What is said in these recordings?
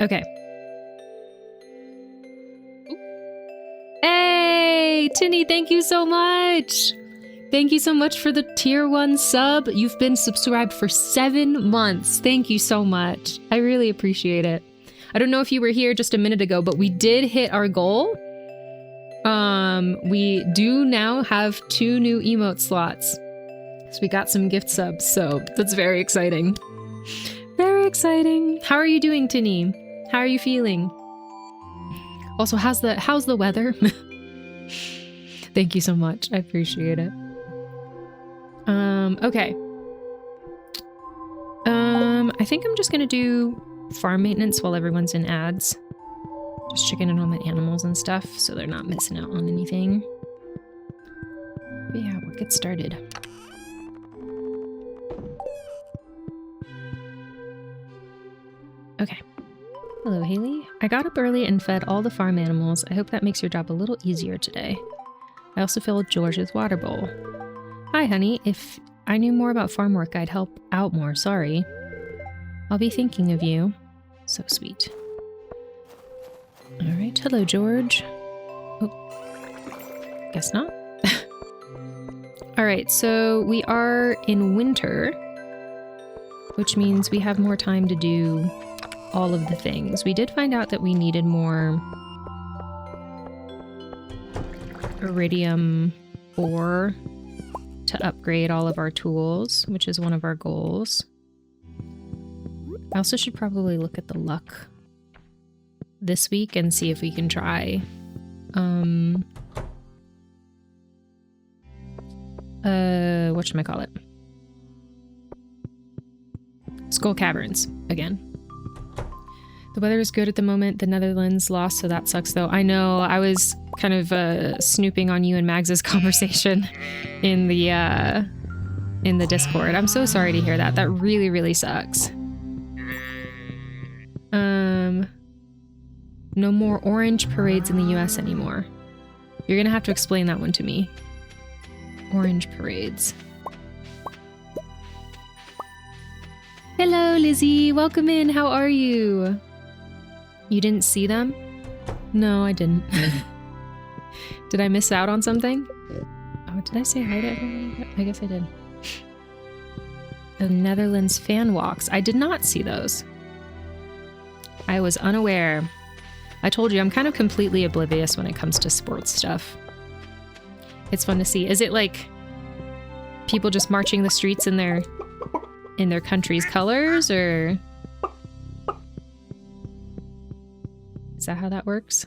Okay. Hey, Tinny, thank you so much. Thank you so much for the tier 1 sub. You've been subscribed for 7 months. Thank you so much. I really appreciate it. I don't know if you were here just a minute ago, but we did hit our goal. We do now have 2 new emote slots. So we got some gift subs, so that's very exciting. Very exciting. How are you doing, Tinny? How are you feeling? Also, how's the weather? Thank you so much. I appreciate it. Okay. I think I'm just gonna do farm maintenance while everyone's in ads. Just checking in on the animals and stuff so they're not missing out on anything. But yeah, we'll get started. Okay. Hello, Haley. I got up early and fed all the farm animals. I hope that makes your job a little easier today. I also filled George's water bowl. Hi, honey. If I knew more about farm work, I'd help out more. Sorry. I'll be thinking of you. So sweet. All right. Hello, George. Oh, guess not. All right. So we are in winter, which means we have more time to do all of the things. We did find out that we needed more iridium ore to upgrade all of our tools, which is one of our goals. I also should probably look at the luck this week and see if we can try whatchamacallit? Skull Caverns again. The weather is good at the moment. The Netherlands lost, so that sucks though. I know, I was kind of snooping on you and Mags's conversation in the Discord. I'm so sorry to hear that. That really, really sucks. No more orange parades in the US anymore. You're gonna have to explain that one to me. Orange parades. Hello, Lizzie. Welcome in. How are you? You didn't see them? No, I didn't. Did I miss out on something? Oh, did I say hi to everyone? I guess I did. The Netherlands fan walks. I did not see those. I was unaware. I told you, I'm kind of completely oblivious when it comes to sports stuff. It's fun to see. Is it like people just marching the streets in their country's colors, or is that how that works?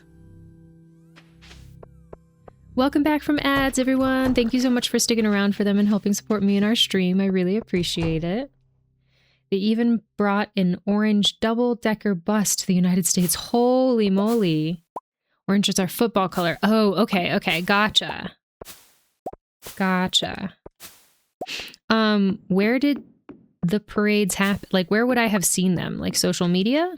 Welcome back from ads, everyone. Thank you so much for sticking around for them and helping support me in our stream. I really appreciate it. They even brought an orange double-decker bus to the United States. Holy moly. Orange is our football color. Oh, okay, okay. Gotcha. Gotcha. Where did the parades happen? Like, where would I have seen them? Like, social media?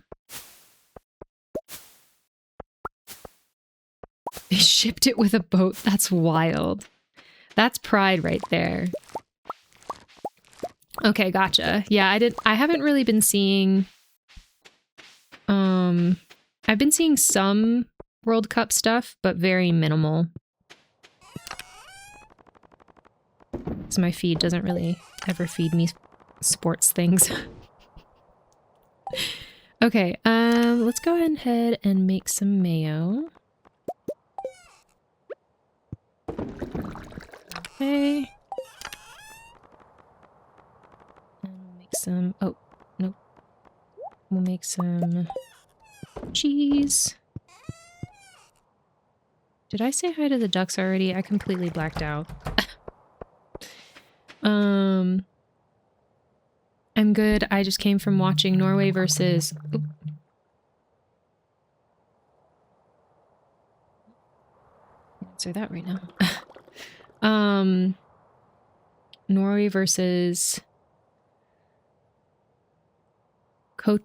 They shipped it with a boat. That's wild. That's pride right there. Okay, gotcha. Yeah, I haven't really been seeing... I've been seeing some World Cup stuff, but very minimal. So my feed doesn't really ever feed me sports things. Okay, let's go ahead and make some mayo. Okay. And we'll make some, oh, nope. We'll make some cheese. Did I say hi to the ducks already? I completely blacked out. I'm good. I just came from watching Norway versus... Oop. Answer that right now. Norway versus Cote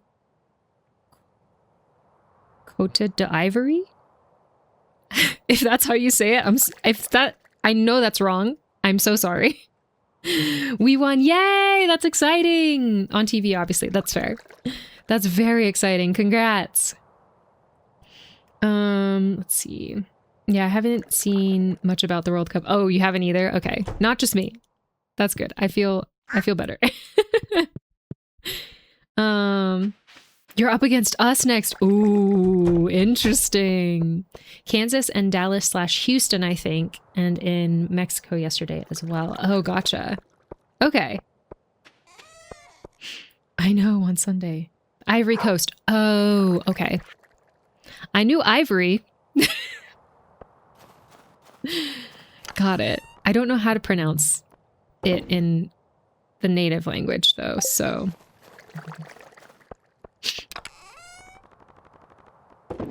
d'Ivory? If that's how you say it, I know that's wrong. I'm so sorry. We won. Yay! That's exciting. On TV, obviously. That's fair. That's very exciting. Congrats. Let's see. Yeah, I haven't seen much about the World Cup. Oh, you haven't either? Okay. Not just me. That's good. I feel better. You're up against us next. Ooh, interesting. Kansas and Dallas/Houston, I think, and in Mexico yesterday as well. Oh, gotcha. Okay. I know, on Sunday. Ivory Coast. Oh, okay. I knew Ivory. Got it. I don't know how to pronounce it in the native language, though, so...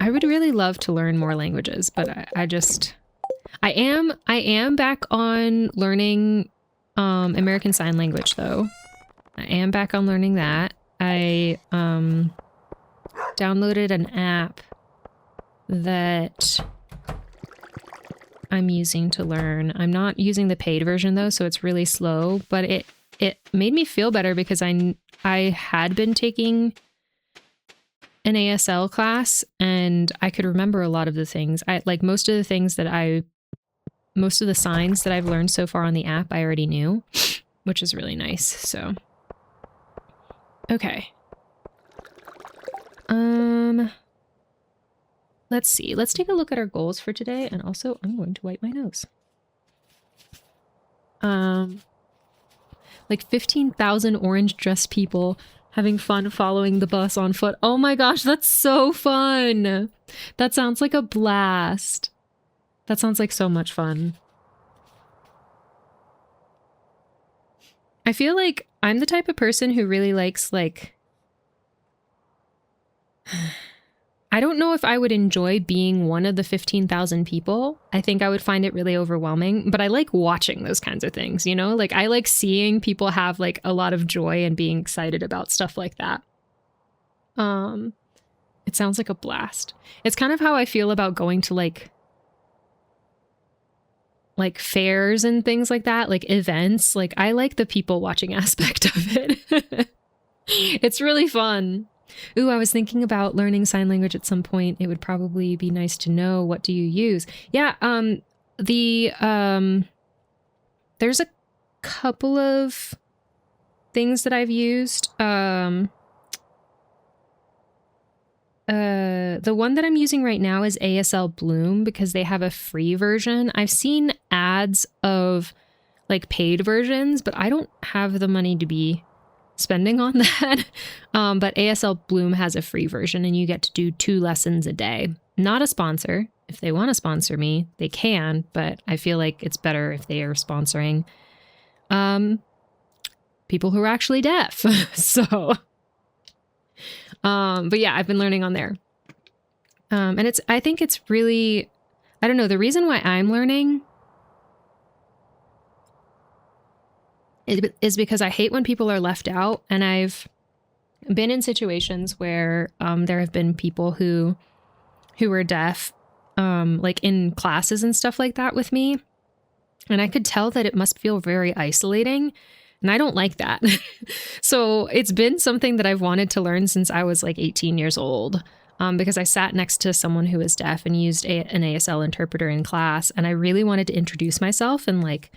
I would really love to learn more languages, but I am back on learning American Sign Language, though. I am back on learning that. I downloaded an app that I'm using to learn. I'm not using the paid version though, so it's really slow, but it made me feel better because I had been taking an ASL class and I could remember a lot of the things. Most of the signs that I've learned so far on the app I already knew, which is really nice. So okay. Let's see. Let's take a look at our goals for today, and also I'm going to wipe my nose. Like 15,000 orange dressed people having fun following the bus on foot. Oh my gosh, that's so fun. That sounds like a blast. That sounds like so much fun. I feel like I'm the type of person who really likes, like... I don't know if I would enjoy being one of the 15,000 people. I think I would find it really overwhelming, but I like watching those kinds of things, you know? Like, I like seeing people have, like, a lot of joy and being excited about stuff like that. It sounds like a blast. It's kind of how I feel about going to, like fairs and things like that, like events. Like, I like the people watching aspect of it. It's really fun. Ooh, I was thinking about learning sign language at some point. It would probably be nice to know, what do you use? Yeah, there's a couple of things that I've used. The one that I'm using right now is ASL Bloom because they have a free version. I've seen ads of like paid versions, but I don't have the money to be spending on that. But ASL Bloom has a free version and you get to do 2 lessons a day. Not a sponsor. If they want to sponsor me, they can, but I feel like it's better if they are sponsoring people who are actually deaf. So, but yeah, I've been learning on there. And I think it's really, I don't know, the reason why I'm learning is because I hate when people are left out, and I've been in situations where there have been people who are deaf, like in classes and stuff like that with me, and I could tell that it must feel very isolating, and I don't like that. So it's been something that I've wanted to learn since I was like 18 years old, because I sat next to someone who was deaf and used an ASL interpreter in class, and I really wanted to introduce myself and like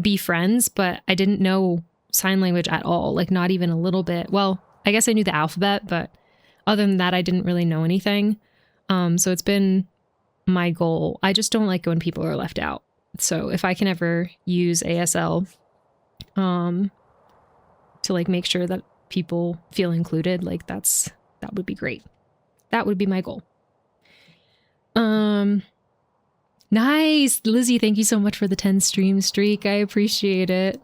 be friends, but I didn't know sign language at all, like not even a little bit. Well, I guess I knew the alphabet, but other than that, I didn't really know anything. So it's been my goal. I just don't like when people are left out. So if I can ever use ASL to like make sure that people feel included, like that would be great. That would be my goal. Nice. Lizzie, thank you so much for the 10 stream streak. I appreciate it.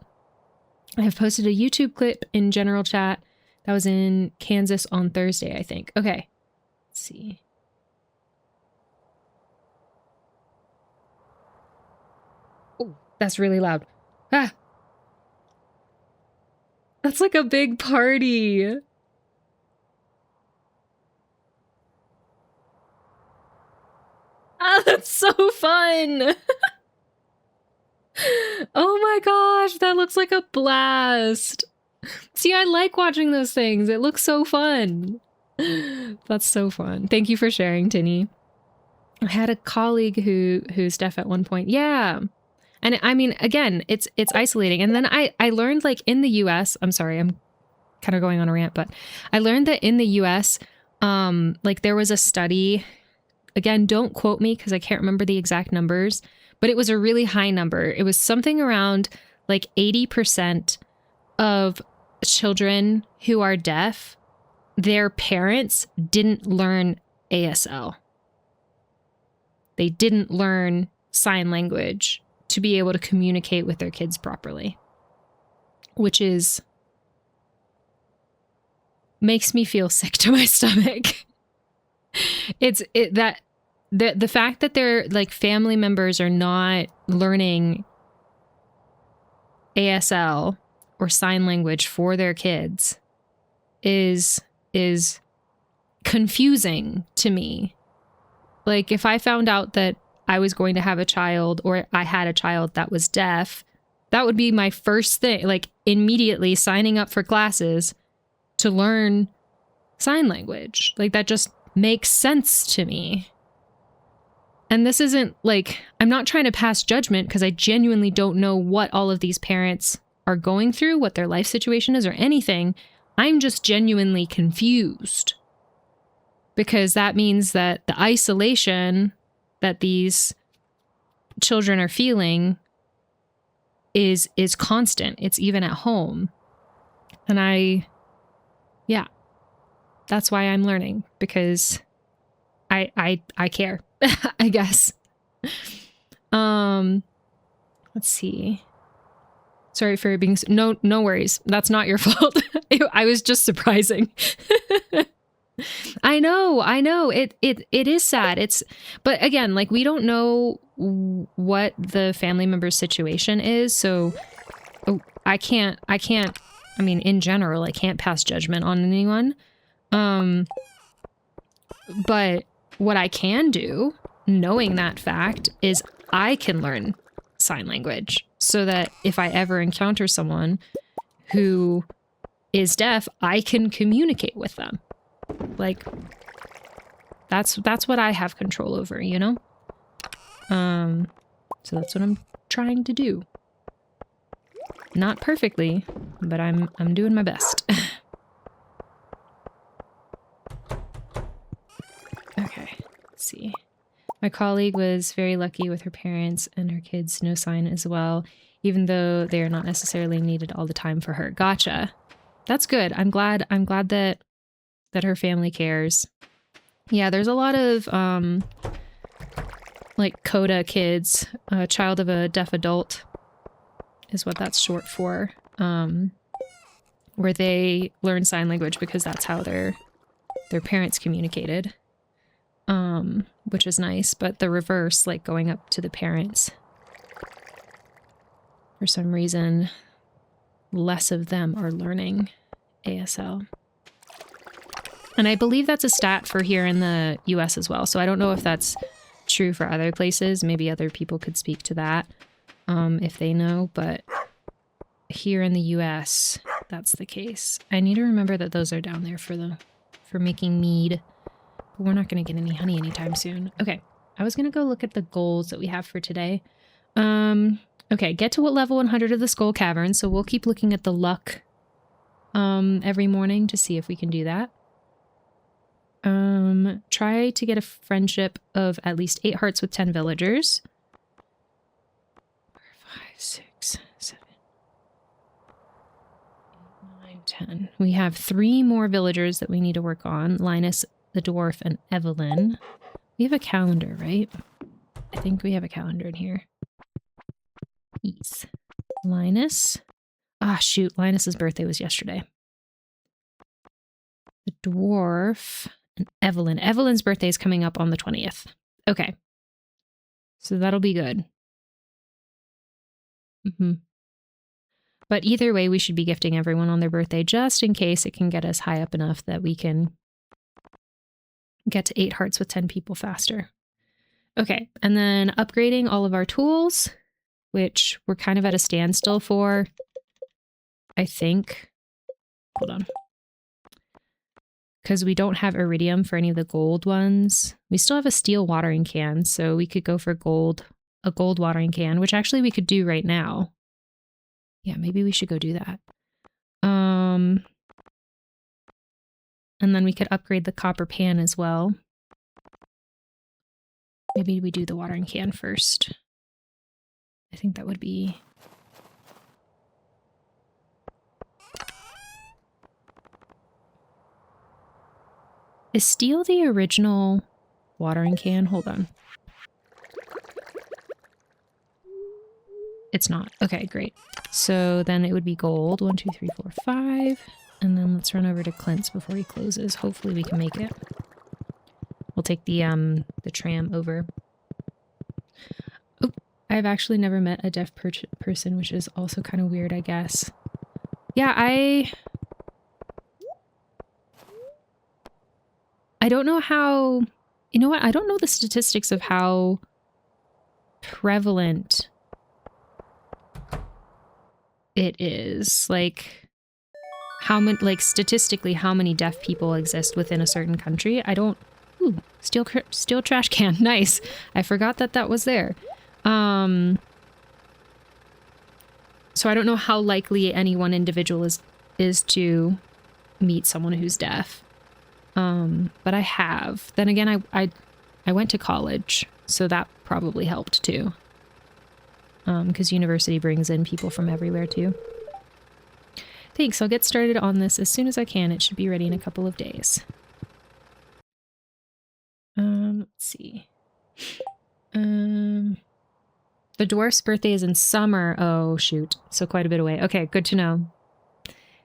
I have posted a YouTube clip in general chat. That was in Kansas on Thursday, I think. Okay. Let's see. Oh, that's really loud. Ah. That's like a big party. Ah, that's so fun. Oh my gosh, that looks like a blast. See, I like watching those things. It looks so fun. That's so fun. Thank you for sharing, Tinny. I had a colleague who's deaf at one point. Yeah. And I mean, again, it's isolating. And then I learned, like, in the US, I'm sorry, I'm kind of going on a rant, but I learned that in the US, like, there was a study, again, don't quote me because I can't remember the exact numbers, but it was a really high number. It was something around like 80% of children who are deaf, their parents didn't learn ASL. They didn't learn sign language to be able to communicate with their kids properly, which makes me feel sick to my stomach. The fact that their, like, family members are not learning ASL or sign language for their kids is confusing to me. Like, if I found out that I was going to have a child, or I had a child that was deaf, that would be my first thing, like, immediately signing up for classes to learn sign language. Like, that just makes sense to me. And this isn't, like, I'm not trying to pass judgment because I genuinely don't know what all of these parents are going through, what their life situation is, or anything. I'm just genuinely confused, because that means that the isolation that these children are feeling is constant. It's even at home. And yeah, that's why I'm learning, because I care, I guess. Let's see. Sorry for being, no worries. That's not your fault. I was just surprising. I know. It is sad. But again, like, we don't know what the family member's situation is. So I can't, I mean, in general, I can't pass judgment on anyone. But what I can do, knowing that fact, is I can learn sign language so that if I ever encounter someone who is deaf, I can communicate with them. Like, that's what I have control over, you know? So that's what I'm trying to do. Not perfectly, but I'm doing my best. Okay, let's see. My colleague was very lucky with her parents and her kids no sign as well, even though they are not necessarily needed all the time for her. Gotcha. That's good. I'm glad that her family cares. Yeah, there's a lot of like CODA kids, child of a deaf adult is what that's short for, where they learn sign language because that's how their parents communicated, which is nice. But the reverse, like going up to the parents, for some reason, less of them are learning ASL. And I believe that's a stat for here in the US as well. So I don't know if that's true for other places. Maybe other people could speak to that if they know. But here in the US, that's the case. I need to remember that those are down there for making mead. But we're not going to get any honey anytime soon. Okay, I was going to go look at the goals that we have for today. Okay, get to level 100 of the Skull Caverns. So we'll keep looking at the luck every morning to see if we can do that. Try to get a friendship of at least 8 hearts with 10 villagers. 4, 5, 6, 7, 8, 9, 10. We have 3 more villagers that we need to work on. Linus, the dwarf, and Evelyn. We have a calendar, right? I think we have a calendar in here. Yes. Linus. Ah, shoot. Linus's birthday was yesterday. The dwarf and Evelyn. Evelyn's birthday is coming up on the 20th. Okay. So that'll be good. But either way, we should be gifting everyone on their birthday just in case it can get us high up enough that we can get to 8 hearts with 10 people faster. Okay. And then upgrading all of our tools, which we're kind of at a standstill for, I think. Hold on. because we don't have iridium for any of the gold ones. We still have a steel watering can, so we could go for a gold watering can, which actually we could do right now. Yeah, maybe we should go do that. And then we could upgrade the copper pan as well. Maybe we do the watering can first. I think that would be... Is steel the original watering can? Hold on. It's not. Okay, great. So then it would be gold. 1, 2, 3, 4, 5. And then let's run over to Clint's before he closes. Hopefully we can make it. We'll take the tram over. Oh, I've actually never met a deaf person, which is also kind of weird, I guess. Yeah, I don't know how... You know what? I don't know the statistics of how prevalent it is. Like, how many, like, statistically, how many deaf people exist within a certain country. I don't... Ooh, steel trash can. Nice. I forgot that that was there. So I don't know how likely any one individual is to meet someone who's deaf. But I have. Then again, I went to college, so that probably helped too. Because university brings in people from everywhere too. Thanks, I'll get started on this as soon as I can. It should be ready in a couple of days. Let's see. The dwarf's birthday is in summer. Oh, shoot. So quite a bit away. Okay, good to know.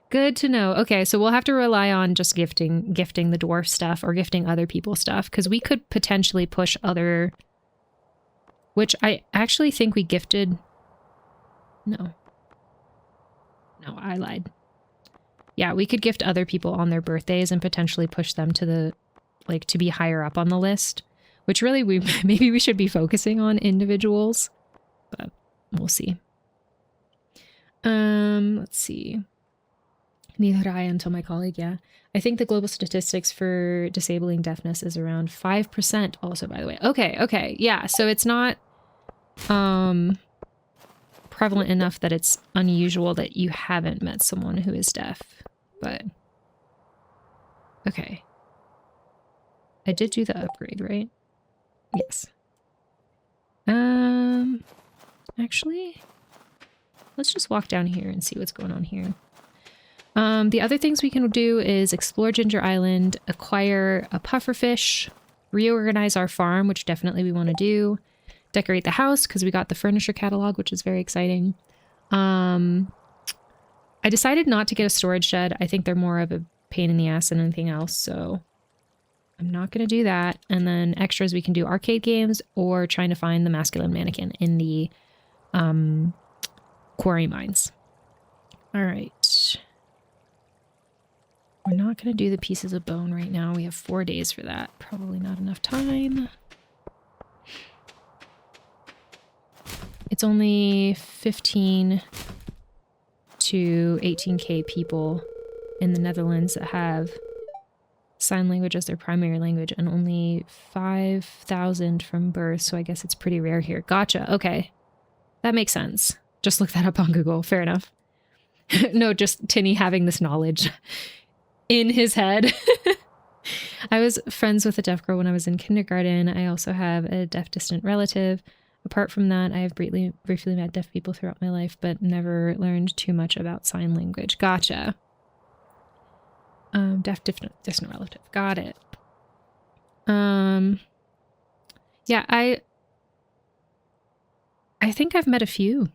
Good to know. Okay, so we'll have to rely on just gifting the dwarf stuff or gifting other people stuff, because we could potentially push other... Which I actually think we gifted... No. No, I lied. Yeah, we could gift other people on their birthdays and potentially push them to the... Like, to be higher up on the list. Which really, maybe we should be focusing on individuals. But we'll see. Let's see. Neither did I until my colleague, yeah. I think the global statistics for disabling deafness is around 5% also, by the way. Okay, yeah. So it's not prevalent enough that it's unusual that you haven't met someone who is deaf. But, okay. I did do the upgrade, right? Yes. Actually, let's just walk down here and see what's going on here. The other things we can do is explore Ginger Island, acquire a pufferfish, reorganize our farm, which definitely we want to do, decorate the house because we got the furniture catalog, which is very exciting. I decided not to get a storage shed. I think they're more of a pain in the ass than anything else, so I'm not going to do that. And then extras, we can do arcade games or trying to find the masculine mannequin in the quarry mines. All right. We're not going to do the pieces of bone right now. We have 4 days for that. Probably not enough time. It's only 15 to 18k people in the Netherlands that have sign language as their primary language, and only 5,000 from birth, so I guess it's pretty rare here. Gotcha. Okay. That makes sense. Just look that up on Google. Fair enough. No, just Tinny having this knowledge in his head. I was friends with a deaf girl when I was in kindergarten. I also have a deaf distant relative. Apart from that, I have briefly met deaf people throughout my life, but never learned too much about sign language. Gotcha. Deaf distant relative. Got it. Yeah, I think I've met a few.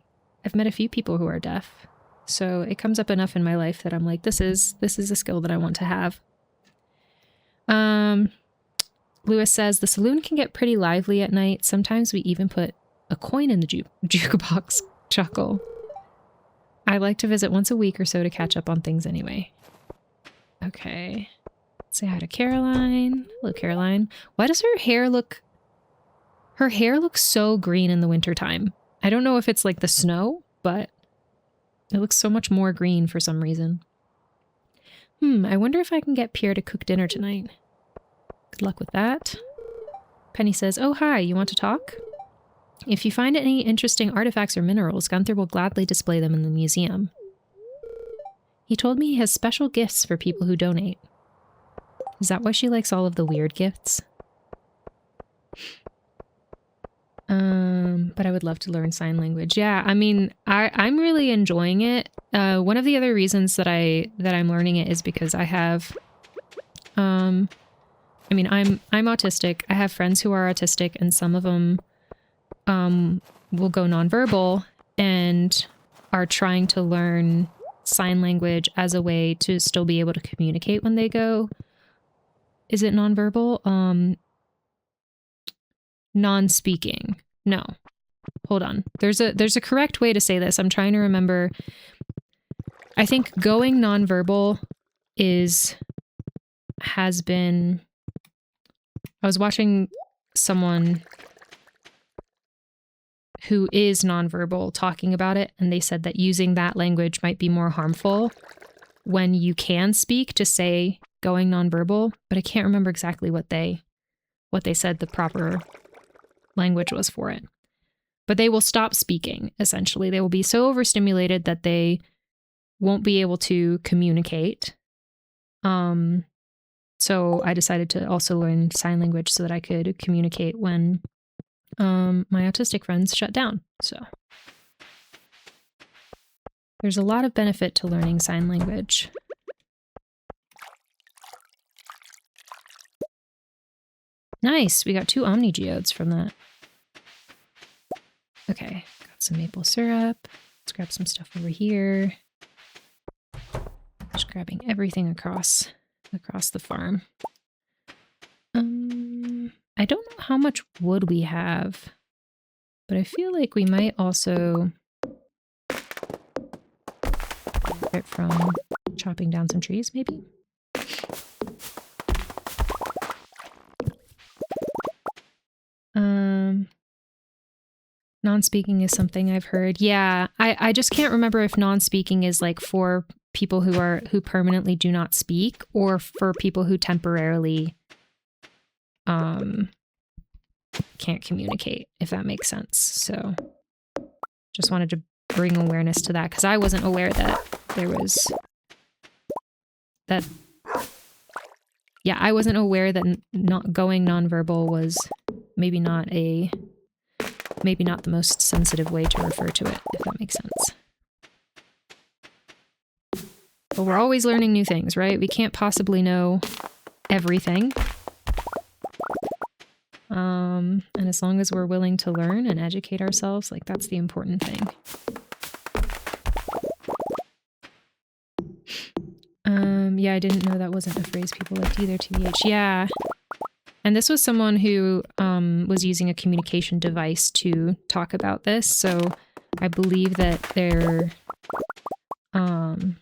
I've met a few people who are deaf. So it comes up enough in my life that I'm like, this is a skill that I want to have. Lewis says, the saloon can get pretty lively at night. Sometimes we even put a coin in the jukebox. Chuckle. I like to visit once a week or so to catch up on things anyway. Okay. Say hi to Caroline. Hello, Caroline. Why does her hair look... Her hair looks so green in the wintertime. I don't know if it's like the snow, but... It looks so much more green for some reason. I wonder if I can get Pierre to cook dinner tonight. Good luck with that. Penny says, oh, hi, you want to talk? If you find any interesting artifacts or minerals, Gunther will gladly display them in the museum. He told me he has special gifts for people who donate. Is that why she likes all of the weird gifts? But I would love to learn sign language. Yeah, I mean, I'm really enjoying it. One of the other reasons that I'm learning it is because I have, I mean, I'm autistic. I have friends who are autistic, and some of them will go nonverbal and are trying to learn sign language as a way to still be able to communicate when they go. Is it nonverbal? Non-speaking. No. Hold on. There's a correct way to say this. I'm trying to remember. I think going nonverbal has been. I was watching someone who is nonverbal talking about it, and they said that using that language might be more harmful when you can speak to say going nonverbal, but I can't remember exactly what they said the proper language was for it. But they will stop speaking, essentially. They will be so overstimulated that they won't be able to communicate. So I decided to also learn sign language so that I could communicate when my autistic friends shut down. So there's a lot of benefit to learning sign language. Nice, we got 2 Omni Geodes from that. Okay, got some maple syrup. Let's grab some stuff over here. Just grabbing everything across the farm. I don't know how much wood we have, but I feel like we might also get from chopping down some trees, maybe? Non-speaking is something I've heard. Yeah, I just can't remember if non-speaking is like for people who permanently do not speak, or for people who temporarily can't communicate, if that makes sense. So just wanted to bring awareness to that, because I wasn't aware that there was that. Yeah, I wasn't aware that not going nonverbal was maybe not the most sensitive way to refer to it, if that makes sense. But we're always learning new things, right? We can't possibly know everything. And as long as we're willing to learn and educate ourselves, like, that's the important thing. Yeah, I didn't know that wasn't a phrase people liked either, TBH. Yeah. And this was someone who was using a communication device to talk about this. So I believe that they're, and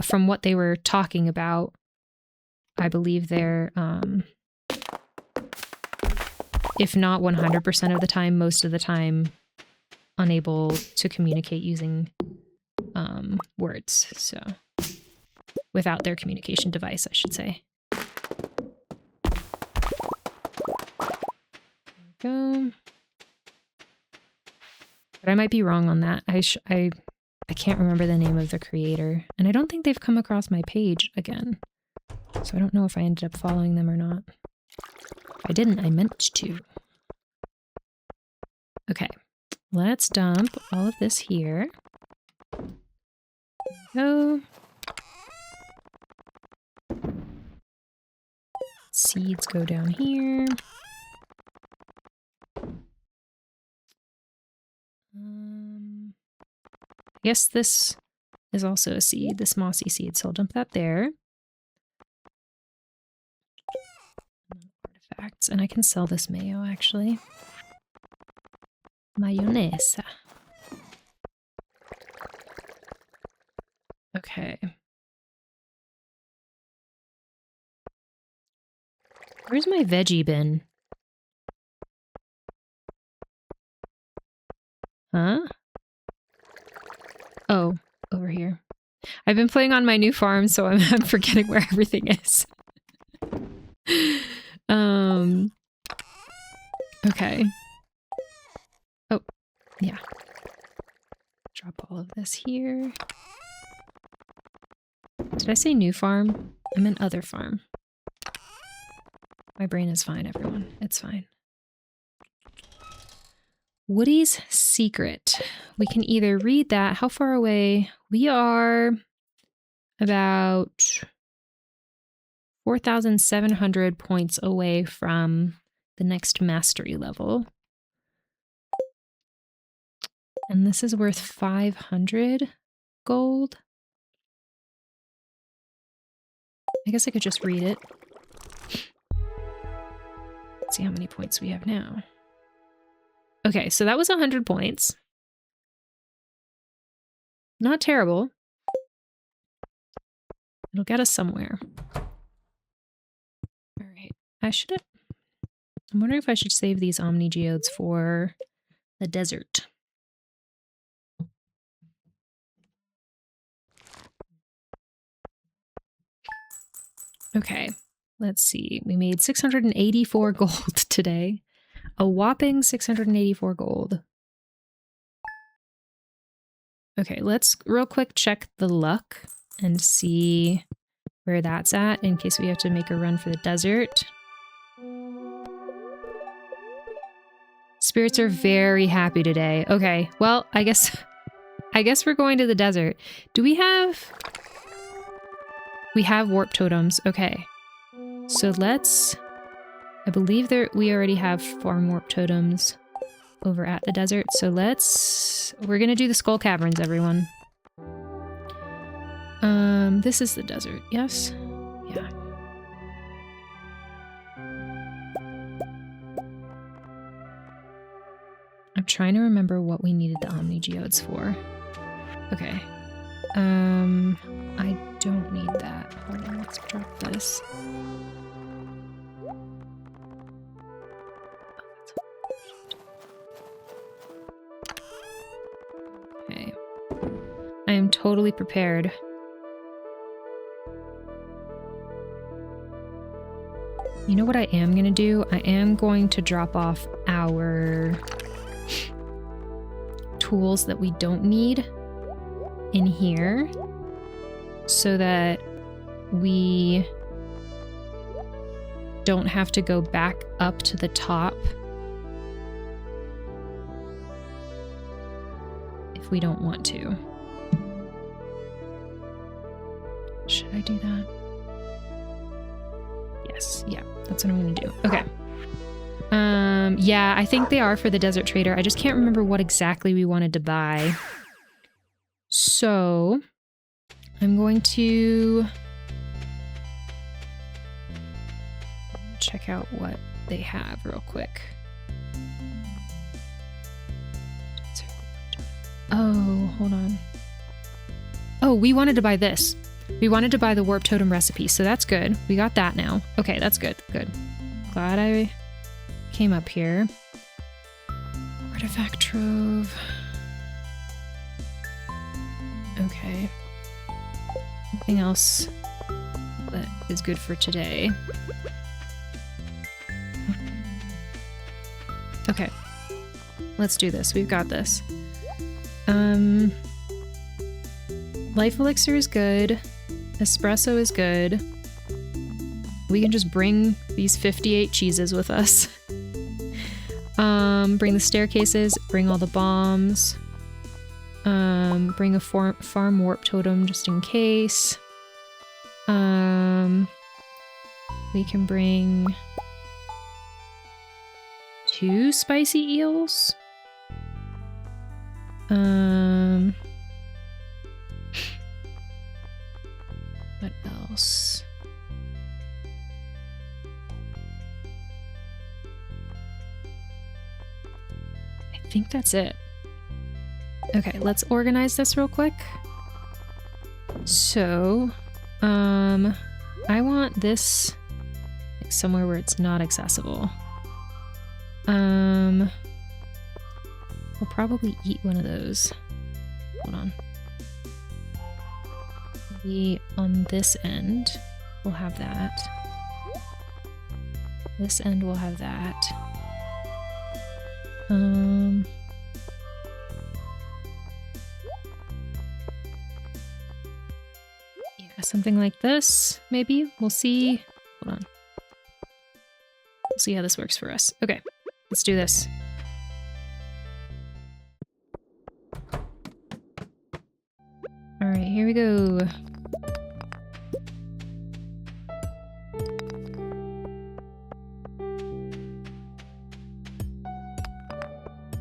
from what they were talking about, I believe they're, if not 100% of the time, most of the time, unable to communicate using words. So without their communication device, I should say. Go. But I might be wrong on that. I can't remember the name of the creator, and I don't think they've come across my page again. So I don't know if I ended up following them or not. If I didn't, I meant to. Okay, let's dump all of this here. Go. Seeds go down here. Yes, this is also a seed, this mossy seed, so I'll dump that there. Artifacts, and I can sell this mayo, actually. Mayonnaise. Okay. Where's my veggie bin? Huh? Oh, over here. I've been playing on my new farm, so I'm forgetting where everything is. Okay. Oh, yeah. Drop all of this here. Did I say new farm? I meant other farm. My brain is fine, everyone. It's fine. Woody's Secret. We can either read that. How far away? We are about 4,700 points away from the next mastery level. And this is worth 500 gold. I guess I could just read it. Let's see how many points we have now. Okay, so that was 100 points. Not terrible. It'll get us somewhere. All right. I'm wondering if I should save these Omni Geodes for the desert. Okay, let's see. We made 684 gold today. A whopping 684 gold. Okay, let's real quick check the luck and see where that's at in case we have to make a run for the desert. Spirits are very happy today. Okay, well, I guess we're going to the desert. Do we have... We have warp totems. Okay. So let's... I believe we already have farm warp totems over at the desert. So we're gonna do the Skull Caverns, everyone. This is the desert, yes? Yeah. I'm trying to remember what we needed the Omni Geodes for. Okay. I don't need that. Hold on, let's drop this. Okay. I am totally prepared. You know what I am going to do? I am going to drop off our tools that we don't need in here so that we don't have to go back up to the top if we don't want to. Should I do that? Yes, yeah, that's what I'm gonna do. Okay. Yeah, I think they are for the desert trader. I just can't remember what exactly we wanted to buy. So, I'm going to check out what they have real quick. Oh, hold on. Oh, we wanted to buy this. We wanted to buy the warp totem recipe, so that's good. We got that now. Okay, that's good. Good. Glad I came up here. Artifact trove. Okay. Anything else that is good for today? Okay. Let's do this. We've got this. Life elixir is good. Espresso is good. We can just bring these 58 cheeses with us. Bring the staircases, bring all the bombs. Bring a farm warp totem just in case. We can bring 2 spicy eels. What else? I think that's it. Okay, let's organize this real quick. So, I want this like somewhere where it's not accessible. We'll probably eat one of those. Hold on. maybe on this end, we'll have that. This end will have that. Yeah, something like this, maybe. We'll see. Hold on. We'll see how this works for us. Okay, let's do this. All right, here we go.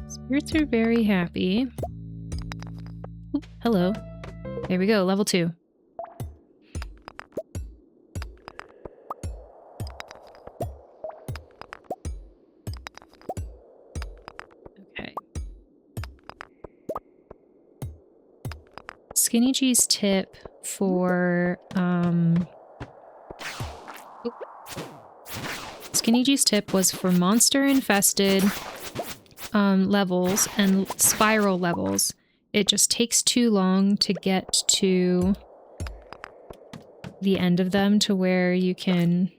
Spirits are very happy. Ooh, hello. There we go, level 2. Okay. Skinny G's tip for, Skinny G's tip was for monster infested levels and spiral levels. It just takes too long to get to the end of them to where you can,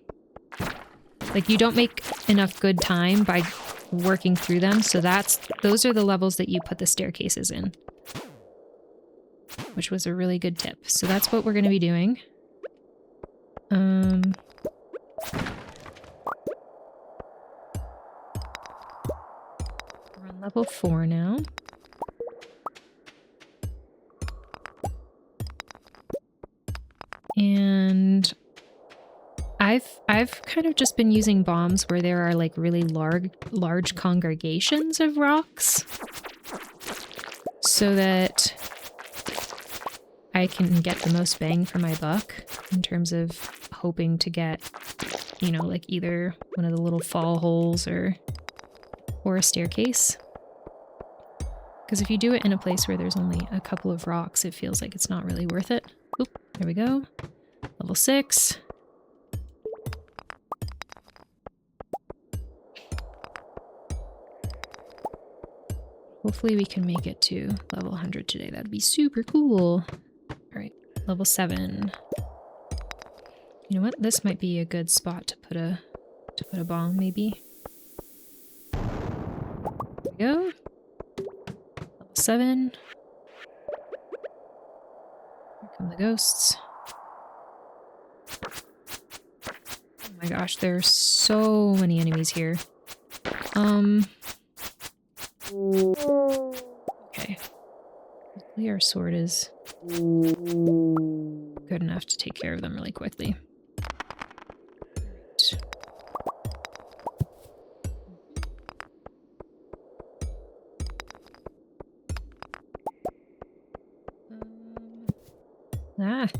like, you don't make enough good time by working through them. So those are the levels that you put the staircases in, which was a really good tip. So that's what we're going to be doing. We're on level 4 now. And I've kind of just been using bombs where there are like really large congregations of rocks so that I can get the most bang for my buck in terms of hoping to get, you know, like either one of the little fall holes or a staircase. Because if you do it in a place where there's only a couple of rocks, it feels like it's not really worth it. Oop, there we go. Level 6. Hopefully we can make it to level 100 today. That'd be super cool. Alright, level 7. You know what? This might be a good spot to put a bomb, maybe. There we go. Level 7. Here come the ghosts. Oh my gosh, there's so many enemies here. Okay. Hopefully our sword is good enough to take care of them really quickly. Right.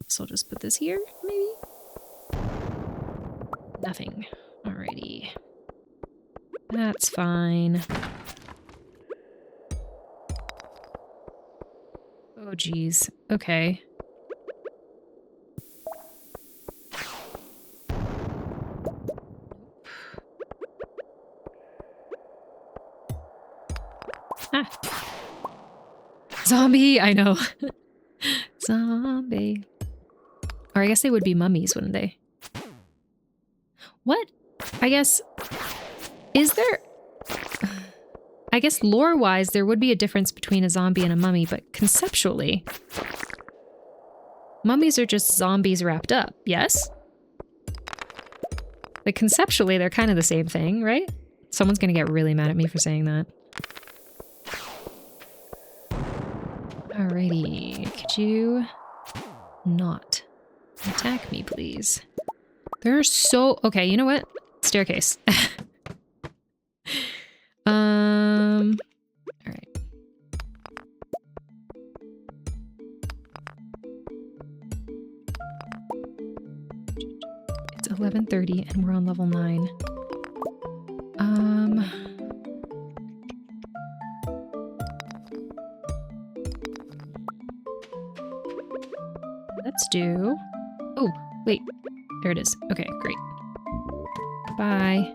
So I'll just put this here, maybe? Nothing. Alrighty. That's fine. Oh, geez. Okay. Ah. Zombie! I know. Zombie. Or I guess they would be mummies, wouldn't they? What? I guess... Is there... I guess lore-wise there would be a difference between a zombie and a mummy, but conceptually... Mummies are just zombies wrapped up, yes? Like, conceptually they're kind of the same thing, right? Someone's gonna get really mad at me for saying that. Alrighty, could you not attack me, please? There are so... Okay, you know what? Staircase. Alright. It's 11:30 and we're on level 9. Let's do... Oh, Wait, there it is. Okay, great. Bye.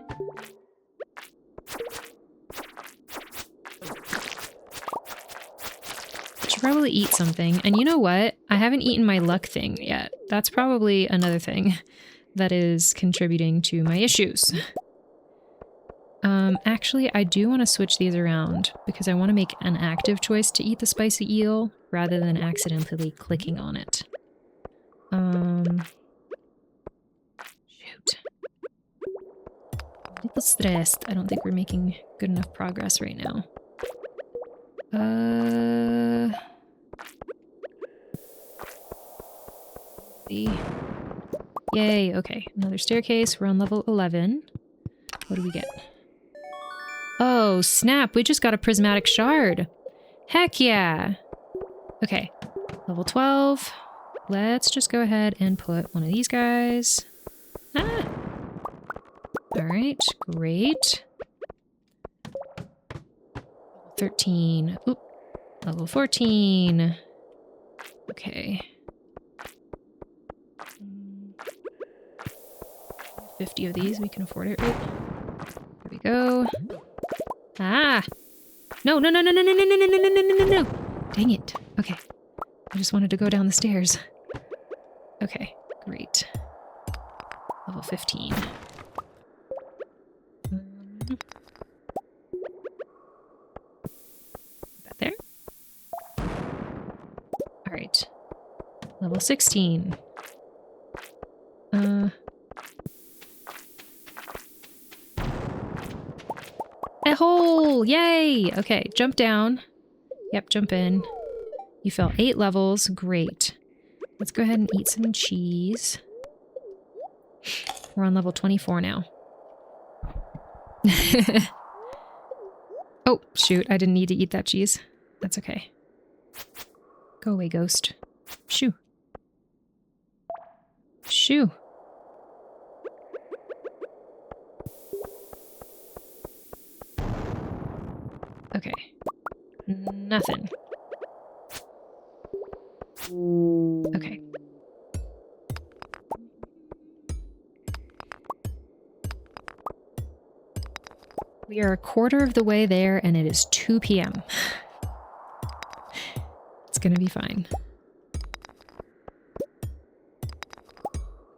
I should probably eat something. And you know what? I haven't eaten my luck thing yet. That's probably another thing that is contributing to my issues. Actually, I do want to switch these around because I want to make an active choice to eat the spicy eel rather than accidentally clicking on it. Shoot. A little stressed. I don't think we're making good enough progress right now. Yay, okay. Another staircase. We're on level 11. What do we get? Oh, snap. We just got a prismatic shard. Heck yeah. Okay. Level 12. Let's just go ahead and put one of these guys. Ah! Alright, great. 13. Oop. Level 14. Okay. 50 of these. We can afford it, right? There we go. Ah! No, no, no, no, no, no, no, no, no, no, no, no, no, no! Dang it. Okay. I just wanted to go down the stairs. Okay, great. Level 15. That there? Alright. Level 16. A hole! Yay! Okay, jump down. Yep, jump in. You fell 8 levels. Great. Let's go ahead and eat some cheese. We're on level 24 now. Oh, shoot. I didn't need to eat that cheese. That's okay. Go away, ghost. Shoo. Shoo. Okay. Nothing. Okay. We are a quarter of the way there and it is 2 p.m. It's gonna be fine.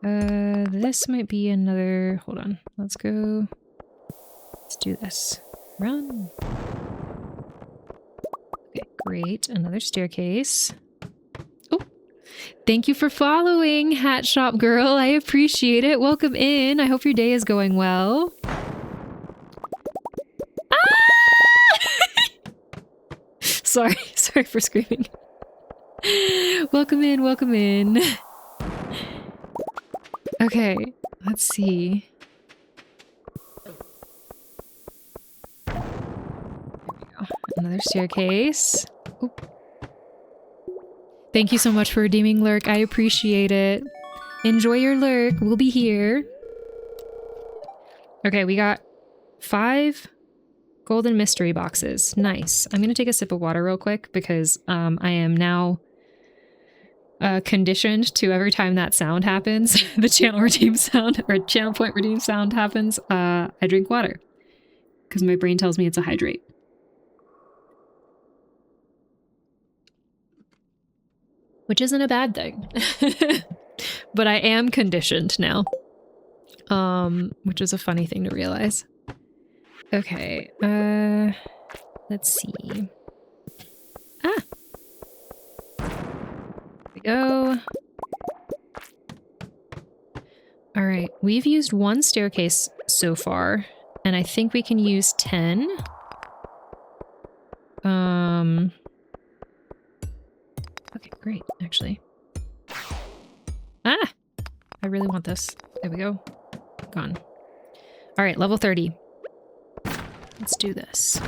This might be another... Hold on. Let's go... Let's do this. Run. Okay, great. Another staircase. Oh! Thank you for following, Hat Shop Girl. I appreciate it. Welcome in. I hope your day is going well. Sorry for screaming. Welcome in, welcome in. Okay, let's see. There we go. Another staircase. Oop. Thank you so much for redeeming Lurk. I appreciate it. Enjoy your Lurk. We'll be here. Okay, we got 5 golden mystery boxes. Nice. I'm gonna take a sip of water real quick because I am now conditioned to every time that sound happens, the channel redeem sound or channel point redeem sound happens, I drink water because my brain tells me it's a hydrate. Which isn't a bad thing. But I am conditioned now. Which is a funny thing to realize. Okay, let's see. Ah! There we go. Alright, we've used 1 staircase so far, and I think we can use 10. Okay, great, actually. Ah! I really want this. There we go. Gone. Alright, level 30. Let's do this.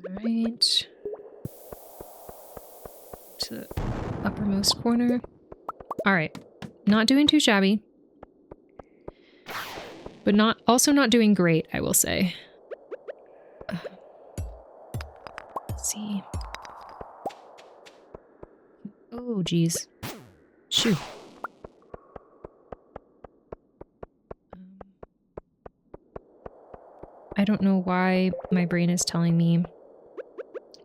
Alright. To the uppermost corner. Alright. Not doing too shabby. But also not doing great, I will say. Let's see. Oh, geez. Shoo. I don't know why my brain is telling me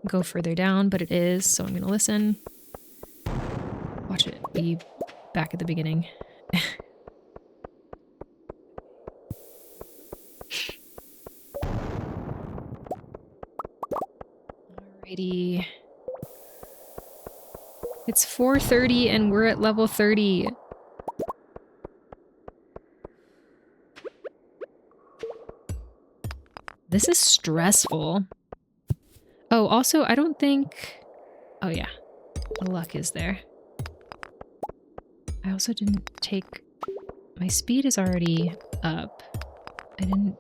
go further down, but it is, so I'm gonna listen. Watch it be back at the beginning. Alrighty. It's 4:30 and we're at level 30. This is stressful. Oh, also, I don't think... Oh, yeah. The luck is there. I also didn't take... My speed is already up. I didn't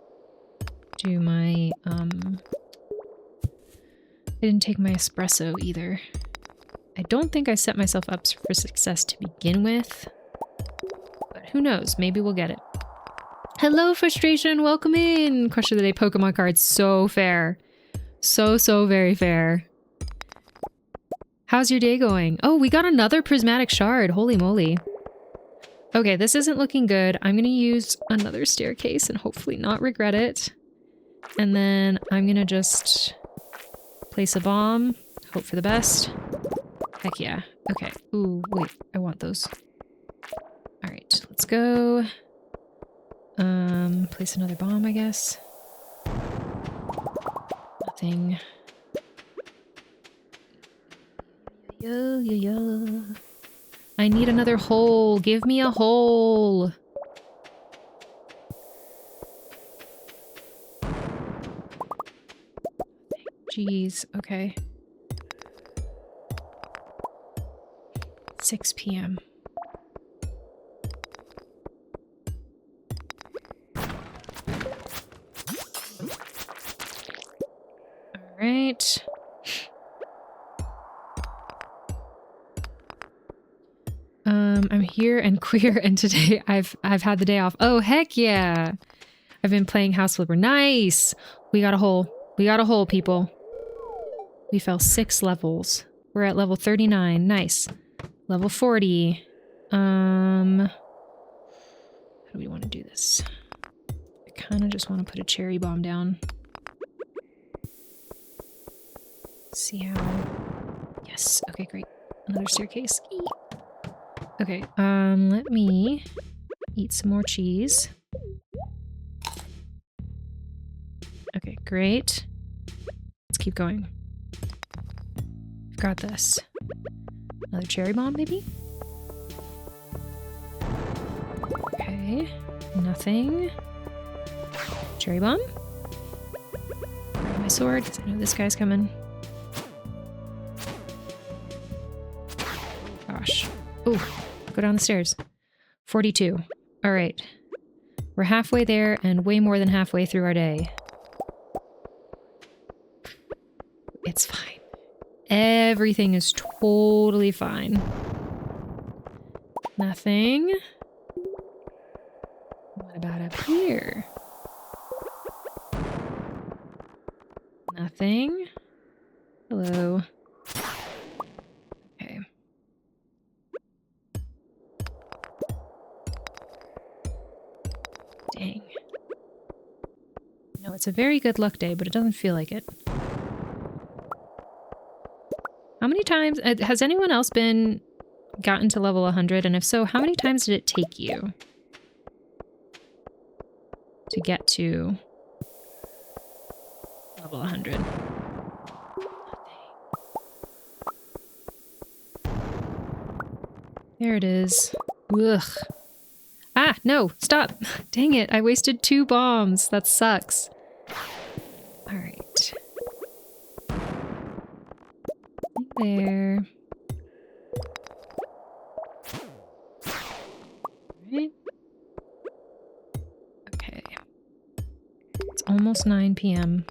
do my... I didn't take my espresso either. I don't think I set myself up for success to begin with. But who knows? Maybe we'll get it. Hello, Frustration! Welcome in! Question of the day Pokemon cards. So fair. So very fair. How's your day going? Oh, we got another prismatic shard. Holy moly. Okay, this isn't looking good. I'm gonna use another staircase and hopefully not regret it. And then I'm gonna just place a bomb. Hope for the best. Heck yeah. Okay. Ooh, wait. I want those. Alright, let's go. Place another bomb, I guess. Nothing. I need another hole. Give me a hole. Jeez. Okay. 6 p.m. Alright. I'm here and queer, and today I've had the day off. Oh, heck yeah! I've been playing House Flipper. Nice! We got a hole. We got a hole, people. We fell 6 levels. We're at level 39. Nice. Level 40. How do we want to do this? I kind of just want to put a cherry bomb down. See how... Yes. Okay, great. Another staircase. Eee. Okay, let me eat some more cheese. Okay, great. Let's keep going. We've got this. Another cherry bomb, maybe? Okay, nothing. Cherry bomb. Grab my sword, because I know this guy's coming. Gosh. Ooh, go down the stairs. 42. All right. We're halfway there and way more than halfway through our day. It's fine. Everything is totally fine. Nothing. What about up here? Nothing. Hello. Okay. Dang. No, it's a very good luck day, but it doesn't feel like it. How many times has anyone else gotten to level 100? And if so, how many times did it take you to get to level 100? There it is. Ugh. Ah, no, stop. Dang it, I wasted 2 bombs. That sucks. All right. There. Right. Okay. It's almost 9 p.m.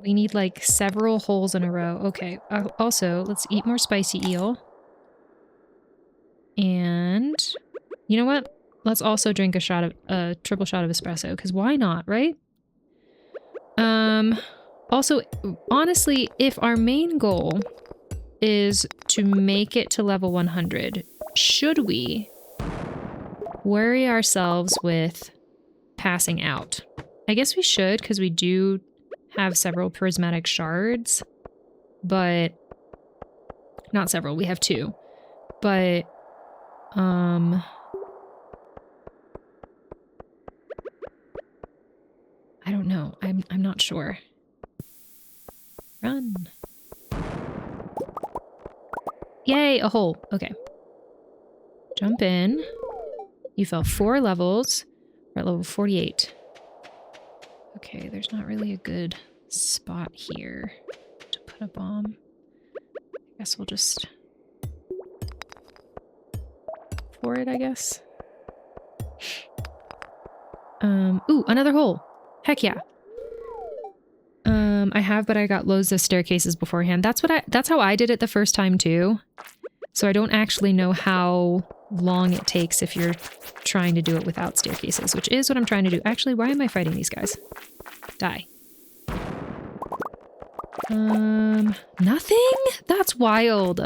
We need like several holes in a row. Okay. Also, let's eat more spicy eel. And you know what? Let's also drink a triple shot of espresso, because why not, right? Also, honestly, if our main goal is to make it to level 100, should we worry ourselves with passing out. I guess we should, because we do have several prismatic shards, but not several, we have 2. But I don't know. I'm not sure. Run. Yay, a hole. Okay. Jump in. You fell 4 levels. We're at level 48. Okay, there's not really a good spot here to put a bomb. I guess we'll just... for it, I guess. Ooh, another hole. Heck yeah. I have, but I got loads of staircases beforehand. That's how I did it the first time too. So I don't actually know how long it takes if you're trying to do it without staircases, which is what I'm trying to do. Actually, why am I fighting these guys? Die. Nothing? That's wild.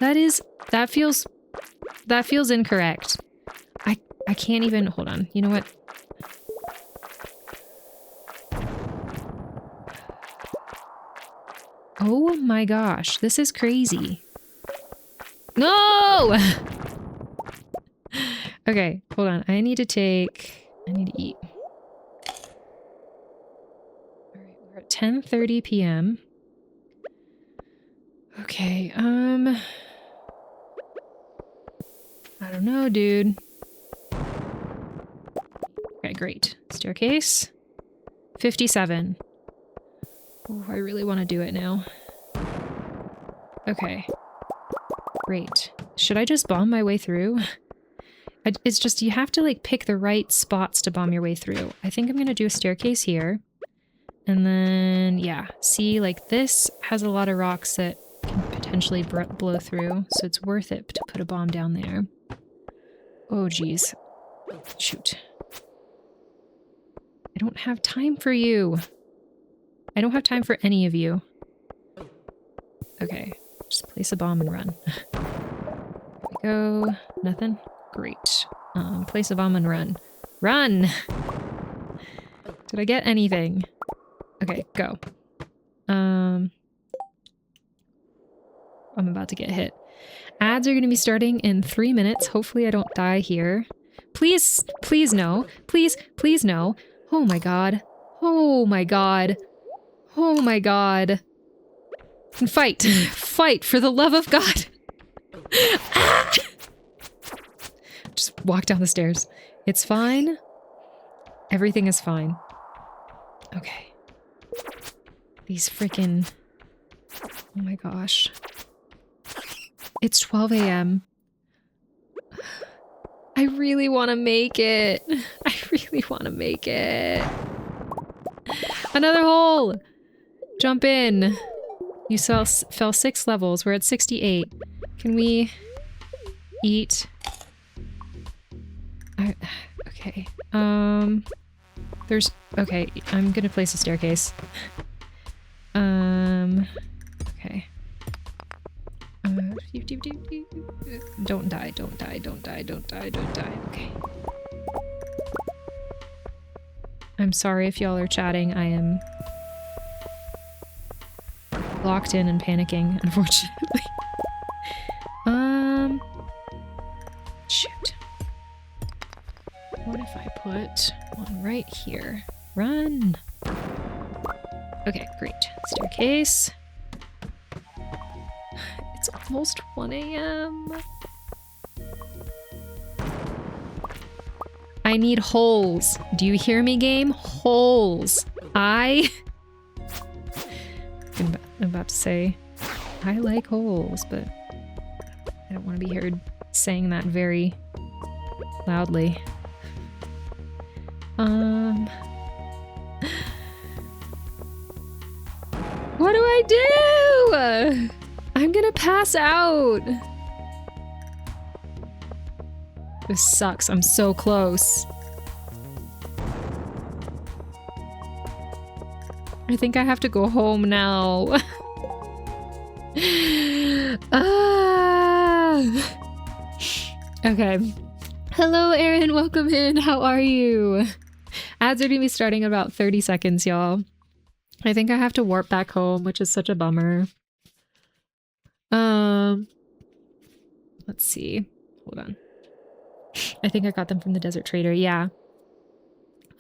That feels incorrect. I can't even, hold on. You know what? Oh my gosh, this is crazy. No! Okay, hold on. I need to eat. Alright, we're at 10:30 p.m. Okay, I don't know, dude. Okay, great. Staircase. 57. Oh, I really want to do it now. Okay. Great. Should I just bomb my way through? It's just, you have to like pick the right spots to bomb your way through. I think I'm going to do a staircase here. And then, yeah. See, like this has a lot of rocks that can potentially blow through. So it's worth it to put a bomb down there. Oh, geez. Shoot. I don't have time for you. I don't have time for any of you. Okay. Just place a bomb and run. There we go. Nothing? Great. Place a bomb and run. Run! Did I get anything? Okay, go. I'm about to get hit. Ads are going to be starting in 3 minutes. Hopefully I don't die here. Please, please no. Please, please no. Oh my god. Oh my god. Oh my god. Fight. Fight for the love of God. Ah! Just walk down the stairs. It's fine. Everything is fine. Okay. These freaking... Oh my gosh. It's 12 a.m. I really want to make it. I really want to make it. Another hole! Jump in. You fell 6 levels. We're at 68. Can we eat? Okay. There's... Okay, I'm gonna place a staircase. Okay. Don't die, don't die, don't die, don't die, don't die. Okay. I'm sorry if y'all are chatting. I am locked in and panicking, unfortunately. Shoot. What if I put one right here? Run! Okay, great. Staircase. It's almost 1 a.m. I need holes. Do you hear me, game? Holes. I'm about to say I like holes, but I don't want to be heard saying that very loudly. What do I do? I'm gonna pass out. This sucks. I'm so close. I think I have to go home now. Okay. Hello, Erin. Welcome in. How are you? Ads are gonna be starting in about 30 seconds, y'all. I think I have to warp back home, which is such a bummer. Let's see. Hold on. I think I got them from the Desert Trader. Yeah.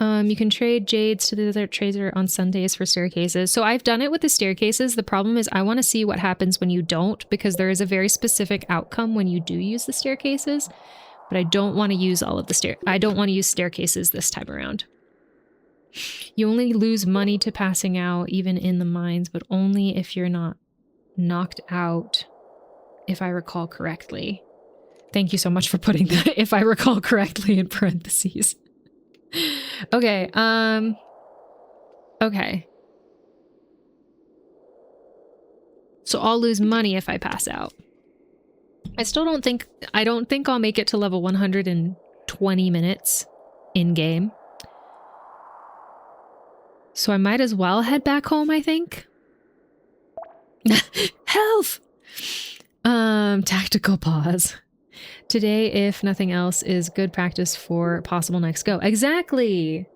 You can trade jades to the Desert Trader on Sundays for staircases. So I've done it with the staircases. The problem is I want to see what happens when you don't, because there is a very specific outcome when you do use the staircases. But I don't want to use all of the I don't want to use staircases this time around. You only lose money to passing out, even in the mines, but only if you're not knocked out, if I recall correctly. Thank you so much for putting that, if I recall correctly, in parentheses. Okay, okay. So I'll lose money if I pass out. I don't think I'll make it to level 120 minutes in-game. So I might as well head back home, I think. Health! Tactical pause. Today, if nothing else, is good practice for possible next go. Exactly!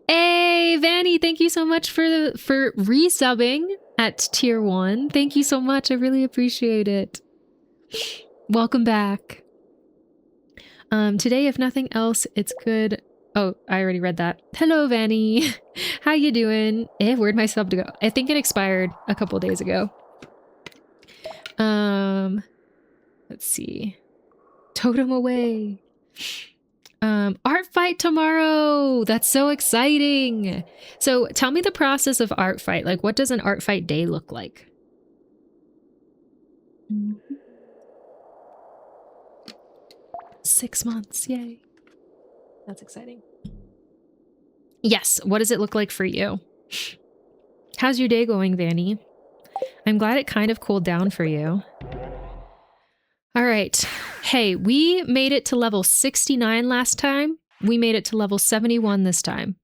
Hey, Vanny, thank you so much for resubbing at tier 1. Thank you so much. I really appreciate it. Welcome back. Today, if nothing else, it's good. Oh, I already read that. Hello, Vanny. How you doing? Where'd my sub to go? I think it expired a couple days ago. Let's see. Totem away. Art fight tomorrow. That's so exciting. So tell me the process of art fight. Like, what does an art fight day look like? 6 months. Yay. That's exciting. Yes. What does it look like for you? How's your day going, Vanny? I'm glad it kind of cooled down for you. All right. Hey, we made it to level 69 last time. We made it to level 71 this time.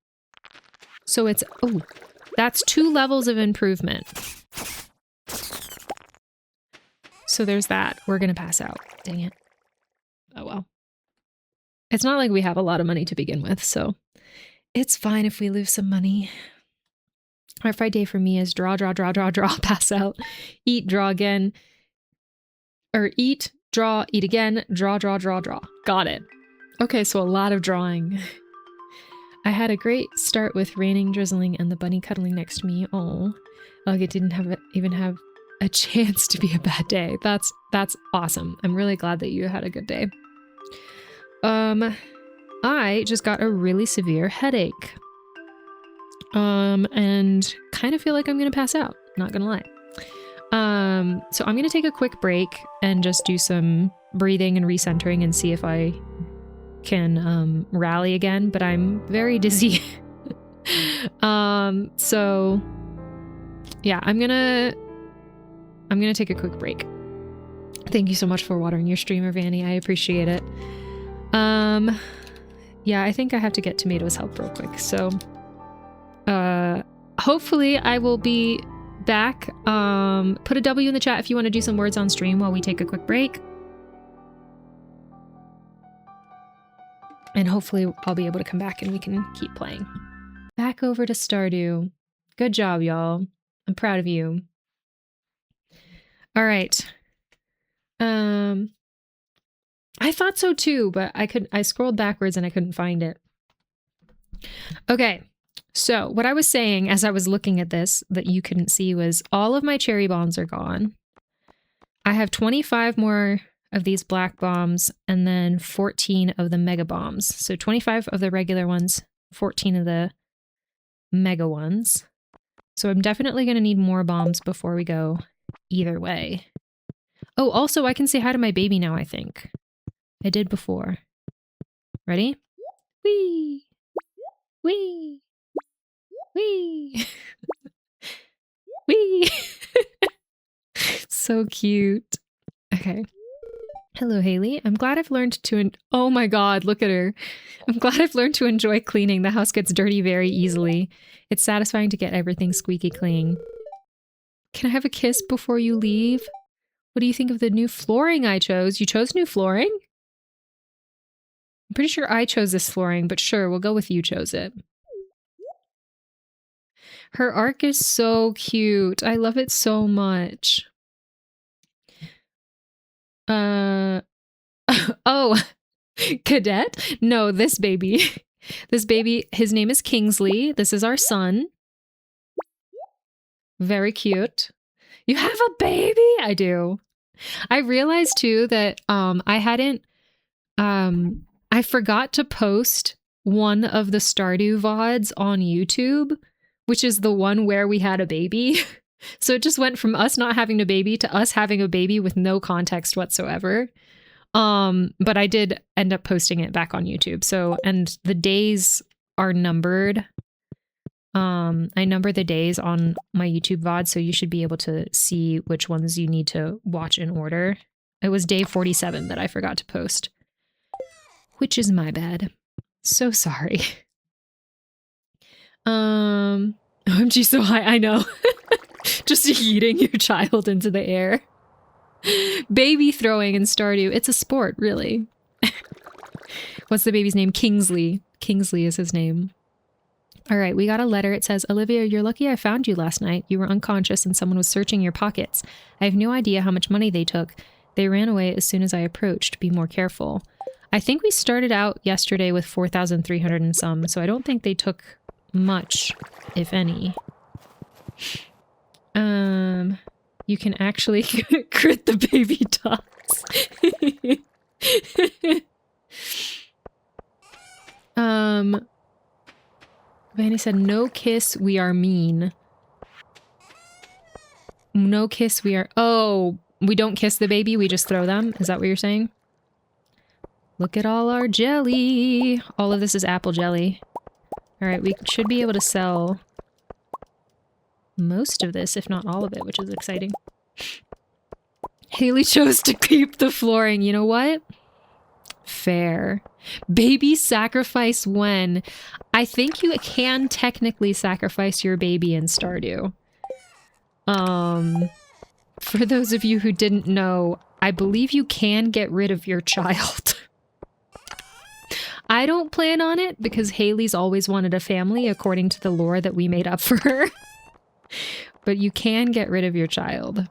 So it's, oh, that's 2 levels of improvement. So there's that. We're going to pass out. Dang it. Oh, well. It's not like we have a lot of money to begin with, so it's fine if we lose some money. Art fight day for me is draw, pass out, eat, draw again, or eat, draw, eat again, draw. Got it. Okay, so a lot of drawing. I had a great start with raining, drizzling, and the bunny cuddling next to me. Oh, like it didn't even have a chance to be a bad day. That's awesome. I'm really glad that you had a good day. I just got a really severe headache. And kind of feel like I'm gonna pass out, not gonna lie. So I'm gonna take a quick break and just do some breathing and recentering and see if I can rally again, but I'm very dizzy. So yeah, I'm gonna take a quick break. Thank you so much for watering your streamer, Vanny. I appreciate it. Yeah, I think I have to get Tomato's help real quick. So hopefully I will be back. Put a W in the chat if you want to do some words on stream while we take a quick break. And hopefully I'll be able to come back and we can keep playing. Back over to Stardew. Good job, y'all. I'm proud of you. All right. I thought so too, but I scrolled backwards and I couldn't find it. Okay. So what I was saying as I was looking at this that you couldn't see was all of my cherry bombs are gone. I have 25 more of these black bombs and then 14 of the mega bombs. So 25 of the regular ones, 14 of the mega ones. So I'm definitely going to need more bombs before we go either way. Oh, also I can say hi to my baby now, I think. I did before. Ready? Whee! Whee! Whee! Whee! So cute. Okay. Hello, Haley. I'm glad I've learned to oh my god, look at her. I'm glad I've learned to enjoy cleaning. The house gets dirty very easily. It's satisfying to get everything squeaky clean. Can I have a kiss before you leave? What do you think of the new flooring I chose? You chose new flooring? I'm pretty sure I chose this flooring, but sure, we'll go with you chose it. Her arc is so cute. I love it so much. Oh, Cadet? No, this baby. This baby, his name is Kingsley. This is our son. Very cute. You have a baby? I do. I realized too that I forgot to post one of the Stardew VODs on YouTube, which is the one where we had a baby. So it just went from us not having a baby to us having a baby with no context whatsoever. But I did end up posting it back on YouTube. So, and the days are numbered. I number the days on my YouTube VOD, so you should be able to see which ones you need to watch in order. It was day 47 that I forgot to post, which is my bad. So sorry. OMG, so high, I know. Just yeeting your child into the air. Baby throwing in Stardew. It's a sport, really. What's the baby's name? Kingsley. Kingsley is his name. All right, we got a letter. It says, Olivia, you're lucky I found you last night. You were unconscious and someone was searching your pockets. I have no idea how much money they took. They ran away as soon as I approached. Be more careful. I think we started out yesterday with 4,300 and some, so I don't think they took much, if any. You can actually crit the baby dogs. Vanny said, no kiss, we are mean. No kiss, we are... Oh, we don't kiss the baby, we just throw them? Is that what you're saying? Look at all our jelly. All of this is apple jelly. Alright, we should be able to sell most of this, if not all of it, which is exciting. Haley chose to keep the flooring. You know what? Fair. Baby sacrifice when? I think you can technically sacrifice your baby in Stardew. For those of you who didn't know, I believe you can get rid of your child. I don't plan on it because Haley's always wanted a family according to the lore that we made up for her. But you can get rid of your child.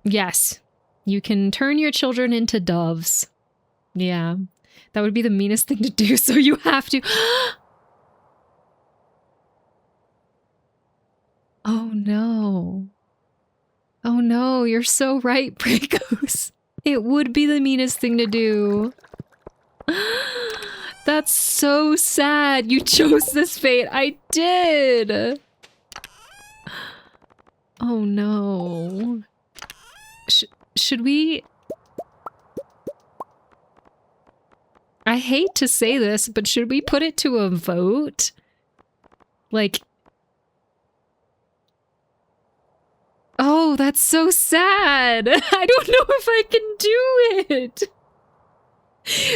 Yes. You can turn your children into doves. Yeah. That would be the meanest thing to do, so you have to... Oh no. Oh no, you're so right, Bracos. It would be the meanest thing to do. That's so sad. You chose this fate. I did. Oh no. Should we... I hate to say this, but should we put it to a vote? Like... Oh, that's so sad. I don't know if I can do it.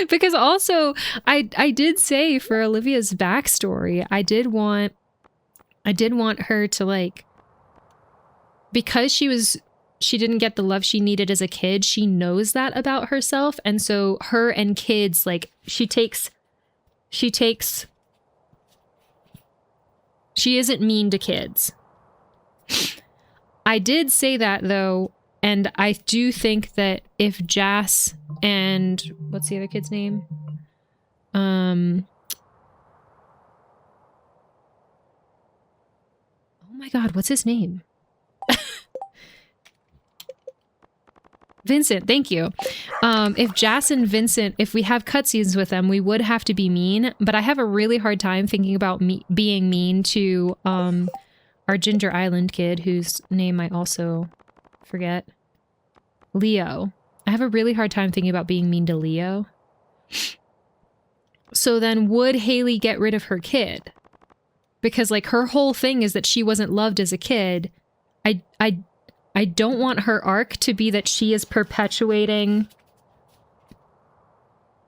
Because also, I did say for Olivia's backstory, I did want her to, like, because she didn't get the love she needed as a kid, she knows that about herself, and so her and kids, like, she isn't mean to kids. I did say that, though, and I do think that if Jas and... What's the other kid's name? Oh my god, what's his name? Vincent, thank you. If Jas and Vincent, if we have cutscenes with them, we would have to be mean, but I have a really hard time thinking about being mean to... our Ginger Island kid, whose name I also forget. Leo. I have a really hard time thinking about being mean to Leo. So then would Haley get rid of her kid? Because, like, her whole thing is that she wasn't loved as a kid. I don't want her arc to be that she is perpetuating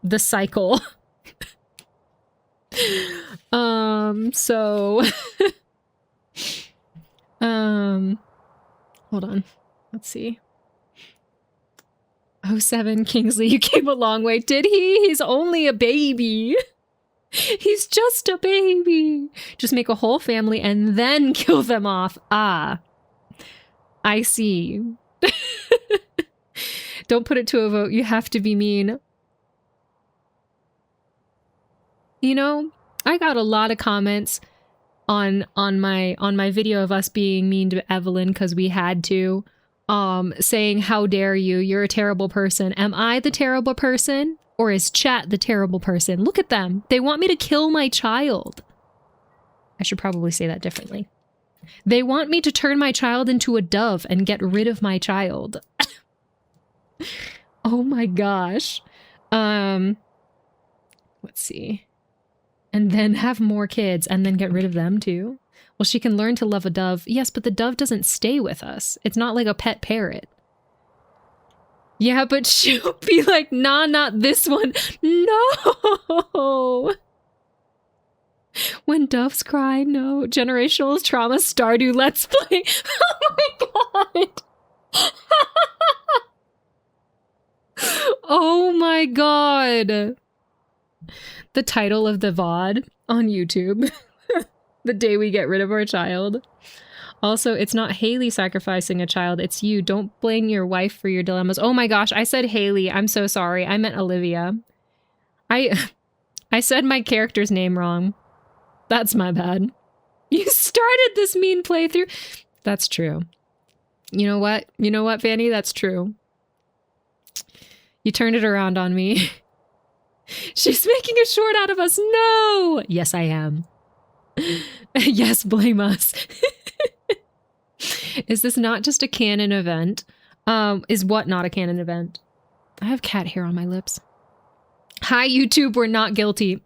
the cycle. So... hold on. Let's see. 07 Kingsley, you came a long way. Did he? He's only a baby. He's just a baby. Just make a whole family and then kill them off. Ah, I see. Don't put it to a vote. You have to be mean. You know, I got a lot of comments on my video of us being mean to Evelyn because we had to, saying, how dare you, you're a terrible person. Am I the terrible person? Or is chat the terrible person? Look at them. They want me to kill my child. I should probably say that differently. They want me to turn my child into a dove and get rid of my child. Oh my gosh. Let's see. And then have more kids and then get rid of them too. Well, she can learn to love a dove. Yes, but the dove doesn't stay with us. It's not like a pet parrot. Yeah, but she'll be like, nah, not this one. No. When doves cry, no. Generational trauma, Stardew, let's play. Oh my god. Oh my god. The title of the VOD on YouTube. The day we get rid of our child. Also, it's not Haley sacrificing a child, it's you. Don't blame your wife for your dilemmas. Oh my gosh, I said Haley. I'm so sorry. I meant Olivia. I said my character's name wrong. That's my bad. You started this mean playthrough. That's true. You know what? You know what, Fanny? That's true. You turned it around on me. She's making a short out of us. No! Yes, I am. Yes, blame us. Is this not just a canon event? Is what not a canon event? I have cat hair on my lips. Hi, YouTube, we're not guilty.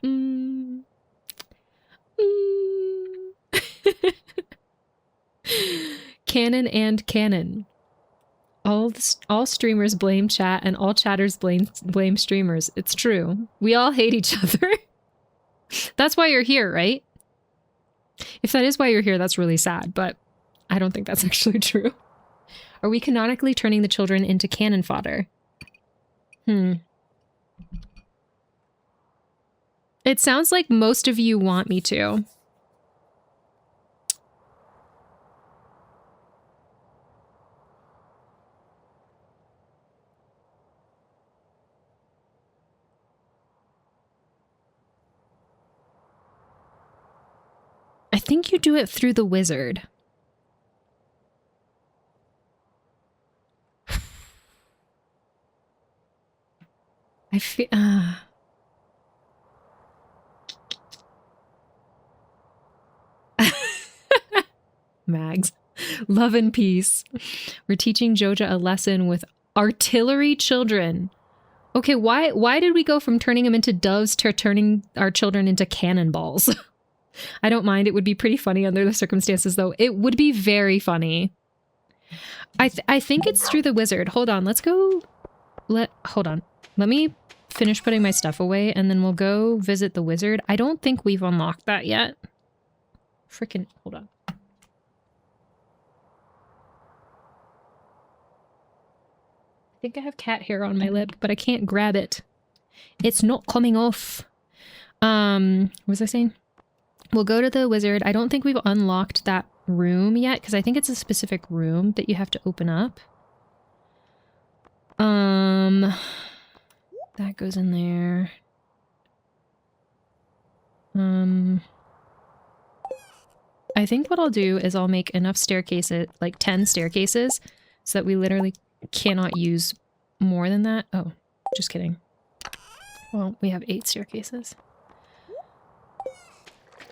Canon and canon. All streamers blame chat and all chatters blame streamers. It's true. We all hate each other. That's why you're here, right? If that is why you're here, that's really sad, but I don't think that's actually true. Are we canonically turning the children into cannon fodder? It sounds like most of you want me to. I think you do it through the wizard. I feel... Mags. Love and peace. We're teaching Joja a lesson with artillery children. Okay, why did we go from turning them into doves to turning our children into cannonballs? I don't mind. It would be pretty funny under the circumstances, though. It would be very funny. I think it's through the wizard. Hold on. Let's go... Hold on. Let me finish putting my stuff away, and then we'll go visit the wizard. I don't think we've unlocked that yet. Freaking... Hold on. I think I have cat hair on my lip, but I can't grab it. It's not coming off. What was I saying? We'll go to the wizard. I don't think we've unlocked that room yet, because I think it's a specific room that you have to open up. That goes in there. I think what I'll do is I'll make enough staircases, like 10 staircases, so that we literally cannot use more than that. Oh, just kidding. Well, we have 8 staircases.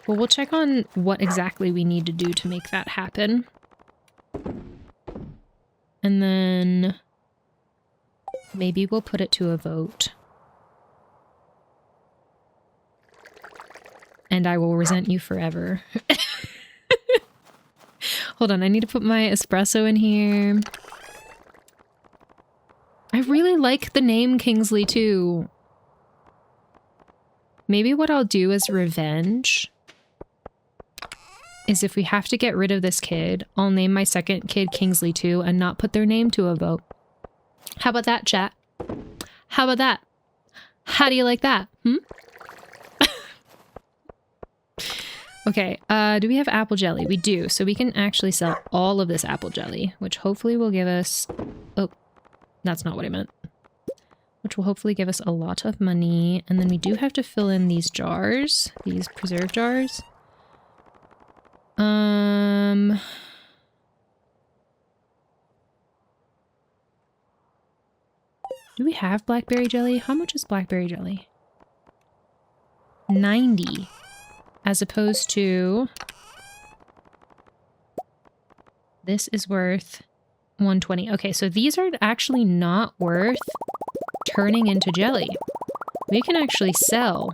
Well, we'll check on what exactly we need to do to make that happen. And then maybe we'll put it to a vote. And I will resent you forever. Hold on, I need to put my espresso in here. I really like the name Kingsley too. Maybe what I'll do as revenge is if we have to get rid of this kid, I'll name my second kid Kingsley too and not put their name to a vote. How about that, chat? How about that? How do you like that? Okay, do we have apple jelly? We do, so we can actually sell all of this apple jelly, which hopefully will give us... Oh, that's not what I meant. Which will hopefully give us a lot of money. And then we do have to fill in these jars, these preserve jars. Do we have blackberry jelly? How much is blackberry jelly? 90. As opposed to... This is worth 120. Okay, so these are actually not worth turning into jelly. We can actually sell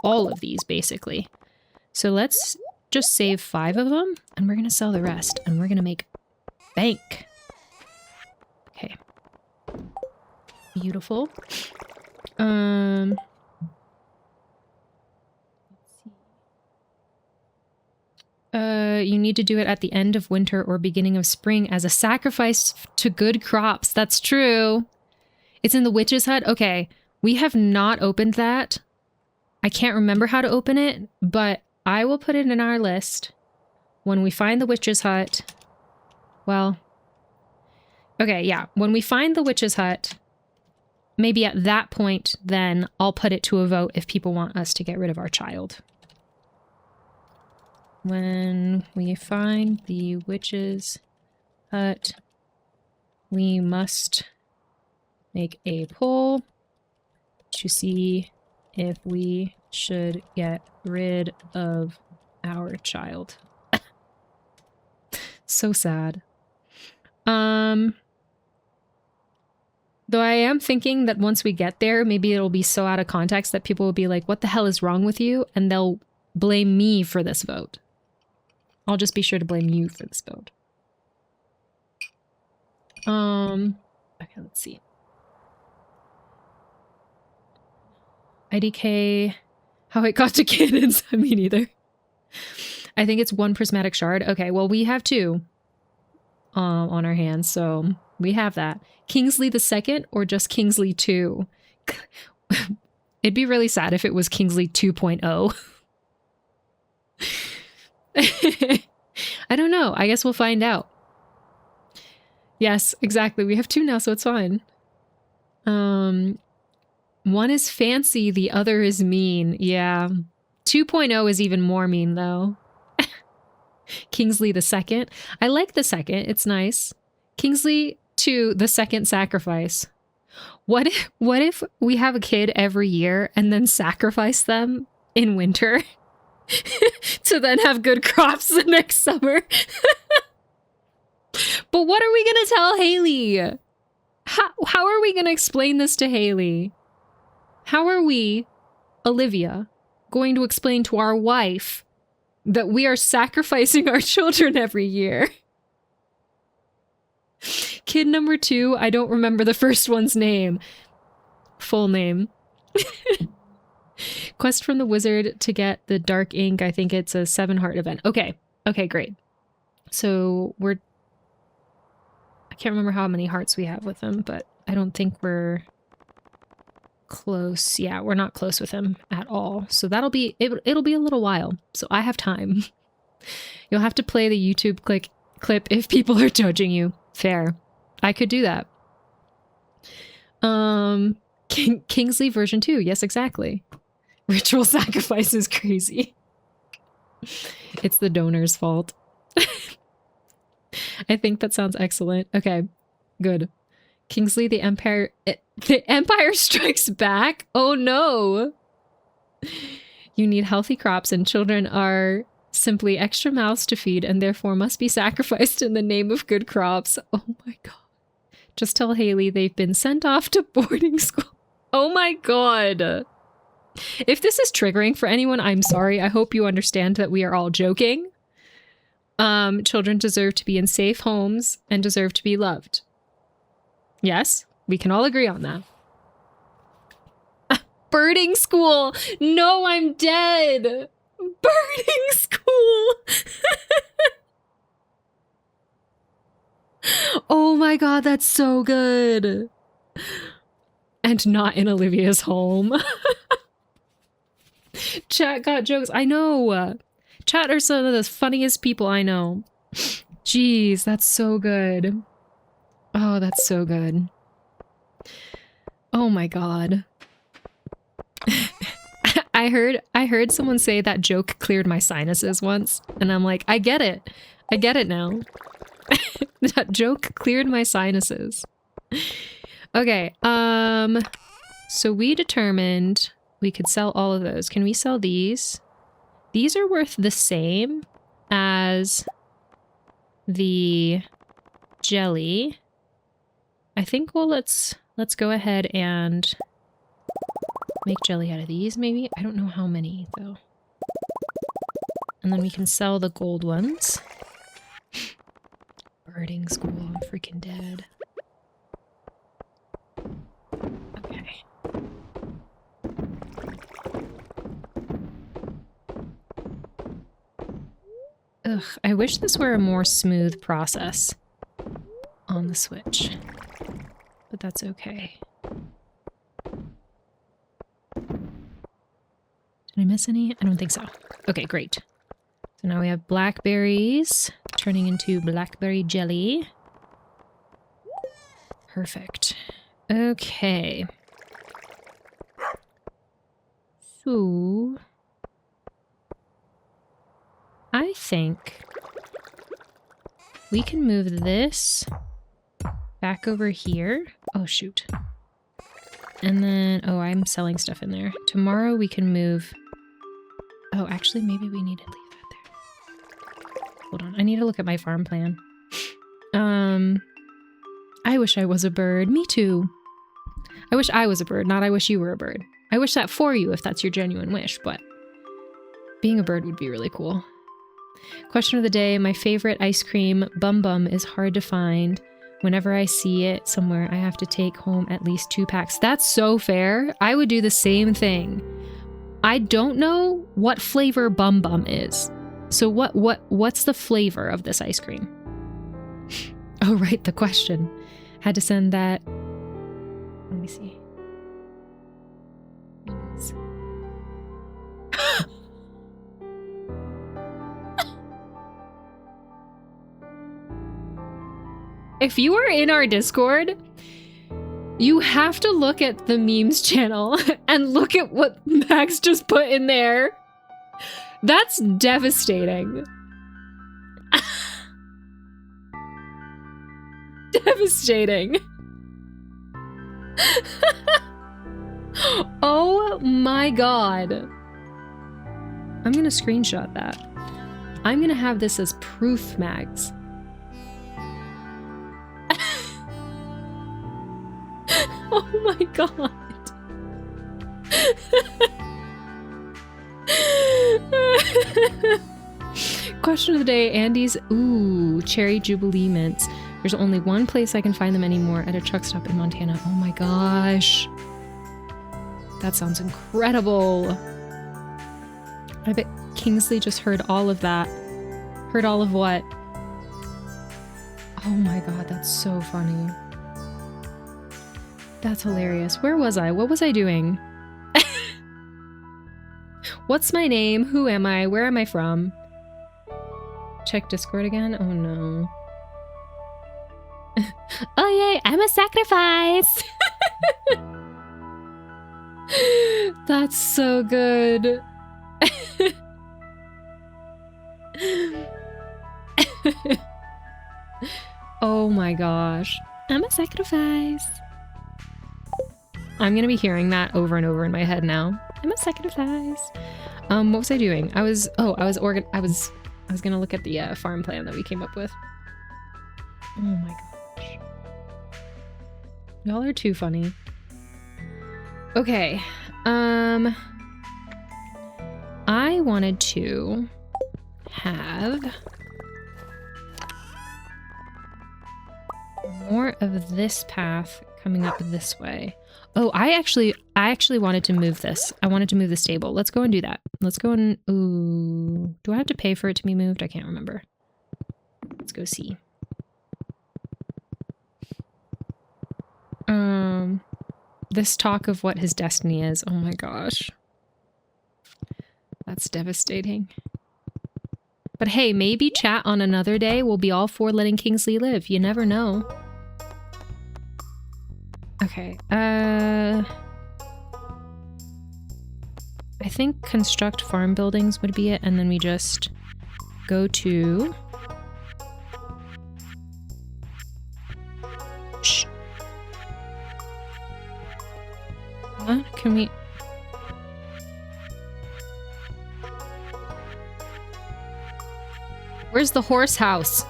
all of these, basically. So let's just save 5 of them, and we're going to sell the rest, and we're going to make bank. Okay. Beautiful. You need to do it at the end of winter or beginning of spring as a sacrifice to good crops. That's true. It's in the witch's hut? Okay. We have not opened that. I can't remember how to open it, but I will put it in our list when we find the witch's hut. Well, okay, yeah. When we find the witch's hut, maybe at that point, then I'll put it to a vote if people want us to get rid of our child. When we find the witch's hut, we must make a poll to see if we should get rid of our child. So sad. Though I am thinking that once we get there, maybe it'll be so out of context that people will be like, what the hell is wrong with you? And they'll blame me for this vote. I'll just be sure to blame you for this vote. Okay, let's see. IDK, how it got to cannons. I mean, either. I think it's 1 prismatic shard. Okay, well, we have 2 on our hands, so we have that. Kingsley the Second or just Kingsley 2? It'd be really sad if it was Kingsley 2.0. I don't know. I guess we'll find out. Yes, exactly. We have 2 now, so it's fine. One is fancy, the other is mean. Yeah. 2.0 is even more mean, though. Kingsley the Second. I like the second. It's nice. Kingsley 2, the second sacrifice. What if we have a kid every year and then sacrifice them in winter to then have good crops the next summer? But what are we going to tell Haley? How are we going to explain this to Haley? How are we, Olivia, going to explain to our wife that we are sacrificing our children every year? Kid number 2, I don't remember the first one's name. Full name. Quest from the wizard to get the dark ink. I think it's a 7-heart event. Okay. Okay, great. So I can't remember how many hearts we have with him, but I don't think we're close. Yeah, we're not close with him at all. So it'll be a little while. So I have time. You'll have to play the YouTube clip if people are judging you. Fair. I could do that. Kingsley version 2. Yes, exactly. Ritual sacrifice is crazy. It's the donor's fault. I think that sounds excellent. Okay, good. Kingsley, the Empire strikes back? Oh no! You need healthy crops and children are simply extra mouths to feed and therefore must be sacrificed in the name of good crops. Oh my god. Just tell Haley they've been sent off to boarding school. Oh my god. If this is triggering for anyone, I'm sorry. I hope you understand that we are all joking. Children deserve to be in safe homes and deserve to be loved. Yes, we can all agree on that. Birding school! No, I'm dead! Birding school! Oh my god, that's so good! And not in Olivia's home. Chat got jokes. I know. chat are some of the funniest people I know. Jeez, that's so good. Oh, that's so good. Oh my god. I heard someone say that joke cleared my sinuses once, and I'm like, I get it. I get it now. That joke cleared my sinuses. Okay, so we determined we could sell all of those. Can we sell these? These are worth the same as the jelly. I think, well, let's go ahead and make jelly out of these, maybe? I don't know how many, though. And then we can sell the gold ones. Birding school, I'm freaking dead. Okay. Ugh, I wish this were a more smooth process on the Switch. But that's okay. Did I miss any? I don't think so. Okay, great. So now we have blackberries turning into blackberry jelly. Perfect. Okay. So I think we can move this back over here. Oh, shoot. And then, oh, I'm selling stuff in there. Tomorrow we can move. Oh, actually, maybe we need to leave that there. Hold on. I need to look at my farm plan. I wish I was a bird. Me too. I wish I was a bird, not I wish you were a bird. I wish that for you if that's your genuine wish, but being a bird would be really cool. Question of the day. My favorite ice cream, Bum Bum, is hard to find. Whenever I see it somewhere, I have to take home at least 2 packs. That's so fair. I would do the same thing. I don't know what flavor Bum Bum is. So what's the flavor of this ice cream? Oh, right, the question. Had to send that. Let me see. If you are in our Discord, you have to look at the memes channel and look at what Max just put in there. That's devastating. Devastating. Oh my god. I'm gonna screenshot that. I'm gonna have this as proof, Mags. Oh my god. Question of the day. Andy's, ooh, cherry jubilee mints. There's only one place I can find them anymore, at a truck stop in Montana. Oh my gosh. That sounds incredible. I bet Kingsley just heard all of that. Heard all of what? Oh my god, that's so funny. That's hilarious. Where was I? What was I doing? What's my name? Who am I? Where am I from? Check Discord again? Oh no. Oh yay, I'm a sacrifice! That's so good. Oh my gosh. I'm a sacrifice. I'm gonna be hearing that over and over in my head now. I'm a sacrifice. What was I doing? I was gonna look at the farm plan that we came up with. Oh my gosh. Y'all are too funny. Okay. I wanted to have more of this path coming up this way. Oh, I actually wanted to move this. I wanted to move the stable. Let's go and do that. Let's go and... Ooh. Do I have to pay for it to be moved? I can't remember. Let's go see. This talk of what his destiny is. Oh my gosh. That's devastating. But hey, maybe chat on another day will be all for letting Kingsley live. You never know. Okay, I think construct farm buildings would be it, and then we just go to... Shh. What? Can we... Where's the horse house?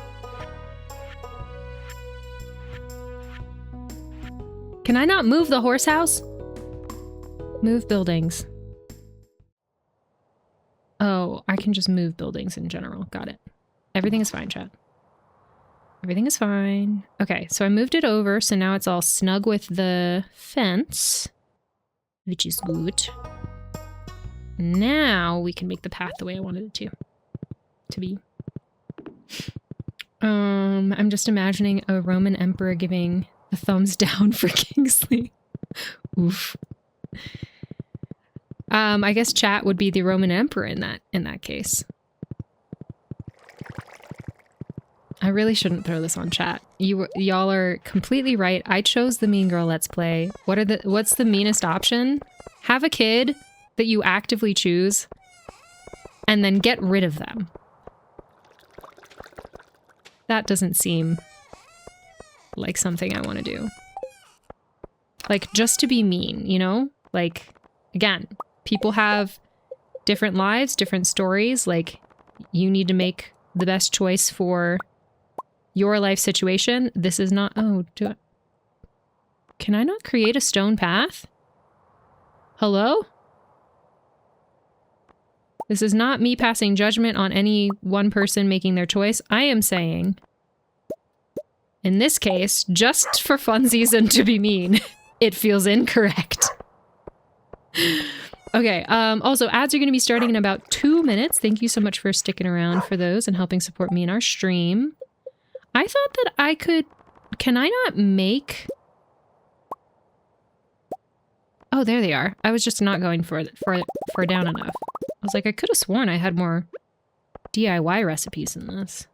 Can I not move the horse house? Move buildings. Oh, I can just move buildings in general. Got it. Everything is fine, chat. Everything is fine. Okay, so I moved it over, so now it's all snug with the fence, which is good. Now we can make the path the way I wanted it to be. I'm just imagining a Roman emperor giving a thumbs down for Kingsley. Oof. I guess chat would be the Roman emperor in that case. I really shouldn't throw this on chat. Y'all are completely right. I chose the Mean Girl Let's Play. What's the meanest option? Have a kid that you actively choose and then get rid of them. That doesn't seem like something I want to do. Like, just to be mean, you know? Like, again, people have different lives, different stories. Like, you need to make the best choice for your life situation. This is not... Oh, can I not create a stone path? Hello? This is not me passing judgment on any one person making their choice. I am saying, in this case, just for funsies and to be mean, it feels incorrect. Okay, also, ads are going to be starting in about 2 minutes. Thank you so much for sticking around for those and helping support me in our stream. I thought that I could... Can I not make... Oh, there they are. I was just not going for down enough. I was like, I could have sworn I had more DIY recipes in this.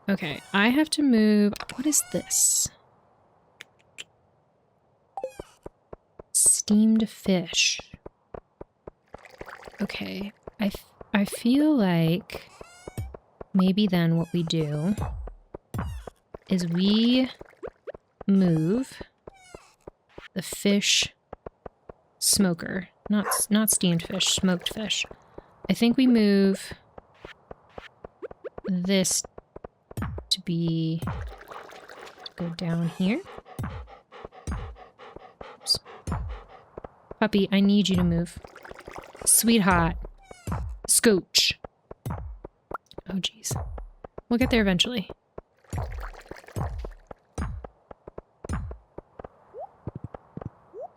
Okay, I have to move... What is this? Steamed fish. Okay, I feel like maybe then what we do is we move the fish smoker. Not steamed fish, smoked fish. I think we move this to go down here. Oops. Puppy, I need you to move. Sweetheart. Scooch. Oh, jeez. We'll get there eventually.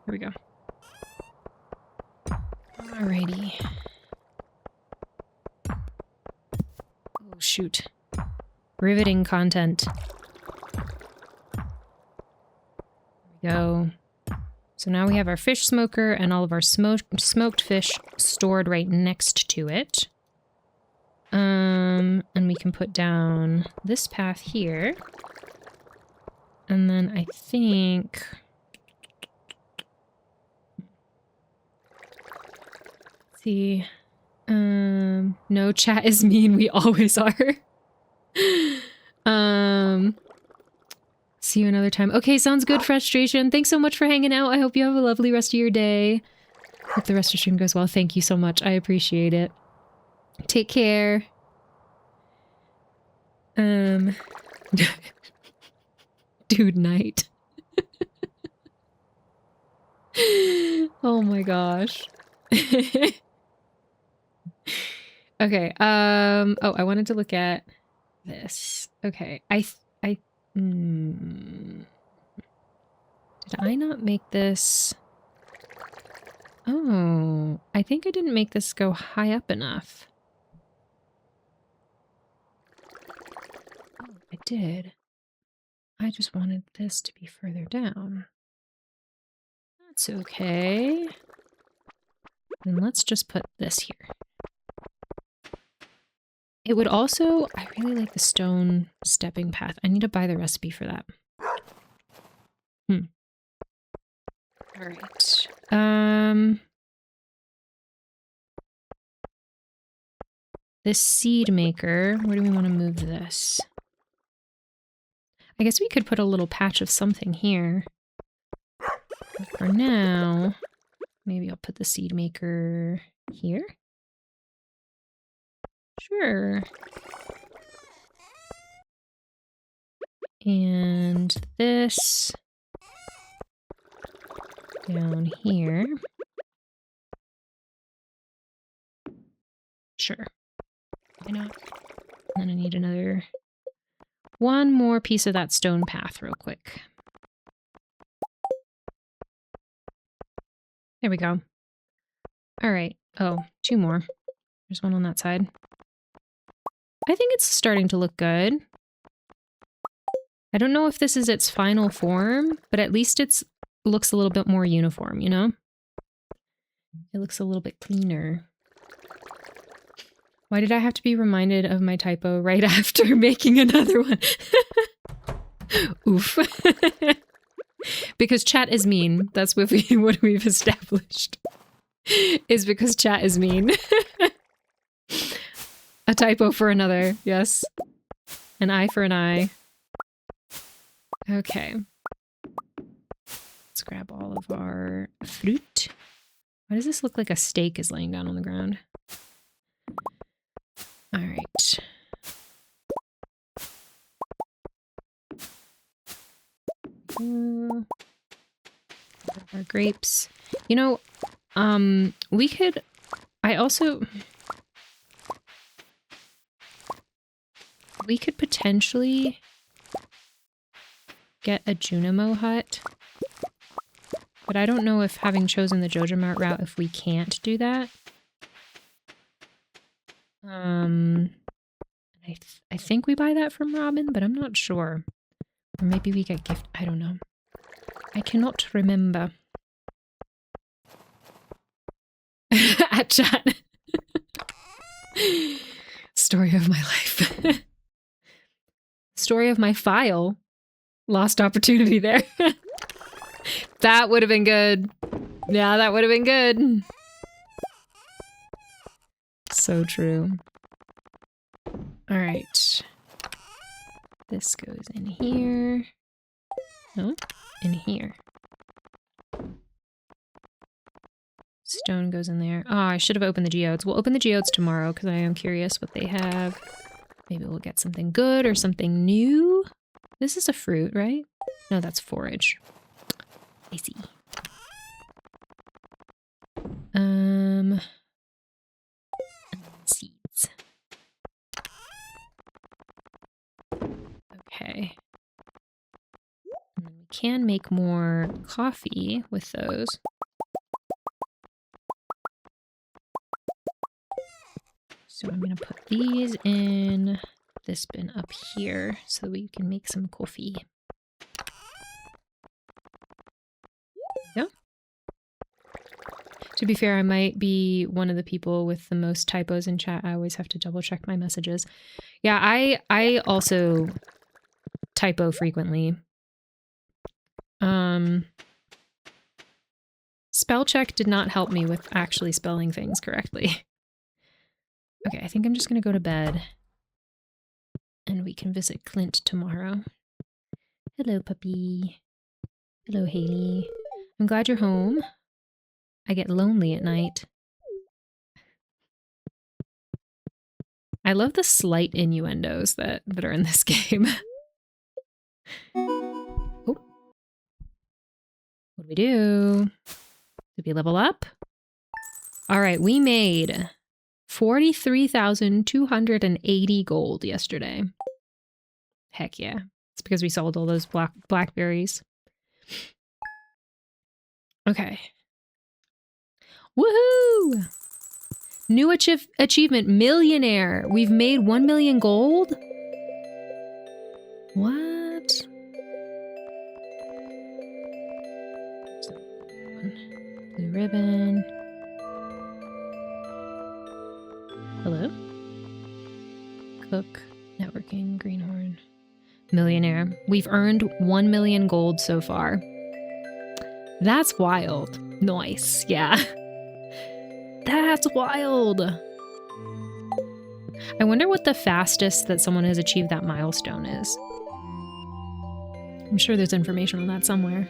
Here we go. Alrighty. Oh, shoot. Riveting content. There we go. So now we have our fish smoker and all of our smoked fish stored right next to it. And we can put down this path here. And then I think... Let's see. No, chat is mean. We always are. See you another time. Okay, sounds good, Frustration. Thanks so much for hanging out. I hope you have a lovely rest of your day. Hope the rest of the stream goes well. Thank you so much. I appreciate it. Take care. Dude night. Oh my gosh. Okay, oh, I wanted to look at this. Okay, did I not make this? Oh, I think I didn't make this go high up enough. Oh, I did. I just wanted this to be further down. That's okay. Then let's just put this here. It would also, I really like the stone stepping path. I need to buy the recipe for that. All right. This seed maker, where do we want to move this? I guess we could put a little patch of something here. But for now, maybe I'll put the seed maker here. Sure. And this down here. Sure. Why not? And then I need one more piece of that stone path real quick. There we go. All right. Oh, 2 more. There's one on that side. I think it's starting to look good. I don't know if this is its final form, but at least it looks a little bit more uniform, you know? It looks a little bit cleaner. Why did I have to be reminded of my typo right after making another one? Oof. Because chat is mean. That's what we've established. Is because chat is mean. A typo for another, yes. An eye for an eye. Okay. Let's grab all of our fruit. Why does this look like a steak is laying down on the ground? All right. Our grapes. You know, we could... We could potentially get a Junimo hut. But I don't know if, having chosen the Joja Mart route, if we can't do that. I think we buy that from Robin, but I'm not sure. Or maybe we get gift. I don't know. I cannot remember. At chat. Story of my life. Story of my file. Lost opportunity there. That would have been good. Yeah, that would have been good. So true. All right. This goes in here. No, in here. Stone goes in there. Oh, I should have opened the geodes. We'll open the geodes tomorrow because I am curious what they have. Maybe we'll get something good or something new. This is a fruit, right? No, that's forage. I see. Seeds. Okay. And then we can make more coffee with those. So I'm going to put these in this bin up here so we can make some coffee. Yeah. To be fair, I might be one of the people with the most typos in chat. I always have to double check my messages. Yeah, I also typo frequently. Spell check did not help me with actually spelling things correctly. Okay, I think I'm just going to go to bed. And we can visit Clint tomorrow. Hello, puppy. Hello, Haley. I'm glad you're home. I get lonely at night. I love the slight innuendos that are in this game. Oh. What do we do? Did we level up? All right, we made 43,280 gold yesterday. Heck yeah. It's because we sold all those blackberries. Okay. Woohoo! New achievement, millionaire. We've made 1 million gold? What? Blue ribbon. Hello? Cook, networking, greenhorn, millionaire. We've earned 1 million gold so far. That's wild. Nice. Yeah. That's wild. I wonder what the fastest that someone has achieved that milestone is. I'm sure there's information on that somewhere.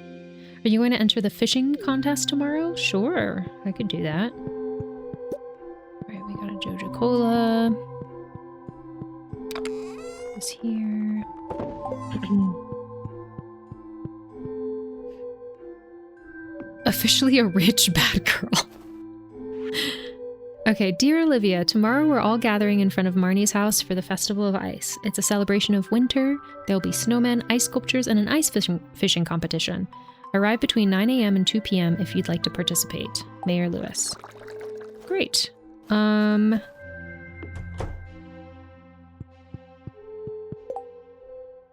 Are you going to enter the fishing contest tomorrow? Sure, I could do that. All right, we got a Joja Cola. This here. Officially a rich bad girl. Okay, dear Olivia, tomorrow we're all gathering in front of Marnie's house for the Festival of Ice. It's a celebration of winter. There'll be snowmen, ice sculptures, and an ice fishing competition. Arrive between 9 a.m. and 2 p.m. if you'd like to participate. Mayor Lewis. Great.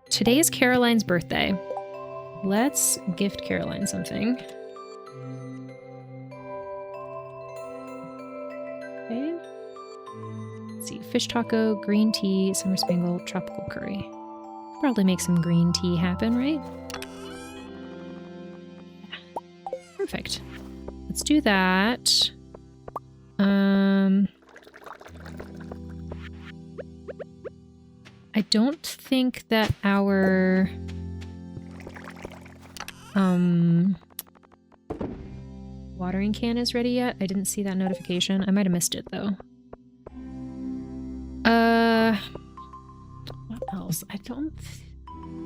Today is Caroline's birthday. Let's gift Caroline something. Okay. Let's see. Fish taco, green tea, summer spangle, tropical curry. Probably make some green tea happen, right? Perfect. Let's do that. I don't think that our watering can is ready yet. I didn't see that notification. I might have missed it though. What else? I don't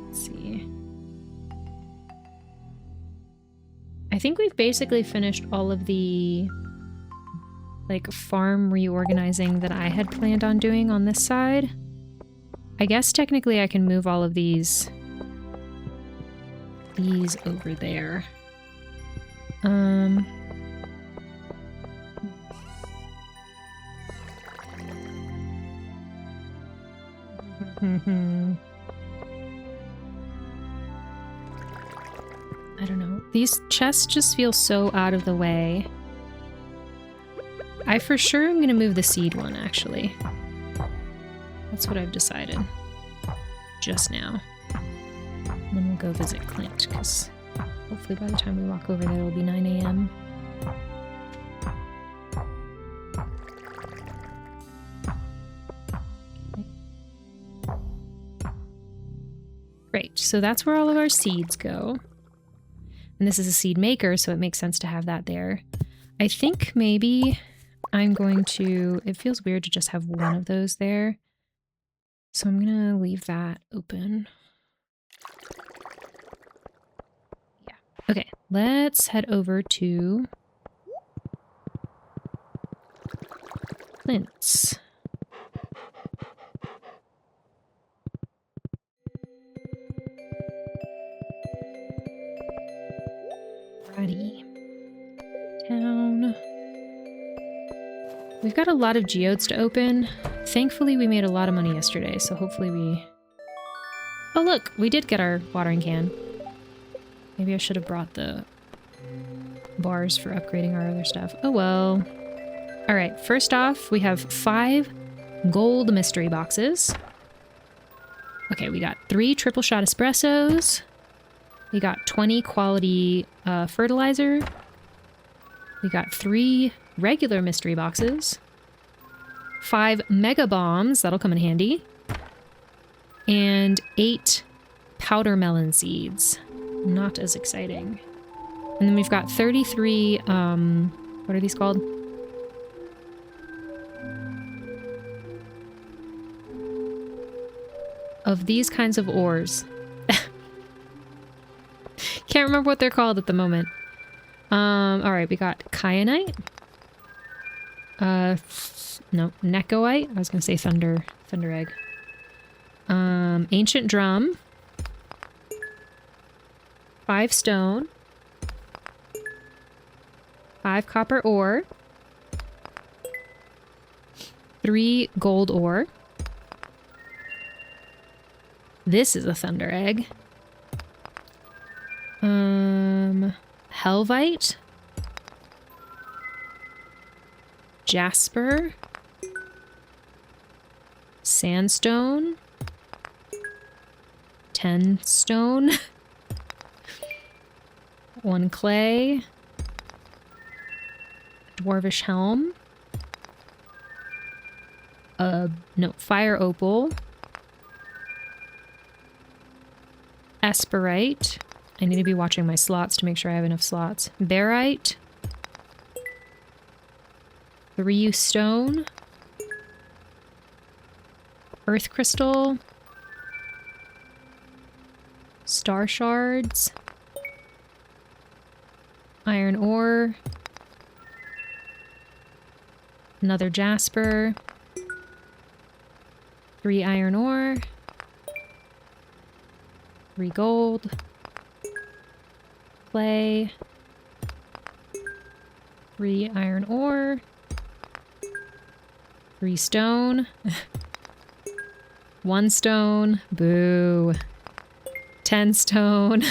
let's see. I think we've basically finished all of the like farm reorganizing that I had planned on doing on this side. I guess technically I can move all of these over there. I don't know. These chests just feel so out of the way. I for sure am gonna move the seed one, actually. That's what I've decided. Just now. And then we'll go visit Clint, because hopefully by the time we walk over there, it'll be 9 a.m. Great, so that's where all of our seeds go. And this is a seed maker, so it makes sense to have that there. I think maybe I'm going to... It feels weird to just have one of those there. So I'm gonna leave that open. Yeah. Okay, let's head over to Clint's. Righty. Town. We've got a lot of geodes to open. Thankfully, we made a lot of money yesterday, so hopefully we... Oh, look! We did get our watering can. Maybe I should have brought the bars for upgrading our other stuff. Oh well. Alright, first off, we have 5 gold mystery boxes. Okay, we got 3 triple shot espressos. We got 20 quality fertilizer. We got 3 regular mystery boxes. 5 mega bombs, that'll come in handy. And 8 powder melon seeds. Not as exciting. And then we've got 33, what are these called? Of these kinds of ores. Can't remember what they're called at the moment. Alright, we got kyanite. No, necoite. I was gonna say thunder egg. Ancient drum. 5 stone. 5 copper ore. 3 gold ore. This is a thunder egg. Helvite. Sandstone. 10 stone. 1 clay. Dwarvish helm. No, fire opal. Esperite. I need to be watching my slots to make sure I have enough slots. Barite. 3 stone. Earth crystal. Star shards. Iron ore. Another jasper. 3 iron ore. 3 gold. Clay. 3 iron ore. 3 stone. 1 stone. Boo. 10 stone.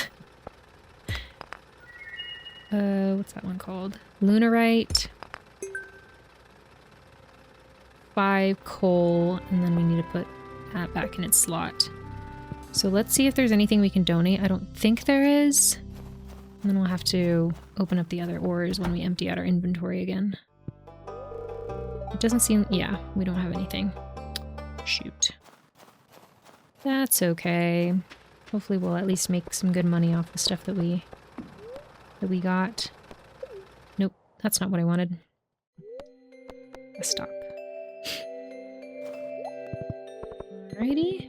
What's that one called? Lunarite. 5 coal, and then we need to put that back in its slot. So let's see if there's anything we can donate. I don't think there is. And then we'll have to open up the other ores when we empty out our inventory again. It doesn't seem... yeah, we don't have anything. Shoot. That's okay. Hopefully we'll at least make some good money off the stuff that we got. Nope, that's not what I wanted. Let's stop. Alrighty.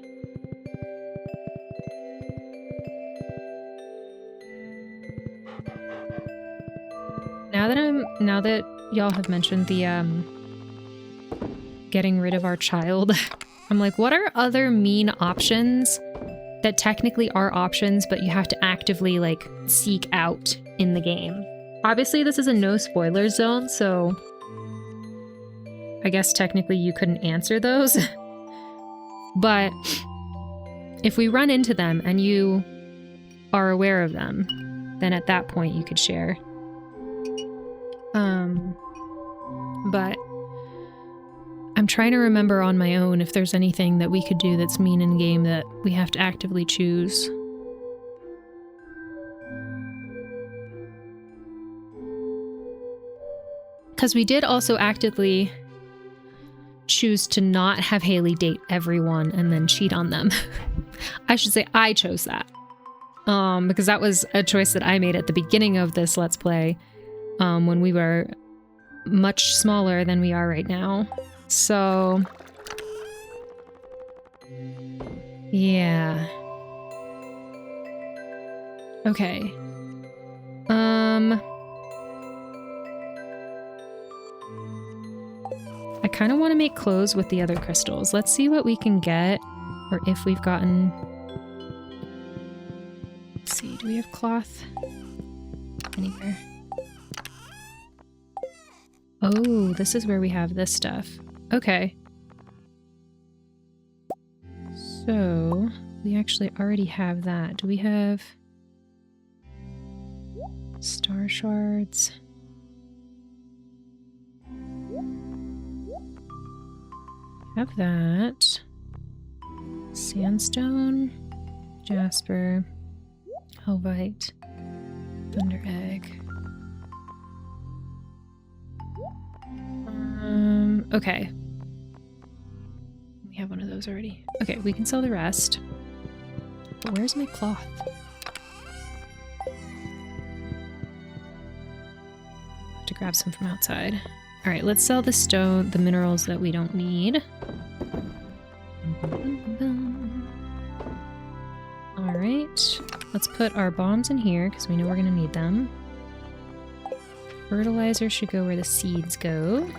Now that y'all have mentioned the getting rid of our child, I'm like, what are other mean options that technically are options, but you have to actively like seek out in the game? Obviously this is a no spoilers zone, so I guess technically you couldn't answer those. But if we run into them and you are aware of them, then at that point you could share. But I'm trying to remember on my own if there's anything that we could do that's mean in game that we have to actively choose. Because we did also actively choose to not have Haley date everyone and then cheat on them. I should say I chose that. Because that was a choice that I made at the beginning of this Let's Play, when we were much smaller than we are right now. So, yeah. Okay. I kind of want to make clothes with the other crystals. Let's see what we can get, or if we've gotten... Let's see, do we have cloth anywhere? Oh, this is where we have this stuff. Okay. So, we actually already have that. Do we have star shards? Have that. Sandstone, jasper, helvite, thunder egg. Okay. We have one of those already. Okay, we can sell the rest. But where's my cloth? Have to grab some from outside. Alright, let's sell the stone, the minerals that we don't need. Alright, let's put our bombs in here because we know we're going to need them. Fertilizer should go where the seeds go.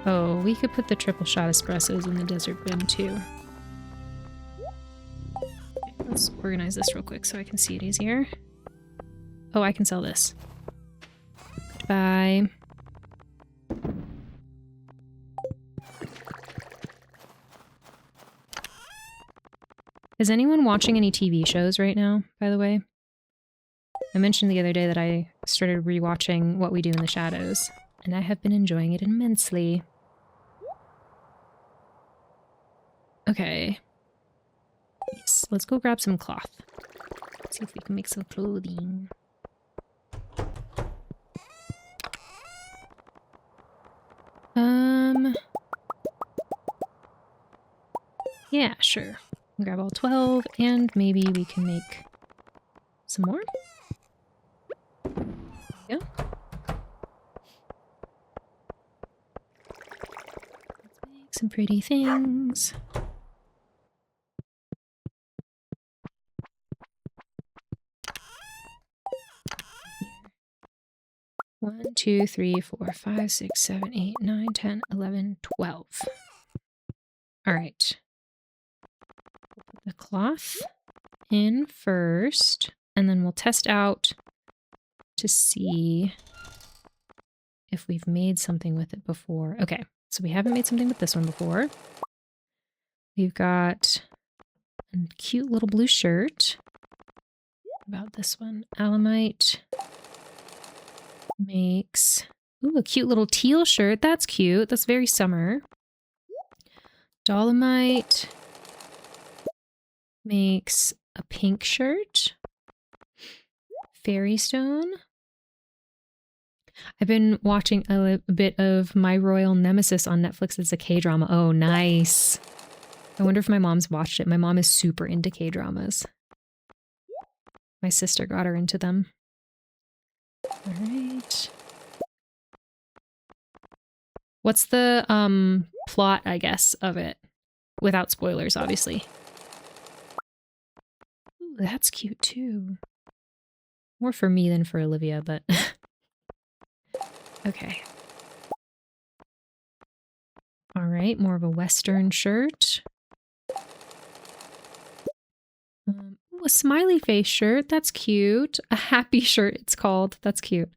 Oh, we could put the triple shot espressos in the desert bin too. Okay, let's organize this real quick so I can see it easier. Oh, I can sell this. Goodbye. Is anyone watching any TV shows right now, by the way? I mentioned the other day that I started rewatching What We Do in the Shadows, and I have been enjoying it immensely. Okay. Yes, let's go grab some cloth. See if we can make some clothing. Yeah, sure. Grab all 12, and maybe we can make some more. Yeah. Let's make some pretty things. One, 2, 3, 4, 5, 6, 7, 8, 9, 10, 11, 12. All right. Put the cloth in first, and then we'll test out to see if we've made something with it before. Okay, so we haven't made something with this one before. We've got a cute little blue shirt. About this one, Alamite makes a cute little teal shirt. That's cute. That's very summer. Dolomite makes a pink shirt. Fairy Stone. I've been watching a bit of My Royal Nemesis on Netflix. It's a K-drama. Oh, nice. I wonder if my mom's watched it. My mom is super into K-dramas. My sister got her into them. All right. What's the plot, I guess, of it? Without spoilers, obviously. Ooh, that's cute too. More for me than for Olivia, but okay. All right, more of a Western shirt. A smiley face shirt. That's cute. A happy shirt, it's called. That's cute.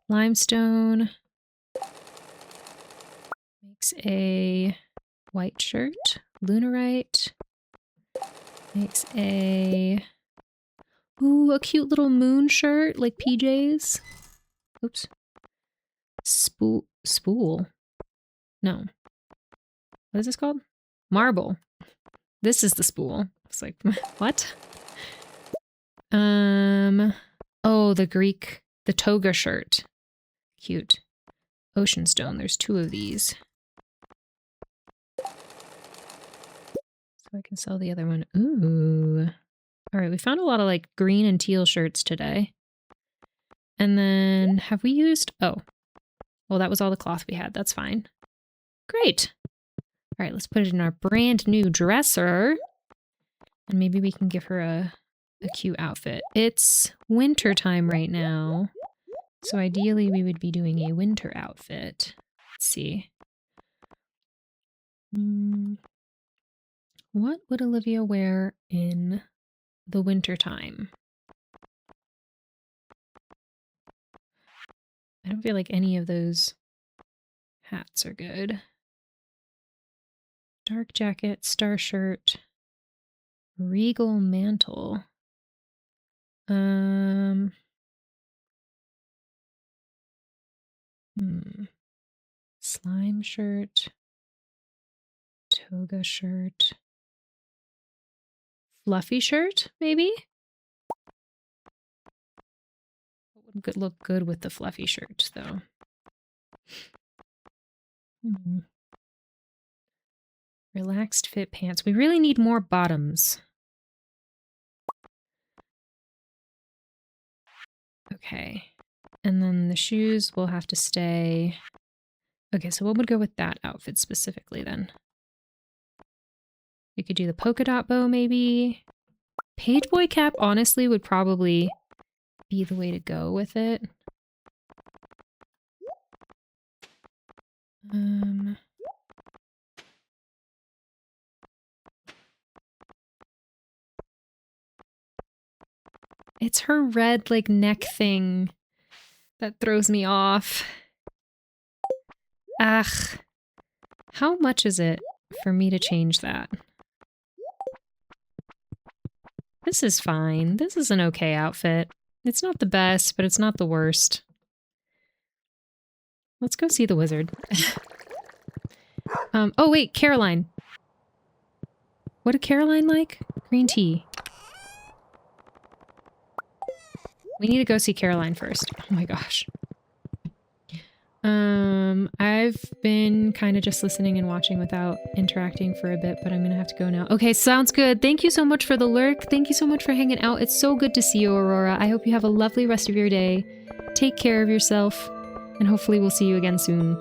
Limestone makes a white shirt. Lunarite makes a cute little moon shirt, like PJs. Oops. Spool. No. What is this called? Marble. This is the spool. It's like, what? Oh, the toga shirt. Cute. Ocean stone. There's 2 of these. So I can sell the other one. Ooh. All right, we found a lot of like green and teal shirts today. And then have we used, oh, well, that was all the cloth we had. That's fine. Great. All right, let's put it in our brand new dresser. And maybe we can give her a cute outfit. It's winter time right now. So ideally we would be doing a winter outfit. Let's see. What would Olivia wear in the winter time? I don't feel like any of those hats are good. Dark jacket, star shirt, regal mantle. Slime shirt, toga shirt, fluffy shirt, maybe? What would look good with the fluffy shirt, though? Relaxed fit pants. We really need more bottoms. Okay. And then the shoes will have to stay. Okay, so what would go with that outfit specifically then? We could do the polka dot bow maybe. Page boy cap honestly would probably be the way to go with it. It's her red like neck thing that throws me off. Ugh. How much is it for me to change that? This is fine. This is an okay outfit. It's not the best, but it's not the worst. Let's go see the wizard. Oh wait, Caroline. What did Caroline like? Green tea. We need to go see Caroline first. Oh my gosh. I've been kind of just listening and watching without interacting for a bit, but I'm gonna have to go now. Okay, sounds good. Thank you so much for the lurk. Thank you so much for hanging out. It's so good to see you, Aurora. I hope you have a lovely rest of your day. Take care of yourself, and hopefully we'll see you again soon.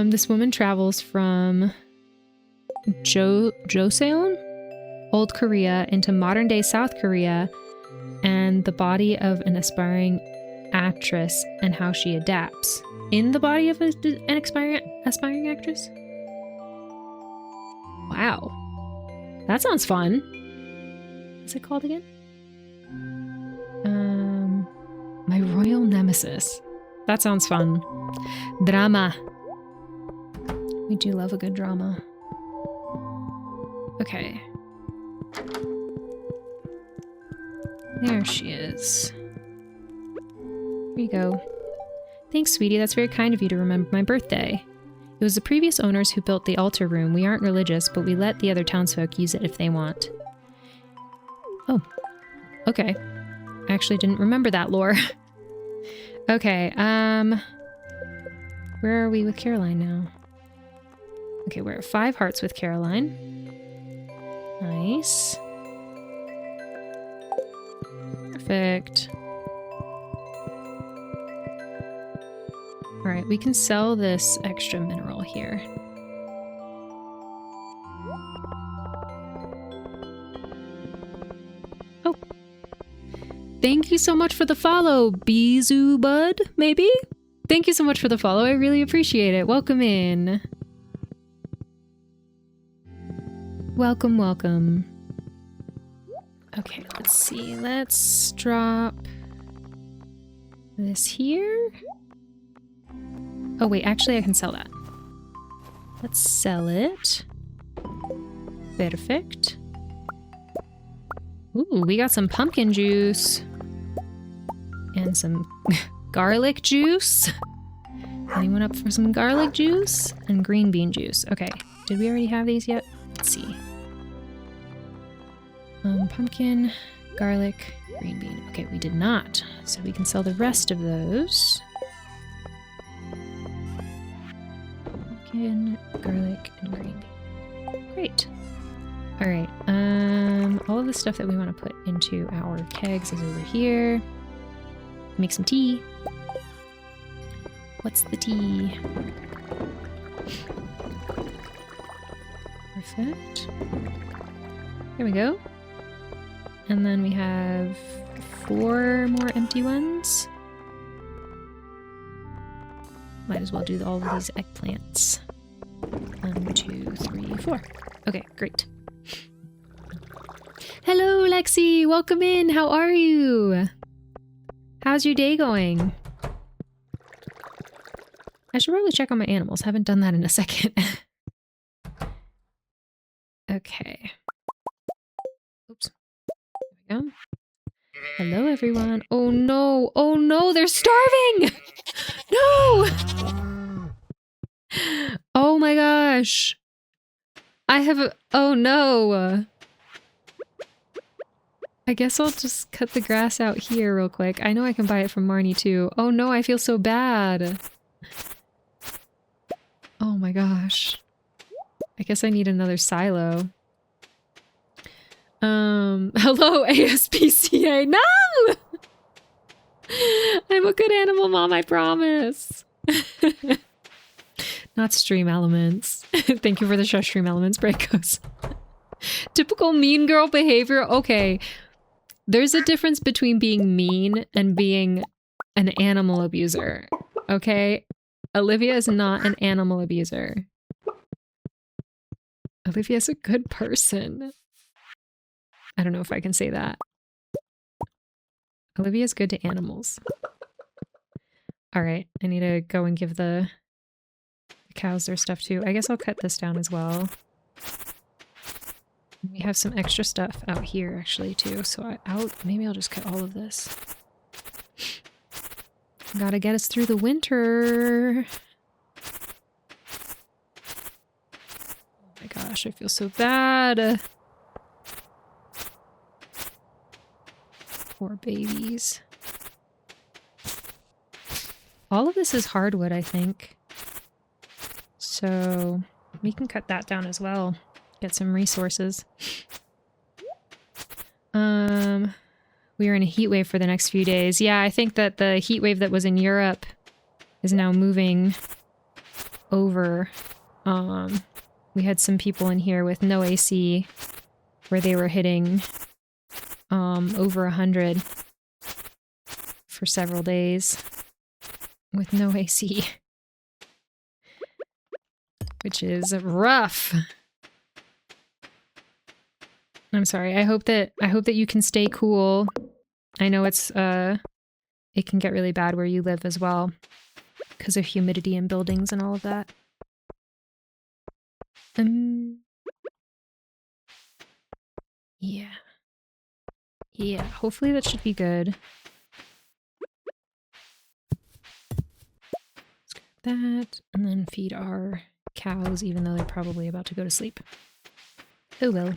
This woman travels from Joseon, Old Korea, into modern-day South Korea, and the body of an aspiring actress and how she adapts. In the body of an aspiring actress? Wow. That sounds fun. What's it called again? My Royal Nemesis. That sounds fun. Drama. We do love a good drama. Okay. There she is. Here you go. Thanks, sweetie. That's very kind of you to remember my birthday. It was the previous owners who built the altar room. We aren't religious, but we let the other townsfolk use it if they want. Oh. Okay. I actually didn't remember that lore. Okay, where are we with Caroline now? Okay, we're at 5 hearts with Caroline. Nice. Perfect. Alright, we can sell this extra mineral here. Oh. Thank you so much for the follow, Bizu Bud, maybe? Thank you so much for the follow, I really appreciate it. Welcome in. Welcome, welcome. Okay, let's see. Let's drop this here. Oh wait, actually I can sell that. Let's sell it. Perfect. Ooh, we got some pumpkin juice. And some garlic juice. Anyone up for some garlic juice? And green bean juice. Okay, did we already have these yet? Let's see. Pumpkin, garlic, green bean. Okay, we did not. So we can sell the rest of those. Pumpkin, garlic, and green bean. Great. Alright, all of the stuff that we want to put into our kegs is over here. Make some tea. What's the tea? Perfect. There we go. And then we have 4 more empty ones. Might as well do all of these eggplants. 1, 2, 3, 4. Okay, great. Hello, Lexi! Welcome in! How are you? How's your day going? I should probably check on my animals. Haven't done that in a second. Okay. Oops. There we go. Hello, everyone. Oh no! Oh no! They're starving! No! Oh my gosh! I have a... Oh no! I guess I'll just cut the grass out here real quick. I know I can buy it from Marnie too. Oh no, I feel so bad. Oh my gosh. I guess I need another silo. Hello ASPCA. No! I'm a good animal mom, I promise. Not stream elements. Thank you for the shush stream elements, Breakos. Typical mean girl behavior. Okay. There's a difference between being mean and being an animal abuser. Okay? Olivia is not an animal abuser. Olivia is a good person. I don't know if I can say that. Olivia's good to animals. Alright, I need to go and give the cows their stuff too. I guess I'll cut this down as well. We have some extra stuff out here actually too, so maybe I'll just cut all of this. Gotta get us through the winter. Oh my gosh, I feel so bad. Poor babies. All of this is hardwood, I think. So we can cut that down as well. Get some resources. We are in a heat wave for the next few days. Yeah, I think that the heat wave that was in Europe is now moving over. We had some people in here with no AC where they were hitting over 100 for several days with no AC, which is rough. I'm sorry. I hope that you can stay cool. I know it can get really bad where you live as well because of humidity in buildings and all of that. Yeah. Yeah, hopefully that should be good. Let's grab that and then feed our cows even though they're probably about to go to sleep. Oh well.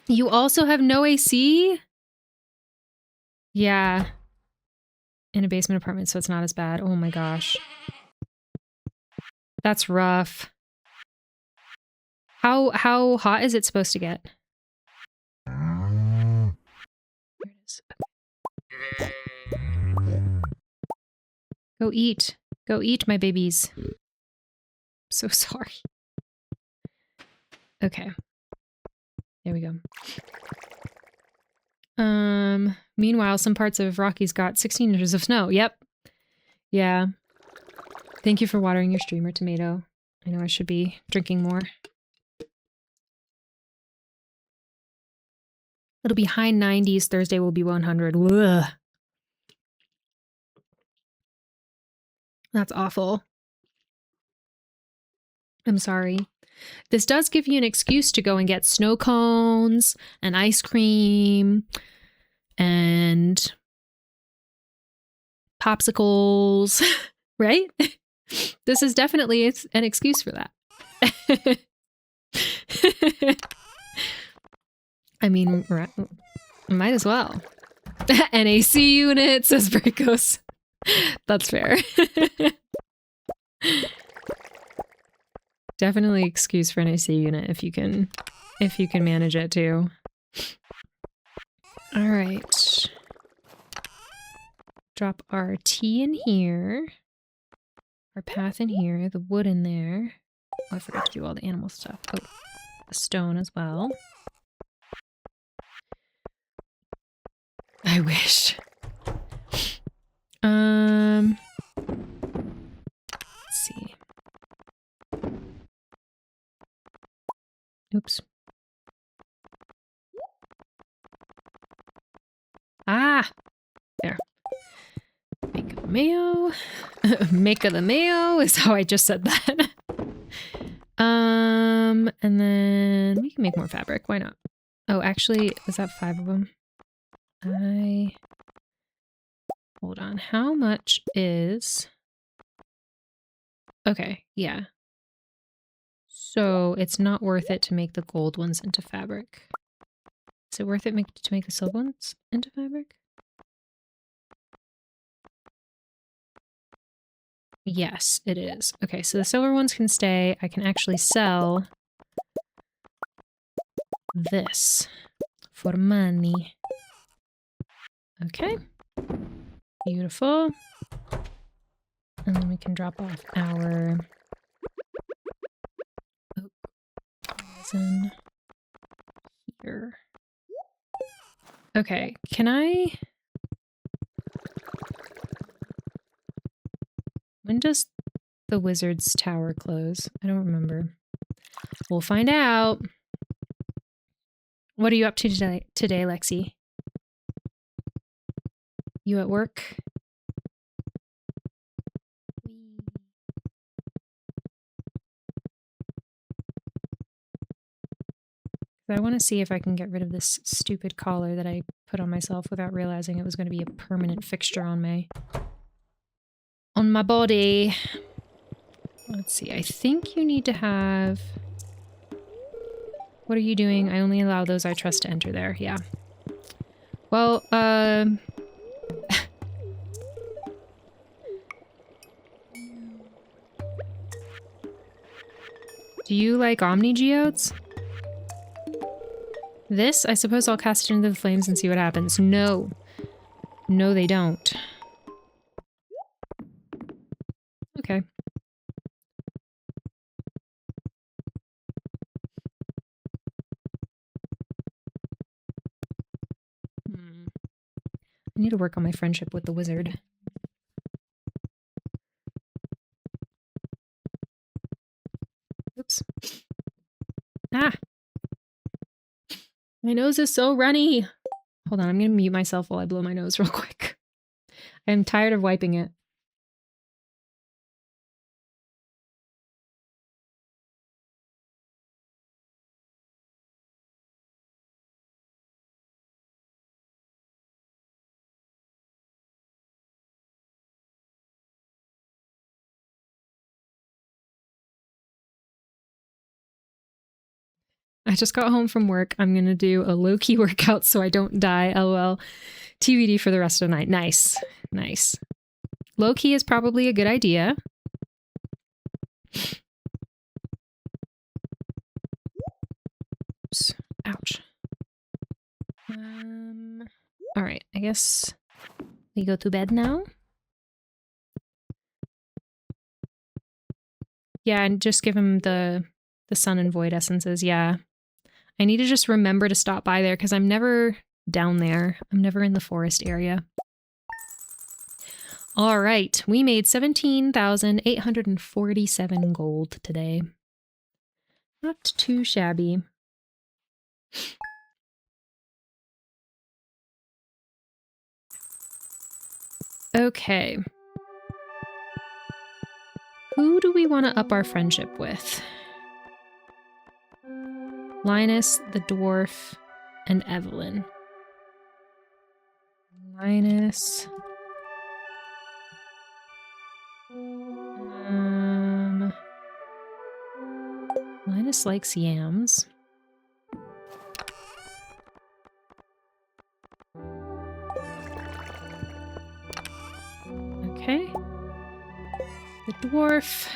You also have no AC? Yeah. In a basement apartment, so it's not as bad. Oh my gosh. That's rough. How hot is it supposed to get? There it is. Okay. Go eat. Go eat, my babies. I'm so sorry. Okay. There we go. Meanwhile, some parts of Rocky's got 16 inches of snow. Yep. Yeah. Thank you for watering your streamer, Tomato. I know I should be drinking more. It'll be high 90s. Thursday will be 100. Ugh. That's awful. I'm sorry. This does give you an excuse to go and get snow cones and ice cream and popsicles, right? This is definitely an excuse for that. I mean, might as well. NAC unit, says Bracos. That's fair. Definitely excuse for an AC unit if you can manage it too. All right. Drop our tea in here. Our path in here, the wood in there. Oh, I forgot to do all the animal stuff. Oh, the stone as well. I wish. Let's see. Oops. Ah! There. Make the mayo. Make the mayo is how I just said that. And then we can make more fabric. Why not? Oh, actually, was that 5 of them? Hold on. How much is... Okay, yeah. So it's not worth it to make the gold ones into fabric. Is it worth it to make the silver ones into fabric? Yes, it is. Okay, so the silver ones can stay. I can actually sell this for money. Okay. Beautiful. And then we can drop off our resin here. Okay, can I... When does the wizard's tower close? I don't remember. We'll find out. What are you up to today, Lexi? You at work? But I want to see if I can get rid of this stupid collar that I put on myself without realizing it was going to be a permanent fixture on my body. Let's see. I think you need to have... What are you doing? I only allow those I trust to enter there. Yeah. Well, do you like Omni Geodes? This? I suppose I'll cast it into the flames and see what happens. No. No, they don't. Okay. I need to work on my friendship with the wizard. Oops. Ah! My nose is so runny! Hold on, I'm gonna mute myself while I blow my nose real quick. I'm tired of wiping it. I just got home from work. I'm gonna do a low-key workout so I don't die. LOL. TBD for the rest of the night. Nice. Nice. Low-key is probably a good idea. Oops. Ouch. Alright, I guess we go to bed now. Yeah, and just give him the sun and void essences. Yeah. I need to just remember to stop by there because I'm never down there. I'm never in the forest area. All right. We made 17,847 gold today. Not too shabby. Okay. Who do we want to up our friendship with? Linus, the dwarf, and Evelyn. Linus. Linus likes yams. Okay. The dwarf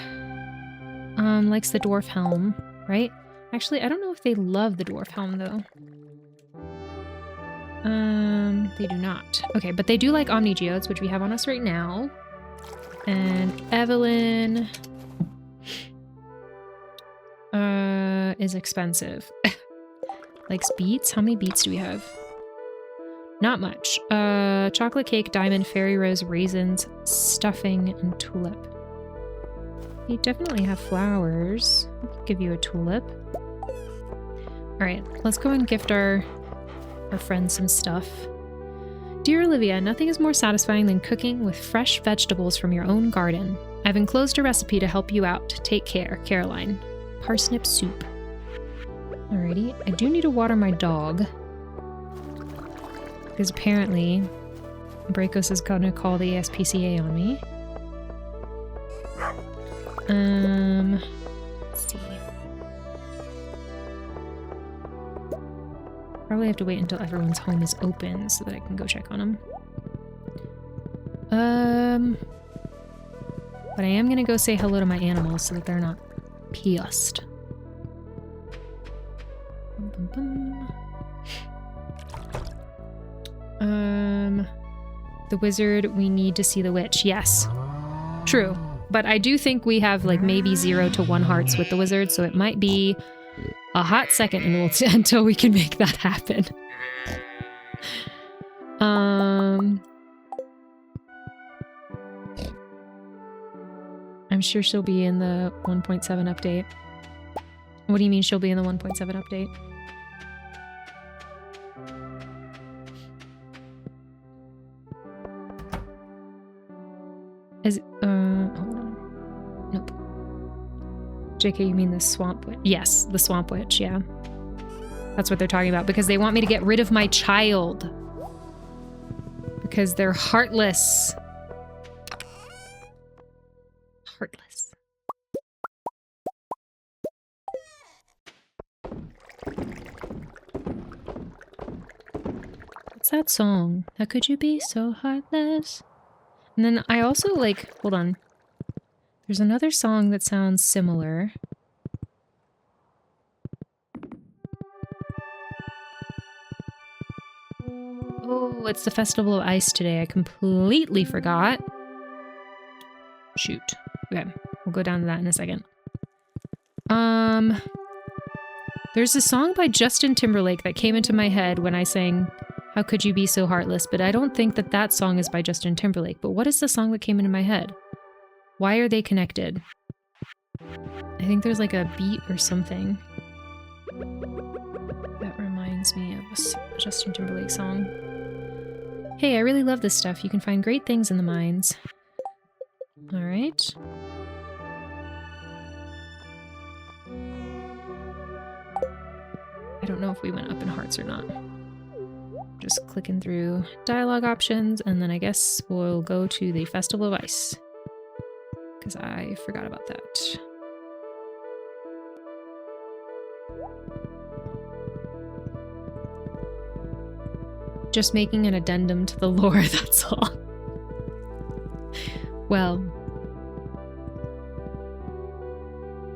likes the dwarf helm, right? Actually, I don't know if they love the dwarf helm, though. They do not. Okay, but they do like Omni Geodes, which we have on us right now. And Evelyn is expensive. Likes beets. How many beets do we have? Not much. Chocolate cake, diamond, fairy rose, raisins, stuffing, and tulip. You definitely have flowers. I'll give you a tulip. Alright, let's go and gift our friends some stuff. Dear Olivia, nothing is more satisfying than cooking with fresh vegetables from your own garden. I've enclosed a recipe to help you out. Take care, Caroline. Parsnip soup. Alrighty, I do need to water my dog. Because apparently, Brakos is gonna call the ASPCA on me. Let's see. Probably have to wait until everyone's home is open so that I can go check on them. But I am gonna go say hello to my animals so that they're not pissed. The wizard, we need to see the witch. Yes. True. But I do think we have like maybe 0 to 1 hearts with the wizard, so it might be a hot second until we can make that happen. I'm sure she'll be in the 1.7 update. What do you mean she'll be in the 1.7 update? Hold on. Nope. JK, you mean the swamp witch? Yes, the swamp witch, yeah. That's what they're talking about, because they want me to get rid of my child. Because they're heartless. Heartless. What's that song? How could you be so heartless? And then I also like, hold on. There's another song that sounds similar. Oh, it's the Festival of Ice today. I completely forgot. Shoot. Okay, we'll go down to that in a second. There's a song by Justin Timberlake that came into my head when I sang How Could You Be So Heartless, but I don't think that that song is by Justin Timberlake. But what is the song that came into my head? Why are they connected? I think there's like a beat or something. That reminds me of a Justin Timberlake song. Hey, I really love this stuff. You can find great things in the mines. Alright. I don't know if we went up in hearts or not. Just clicking through dialogue options, and then I guess we'll go to the Festival of Ice. Because I forgot about that. Just making an addendum to the lore, that's all. Well,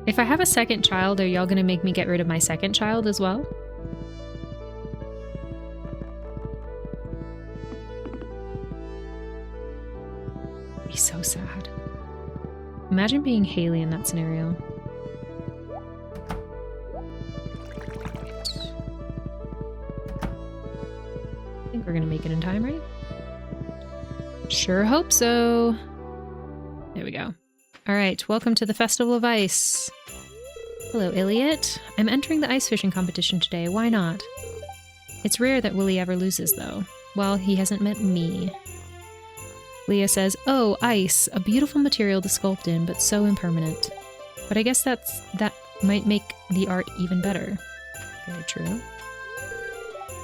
if I have a second child, are y'all gonna make me get rid of my second child as well? Be so sad. Imagine being Haley in that scenario. I think we're gonna make it in time, right? Sure hope so. There we go. All right, welcome to the Festival of Ice. Hello, Iliot. I'm entering the ice fishing competition today. Why not? It's rare that Willie ever loses, though. Well, he hasn't met me. Leah says, oh, ice, a beautiful material to sculpt in, but so impermanent. But I guess that might make the art even better. Very true.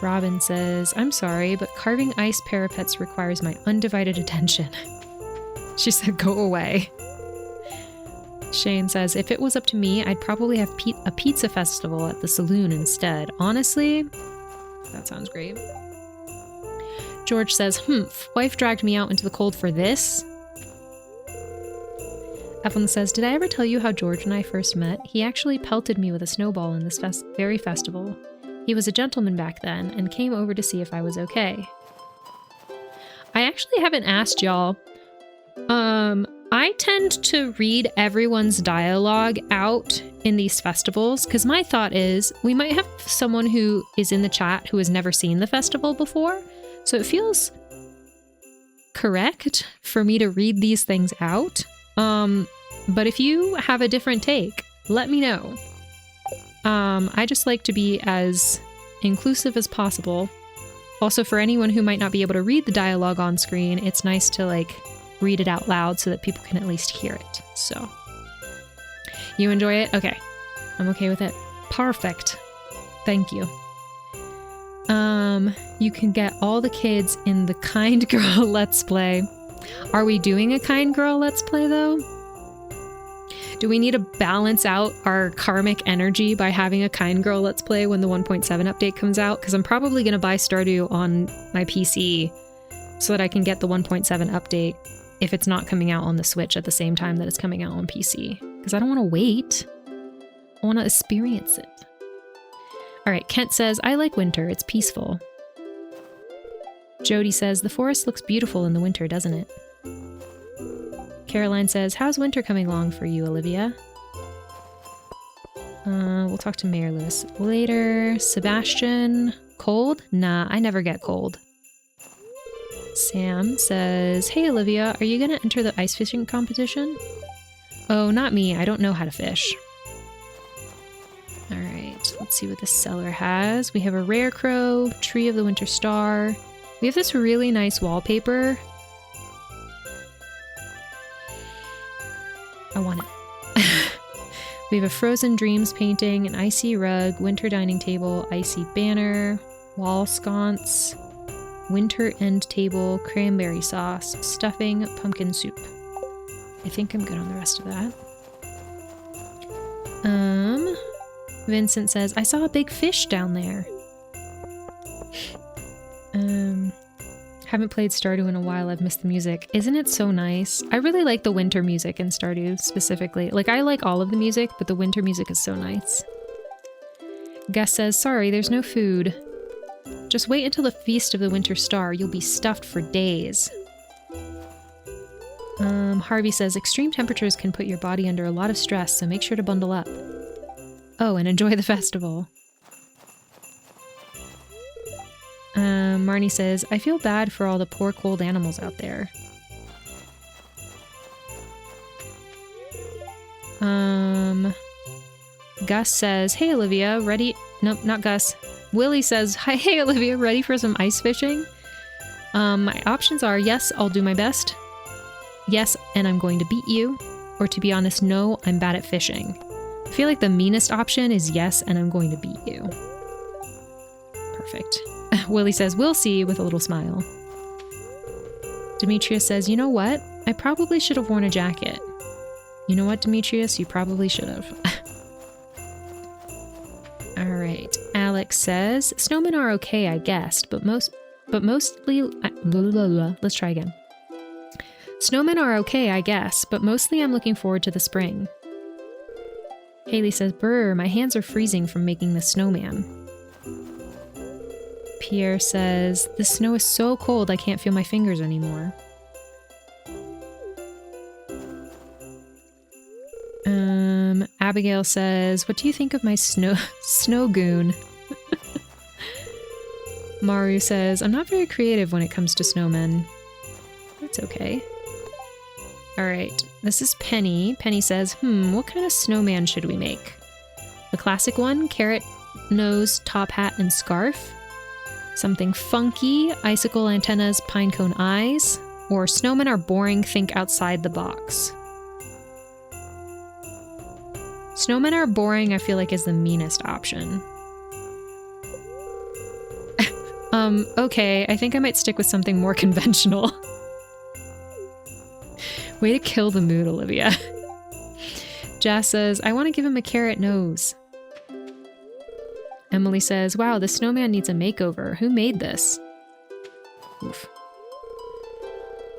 Robin says, I'm sorry, but carving ice parapets requires my undivided attention. She said, go away. Shane says, if it was up to me, I'd probably have a pizza festival at the saloon instead. Honestly, that sounds great. George says, wife dragged me out into the cold for this? Evelyn says, did I ever tell you how George and I first met? He actually pelted me with a snowball in this very festival. He was a gentleman back then and came over to see if I was okay. I actually haven't asked y'all. I tend to read everyone's dialogue out in these festivals because my thought is we might have someone who is in the chat who has never seen the festival before. So it feels correct for me to read these things out. But if you have a different take, let me know. I just like to be as inclusive as possible. Also, for anyone who might not be able to read the dialogue on screen, it's nice to read it out loud so that people can at least hear it. So, you enjoy it? Okay. I'm okay with it. Perfect. Thank you. You can get all the kids in the Kind Girl Let's Play. Are we doing a Kind Girl Let's Play, though? Do we need to balance out our karmic energy by having a Kind Girl Let's Play when the 1.7 update comes out? Because I'm probably going to buy Stardew on my PC so that I can get the 1.7 update if it's not coming out on the Switch at the same time that it's coming out on PC. Because I don't want to wait. I want to experience it. All right, Kent says, I like winter. It's peaceful. Jody says, the forest looks beautiful in the winter, doesn't it? Caroline says, how's winter coming along for you, Olivia? We'll talk to Mayor Lewis later. Sebastian, cold? Nah, I never get cold. Sam says, hey, Olivia, are you going to enter the ice fishing competition? Oh, not me. I don't know how to fish. All right, let's see what the seller has. We have a rare crow, tree of the winter star. We have this really nice wallpaper. I want it. We We have a Frozen Dreams painting, an icy rug, winter dining table, icy banner, wall sconce, winter end table, cranberry sauce, stuffing, pumpkin soup. I think I'm good on the rest of that. Vincent says, I saw a big fish down there. Haven't played Stardew in a while. I've missed the music. Isn't it so nice? I really like the winter music in Stardew specifically. Like, I like all of the music, but the winter music is so nice. Gus says, sorry, there's no food. Just wait until the Feast of the Winter Star. You'll be stuffed for days. Harvey says, extreme temperatures can put your body under a lot of stress, so make sure to bundle up. Oh, and enjoy the festival. Marnie says, I feel bad for all the poor cold animals out there. Gus says, hey Olivia, ready? Nope, not Gus. Willie says, hi, hey Olivia, ready for some ice fishing? My options are yes, I'll do my best. Yes, and I'm going to beat you. Or to be honest, no, I'm bad at fishing. I feel like the meanest option is yes, and I'm going to beat you. Perfect. Willie says, we'll see, with a little smile. Demetrius says, you know what? I probably should have worn a jacket. You know what, Demetrius? You probably should have. Alright. Alex says, snowmen are okay, I guessed, but mostly... Let's try again. Snowmen are okay, I guess, but mostly I'm looking forward to the spring. Haley says, brr, my hands are freezing from making the snowman. Pierre says, the snow is so cold I can't feel my fingers anymore. Abigail says, what do you think of my snow goon? Maru says, I'm not very creative when it comes to snowmen. That's okay. Alright, this is Penny. Penny says, what kind of snowman should we make? The classic one, carrot nose, top hat, and scarf. Something funky, icicle antennas, pinecone eyes. Or snowmen are boring, think outside the box. Snowmen are boring, I feel like is the meanest option. Okay, I think I might stick with something more conventional. Way to kill the mood, Olivia. Jess says, I want to give him a carrot nose. Emily says, wow, the snowman needs a makeover. Who made this? Oof.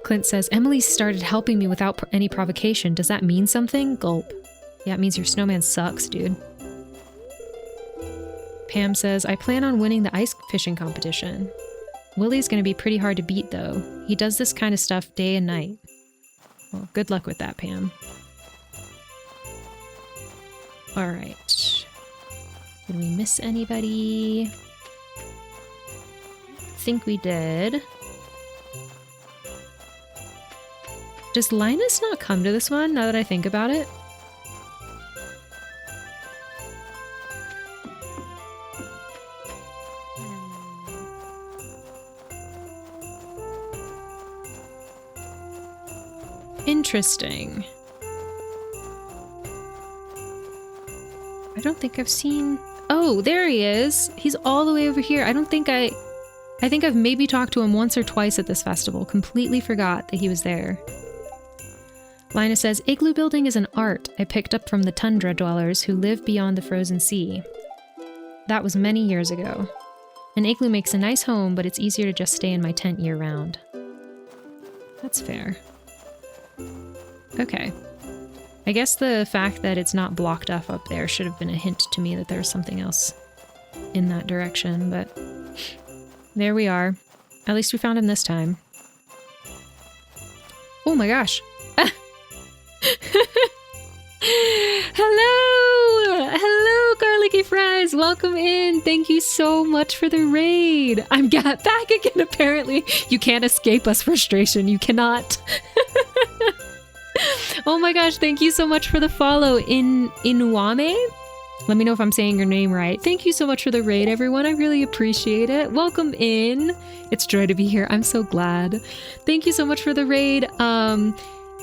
Clint says, Emily started helping me without any provocation. Does that mean something? Gulp. Yeah, it means your snowman sucks, dude. Pam says, I plan on winning the ice fishing competition. Willie's gonna be pretty hard to beat, though. He does this kind of stuff day and night. Well, good luck with that, Pam. Alright. Did we miss anybody? I think we did. Does Linus not come to this one, now that I think about it? Interesting. I don't think I've seen... Oh, there he is! He's all the way over here. I think I've maybe talked to him once or twice at this festival. Completely forgot that he was there. Lina says, igloo building is an art I picked up from the tundra dwellers who live beyond the frozen sea. That was many years ago. An igloo makes a nice home, but it's easier to just stay in my tent year-round. That's fair. Okay. I guess the fact that it's not blocked off up there should have been a hint to me that there's something else in that direction, but there we are. At least we found him this time. Oh my gosh. Hello! Hello, Garlicky Fries! Welcome in! Thank you so much for the raid! I'm back again, apparently. You can't escape us, frustration. You cannot. Oh my gosh, thank you so much for the follow. Inuame? Let me know if I'm saying your name right. Thank you so much for the raid, everyone. I really appreciate it. Welcome in. It's joy to be here. I'm so glad. Thank you so much for the raid.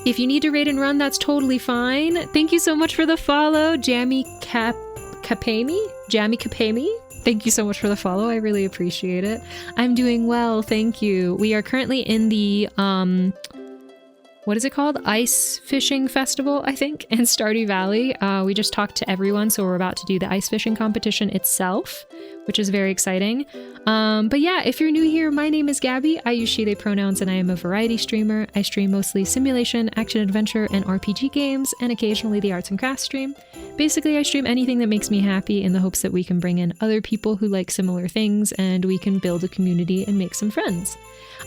If you need to raid and run, that's totally fine. Thank you so much for the follow, Jammy Capami? Jammy Capami? Thank you so much for the follow. I really appreciate it. I'm doing well, thank you. We are currently in the, what is it called? Ice fishing festival, I think, in Stardew Valley. We just talked to everyone, so we're about to do the ice fishing competition itself, which is very exciting. But yeah, if you're new here, my name is Gaby. I use she, they pronouns, and I am a variety streamer. I stream mostly simulation, action adventure, and RPG games, and occasionally the arts and crafts stream. Basically, I stream anything that makes me happy in the hopes that we can bring in other people who like similar things, and we can build a community and make some friends.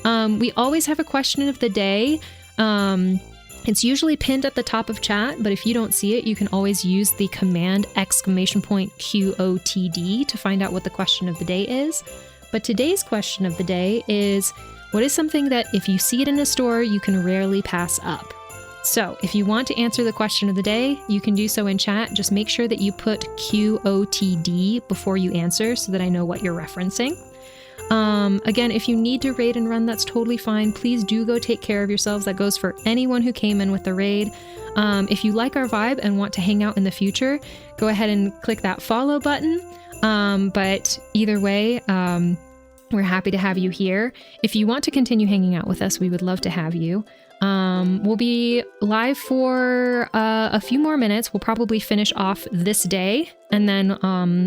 We always have a question of the day. It's usually pinned at the top of chat, but if you don't see it, you can always use the command !QOTD to find out what the question of the day is. But today's question of the day is, what is something that if you see it in a store, you can rarely pass up? So if you want to answer the question of the day, you can do so in chat. Just make sure that you put QOTD before you answer so that I know what you're referencing. Again, if you need to raid and run, that's totally fine. Please do go take care of yourselves. That goes for anyone who came in with the raid. If you like our vibe and want to hang out in the future, go ahead and click that follow button. But either way, we're happy to have you here. If you want to continue hanging out with us, we would love to have you. We'll be live for a few more minutes. We'll probably finish off this day, and then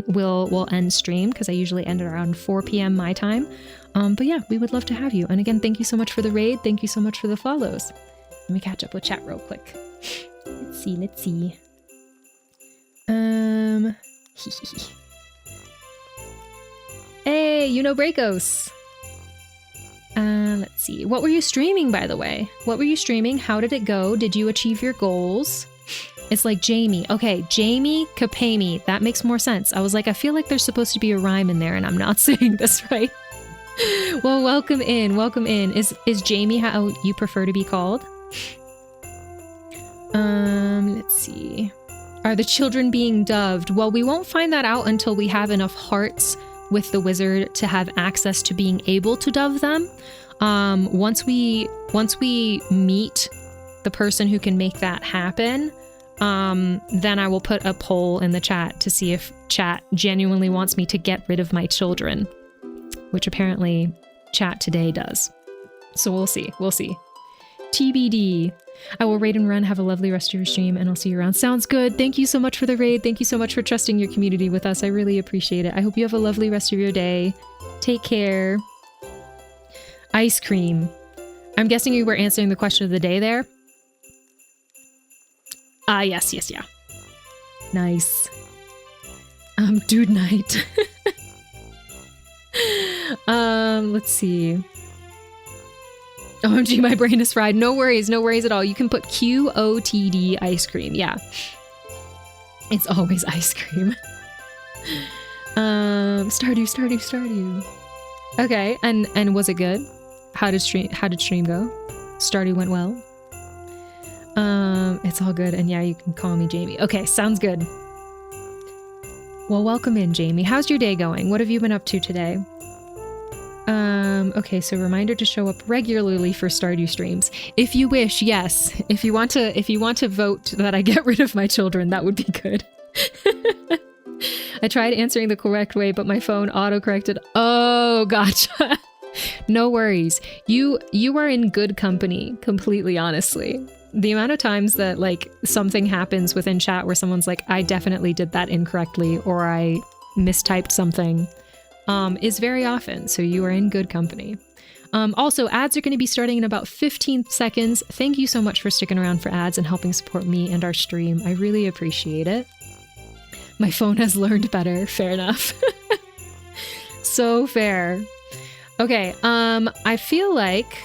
we'll end stream because I usually end at around 4 p.m. my time. But yeah, we would love to have you. And again, thank you so much for the raid. Thank you so much for the follows. Let me catch up with chat real quick. Let's see. Hey, you know Brakos. Let's see. What were you streaming, by the way? What were you streaming? How did it go? Did you achieve your goals? It's like Jamie. Okay, Jamie Capami. That makes more sense. I was like, I feel like there's supposed to be a rhyme in there, and I'm not saying this right. Well, welcome in. Welcome in. Is Jamie how you prefer to be called? Let's see. Are the children being doved? Well, we won't find that out until we have enough hearts with the wizard to have access to being able to dove them. Once we meet the person who can make that happen, then I will put a poll in the chat to see if chat genuinely wants me to get rid of my children, which apparently chat today does. So we'll see. TBD. I will raid and run. Have a lovely rest of your stream, and I'll see you around. Sounds good. Thank you so much for the raid. Thank you so much for trusting your community with us. I really appreciate it. I hope you have a lovely rest of your day. Take care. Ice cream. I'm guessing you were answering the question of the day there. Yes, yeah. Nice. Dude night. Let's see. OMG, my brain is fried. No worries at all. You can put QOTD ice cream. Yeah. It's always ice cream. Stardew. Okay, and was it good? How did stream go? Stardew went well. It's all good, and yeah, you can call me Jamie. Okay, sounds good. Well, welcome in, Jamie. How's your day going? What have you been up to today? Okay, so reminder to show up regularly for Stardew streams. If you wish, yes. If you want to vote that I get rid of my children, that would be good. I tried answering the correct way, but my phone auto-corrected. Oh, gotcha. No worries. You are in good company, completely honestly. The amount of times that like something happens within chat where someone's like, I definitely did that incorrectly, or I mistyped something, is very often, so you are in good company. Also, ads are going to be starting in about 15 seconds. Thank you so much for sticking around for ads and helping support me and our stream. I really appreciate it. My phone has learned better. Fair enough. So fair. Okay, I feel like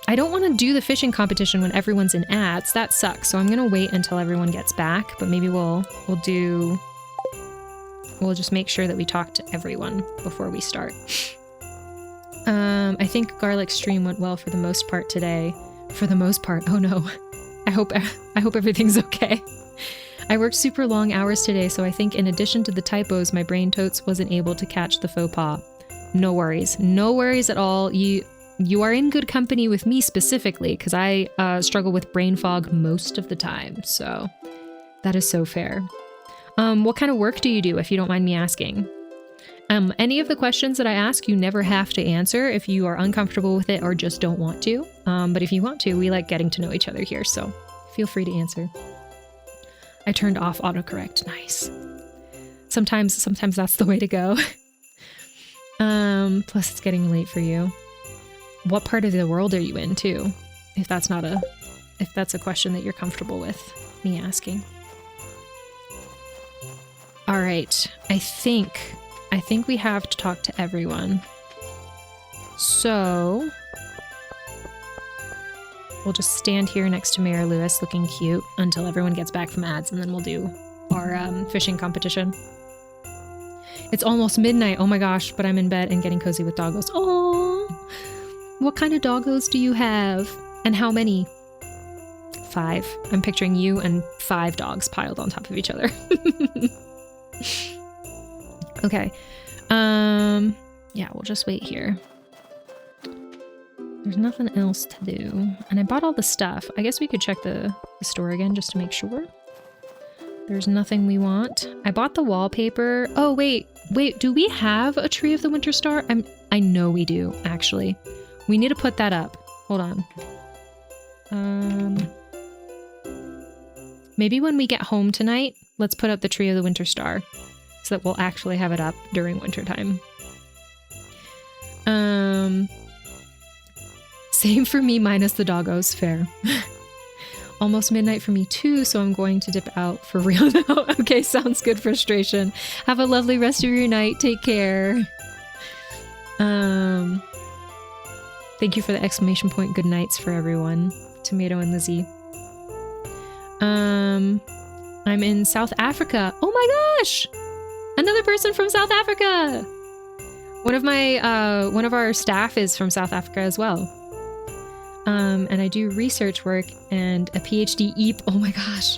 I don't want to do the fishing competition when everyone's in ads. That sucks, so I'm going to wait until everyone gets back, but maybe we'll just make sure that we talk to everyone before we start. I think Garlic's stream went well for the most part today. For the most part. Oh no. I hope everything's okay. I worked super long hours today, so I think in addition to the typos, my brain totes wasn't able to catch the faux pas. No worries. No worries at all. you are in good company with me specifically, because I struggle with brain fog most of the time. So that is so fair. What kind of work do you do, if you don't mind me asking? Any of the questions that I ask, you never have to answer if you are uncomfortable with it or just don't want to. But if you want to, we like getting to know each other here, so feel free to answer. I turned off autocorrect. Nice. Sometimes that's the way to go. Plus it's getting late for you. What part of the world are you in too? If that's a question that you're comfortable with me asking. All right. I think we have to talk to everyone. So we'll just stand here next to Mayor Lewis looking cute until everyone gets back from ads, and then we'll do our fishing competition. It's almost midnight. Oh my gosh, but I'm in bed and getting cozy with doggos. Oh, what kind of doggos do you have? And how many? 5. I'm picturing you and 5 dogs piled on top of each other. Okay. Yeah, we'll just wait here. There's nothing else to do. And I bought all the stuff. I guess we could check the store again just to make sure. There's nothing we want. I bought the wallpaper. Oh, wait, do we have a Tree of the Winter Star? I know we do, actually. We need to put that up. Hold on. Maybe when we get home tonight, let's put up the Tree of the Winter Star so that we'll actually have it up during wintertime. Same for me, minus the doggos. Fair. Almost midnight for me too, so I'm going to dip out for real now. Okay, sounds good, frustration. Have a lovely rest of your night. Take care. Thank you for the exclamation point good nights for everyone. Tomato and Lizzie. I'm in South Africa. Oh my gosh! Another person from South Africa! One of our staff is from South Africa as well. And I do research work and a PhD EAP. Oh my gosh.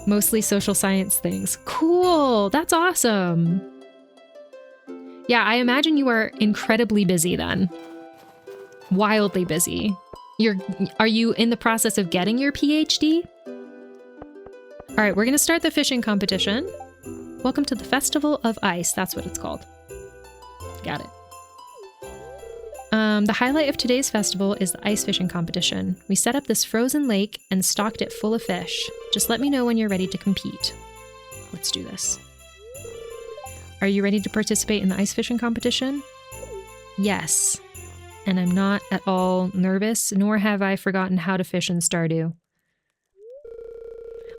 Mostly social science things. Cool. That's awesome. Yeah, I imagine you are incredibly busy then. Wildly busy. Are you in the process of getting your PhD? All right, we're going to start the fishing competition. Welcome to the Festival of Ice. That's what it's called. Got it. The highlight of today's festival is the ice fishing competition. We set up this frozen lake and stocked it full of fish. Just let me know when you're ready to compete. Let's do this. Are you ready to participate in the ice fishing competition? Yes. And I'm not at all nervous, nor have I forgotten how to fish in Stardew.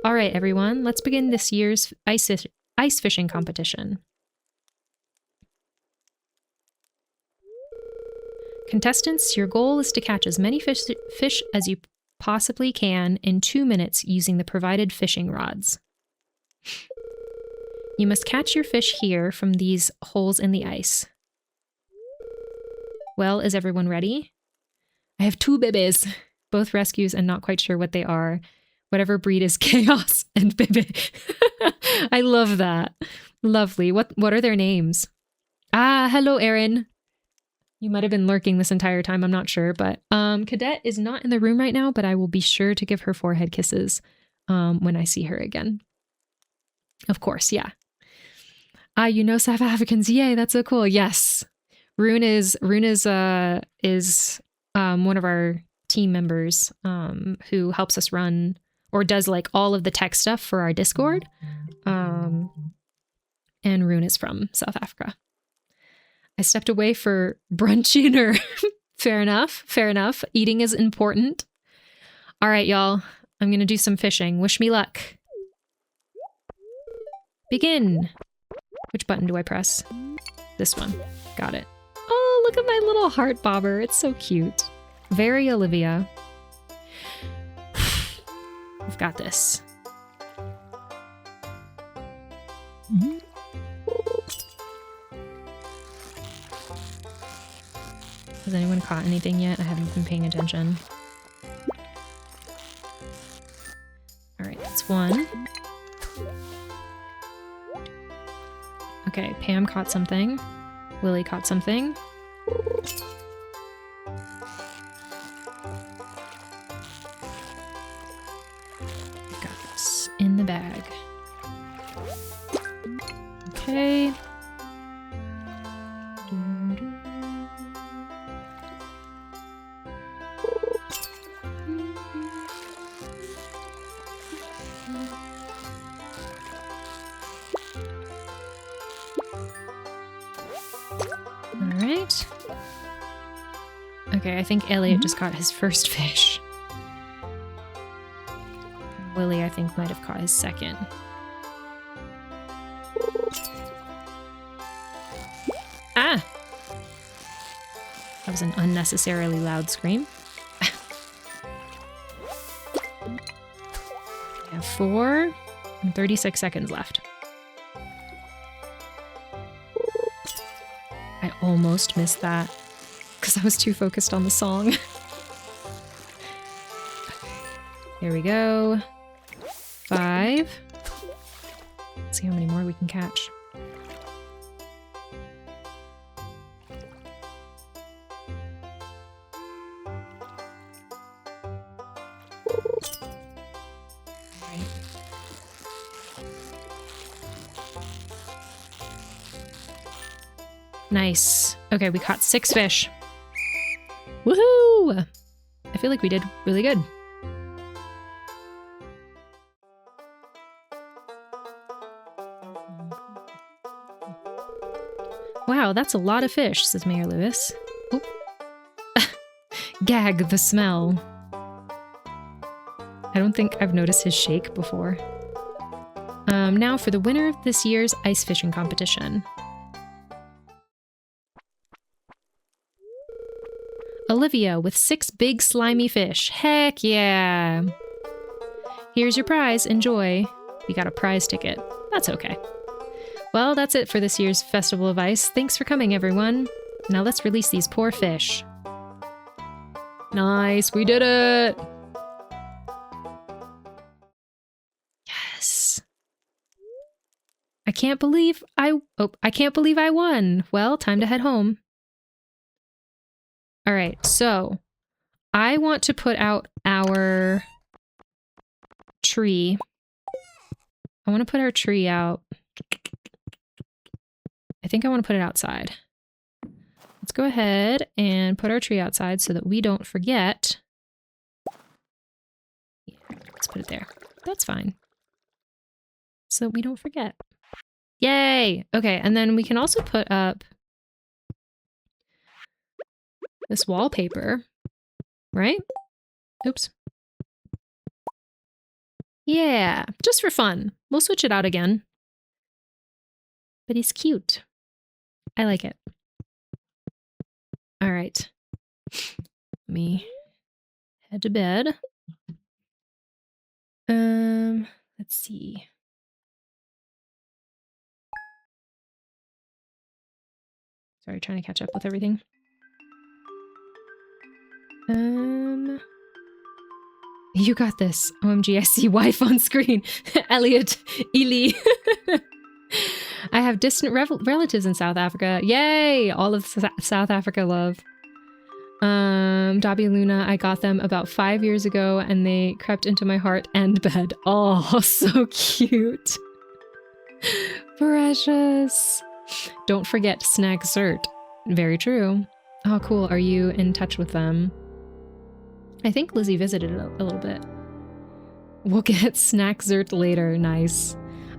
All right, everyone, let's begin this year's ice fishing competition. Contestants, your goal is to catch as many fish as you possibly can in 2 minutes using the provided fishing rods. You must catch your fish here from these holes in the ice. Well, is everyone ready? I have 2 babies, both rescues and not quite sure what they are. Whatever breed is Chaos and Bebe. I love that. Lovely. What are their names? Ah, hello, Erin. You might have been lurking this entire time, I'm not sure, but Cadet is not in the room right now, but I will be sure to give her forehead kisses when I see her again. Of course, yeah. You know South Africans, yay, that's so cool. Yes. Rune is one of our team members who helps us run or does like all of the tech stuff for our Discord. And Rune is from South Africa. I stepped away for brunch dinner. Fair enough. Fair enough. Eating is important. All right, y'all. I'm going to do some fishing. Wish me luck. Begin. Which button do I press? This one. Got it. Oh, look at my little heart bobber. It's so cute. Very Olivia. I've got this. Mm-hmm. Has anyone caught anything yet? I haven't been paying attention. Alright, that's one. Okay, Pam caught something. Willie caught something. Bye. Alright. Okay, I think Elliot just caught his first fish. Willie, I think, might have caught his second. Ah! That was an unnecessarily loud scream. We have 4 and 36 seconds left. I almost missed that because I was too focused on the song. Here we go. 5. Let's see how many more we can catch. Nice. Okay, we caught 6 fish. Woohoo! I feel like we did really good. Wow, that's a lot of fish, says Mayor Lewis. Oh. Gag the smell. I don't think I've noticed his shake before. Now for the winner of this year's ice fishing competition. Olivia with 6 big slimy fish. Heck yeah! Here's your prize. Enjoy. We got a prize ticket. That's okay. Well, that's it for this year's Festival of Ice. Thanks for coming, everyone. Now let's release these poor fish. Nice, we did it! Yes. I can't believe I won. Well, time to head home. All right, so I want to put out our tree. I want to put our tree out. I think I want to put it outside. Let's go ahead and put our tree outside so that we don't forget. Yeah, let's put it there. That's fine. So that we don't forget. Yay! Okay, and then we can also put up this wallpaper, right? Oops. Yeah, just for fun. We'll switch it out again. But he's cute. I like it. All right. Let me head to bed. Let's see. Sorry, trying to catch up with everything. You got this. OMG, I see wife on screen. Elliot, Ely. I have distant relatives in South Africa. Yay! All of South Africa love. Dobby Luna, I got them about 5 years ago and they crept into my heart and bed. Oh, so cute. Precious. Don't forget snack dessert. Very true. Oh, cool. Are you in touch with them? I think Lizzie visited a little bit. We'll get snack dessert later. Nice.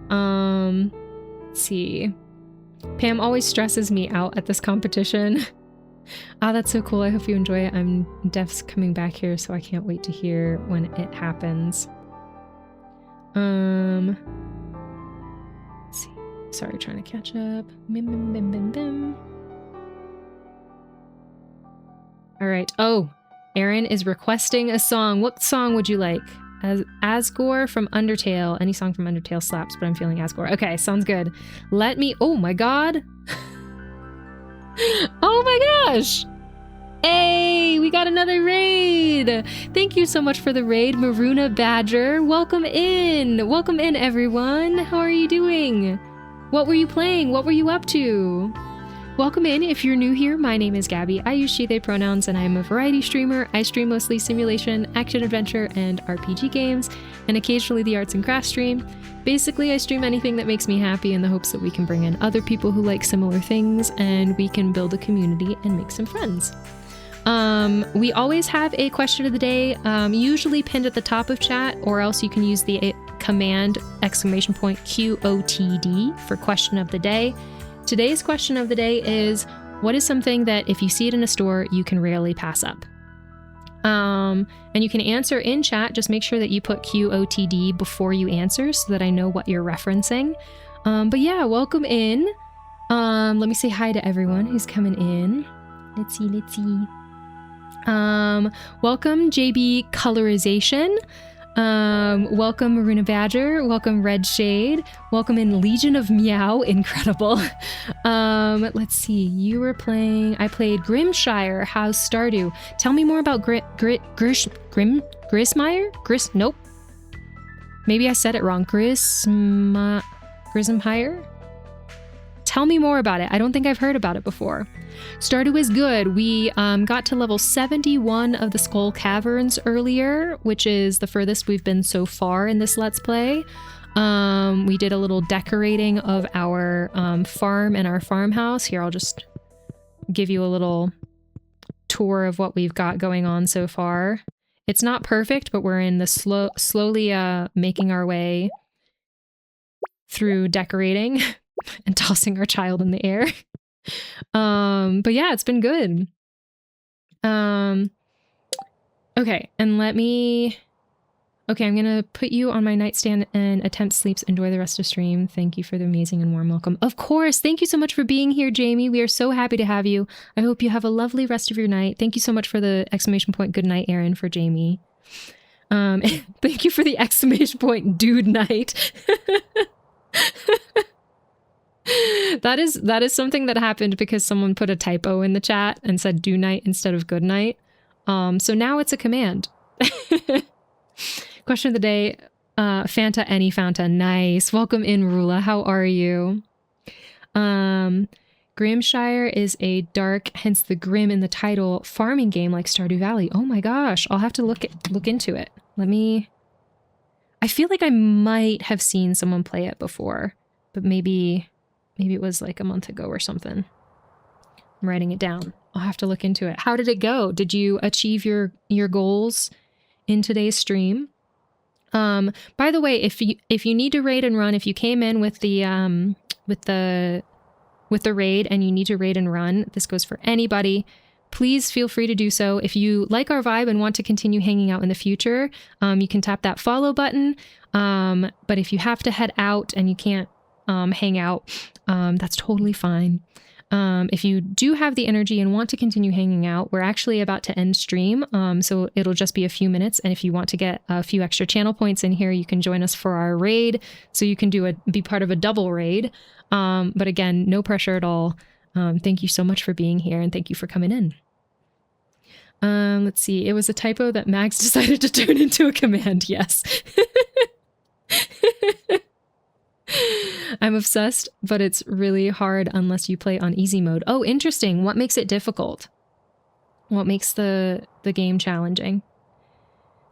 Let's see. Pam always stresses me out at this competition. Ah, that's so cool. I hope you enjoy it. I'm Def's coming back here, so I can't wait to hear when it happens. Let's see. Sorry, trying to catch up. All right. Oh, Aaron is requesting a song. What song would you like? Asgore from Undertale. Any song from Undertale slaps, but I'm feeling Asgore. Okay, sounds good. Let me... Oh my god. Oh my gosh. Hey, we got another raid. Thank you so much for the raid, Maruna Badger. Welcome in. Welcome in, everyone. How are you doing? What were you playing? What were you up to? Welcome in. If you're new here, my name is Gabby. I use she, they pronouns, and I am a variety streamer. I stream mostly simulation, action-adventure, and RPG games. and occasionally the arts and crafts stream. Basically, I stream anything that makes me happy in the hopes that we can bring in other people who like similar things and we can build a community and make some friends. We always have a question of the day, usually pinned at the top of chat, or else you can use the command !QOTD for question of the day. Today's question of the day is, what is something that if you see it in a store, you can rarely pass up? And you can answer in chat. Just make sure that you put QOTD before you answer so that I know what you're referencing. But yeah, welcome in. Let me say hi to everyone who's coming in. Let's see. Welcome JB Colorization. Welcome Maruna Badger. Welcome Red Shade. Welcome in Legion of Meow. Incredible. Let's see. You were playing. I played Grimshire. How's Stardew? Tell me more about Grismeyer? Nope. Maybe I said it wrong. Grismhire? Tell me more about it. I don't think I've heard about it before. Stardew is good. We got to level 71 of the Skull Caverns earlier, which is the furthest we've been so far in this Let's Play. We did a little decorating of our farm and our farmhouse. Here, I'll just give you a little tour of what we've got going on so far. It's not perfect, but we're in the slowly making our way through decorating and tossing our child in the air. But yeah, it's been good. Okay, and I'm gonna put you on my nightstand and attempt sleeps. Enjoy the rest of stream. Thank you for the amazing and warm welcome. Of course, thank you so much for being here, Jamie. We are so happy to have you. I hope you have a lovely rest of your night. Thank you so much for the ! Good night, Aaron, for Jamie. Thank you for the ! Dude night. That is something that happened because someone put a typo in the chat and said do night instead of good night. So now it's a command. Question of the day, Fanta any Fanta. Nice. Welcome in, Rula. How are you? Grimshire is a dark, hence the grim in the title, farming game like Stardew Valley. Oh my gosh, I'll have to look into it. I feel like I might have seen someone play it before, but maybe it was like a month ago or something. I'm writing it down. I'll have to look into it. How did it go? Did you achieve your goals in today's stream? By the way, if you need to raid and run, if you came in with the raid and you need to raid and run, this goes for anybody. Please feel free to do so. If you like our vibe and want to continue hanging out in the future, you can tap that follow button. But if you have to head out and you can't hang out, that's totally fine. If you do have the energy and want to continue hanging out, we're actually about to end stream, so it'll just be a few minutes, and if you want to get a few extra channel points in here, you can join us for our raid, so you can be part of a double raid. But again, no pressure at all. Thank you so much for being here, and thank you for coming in. Let's see, it was a typo that Max decided to turn into a command. Yes. I'm obsessed, but it's really hard unless you play on easy mode. Oh, interesting. What makes it difficult? What makes the game challenging?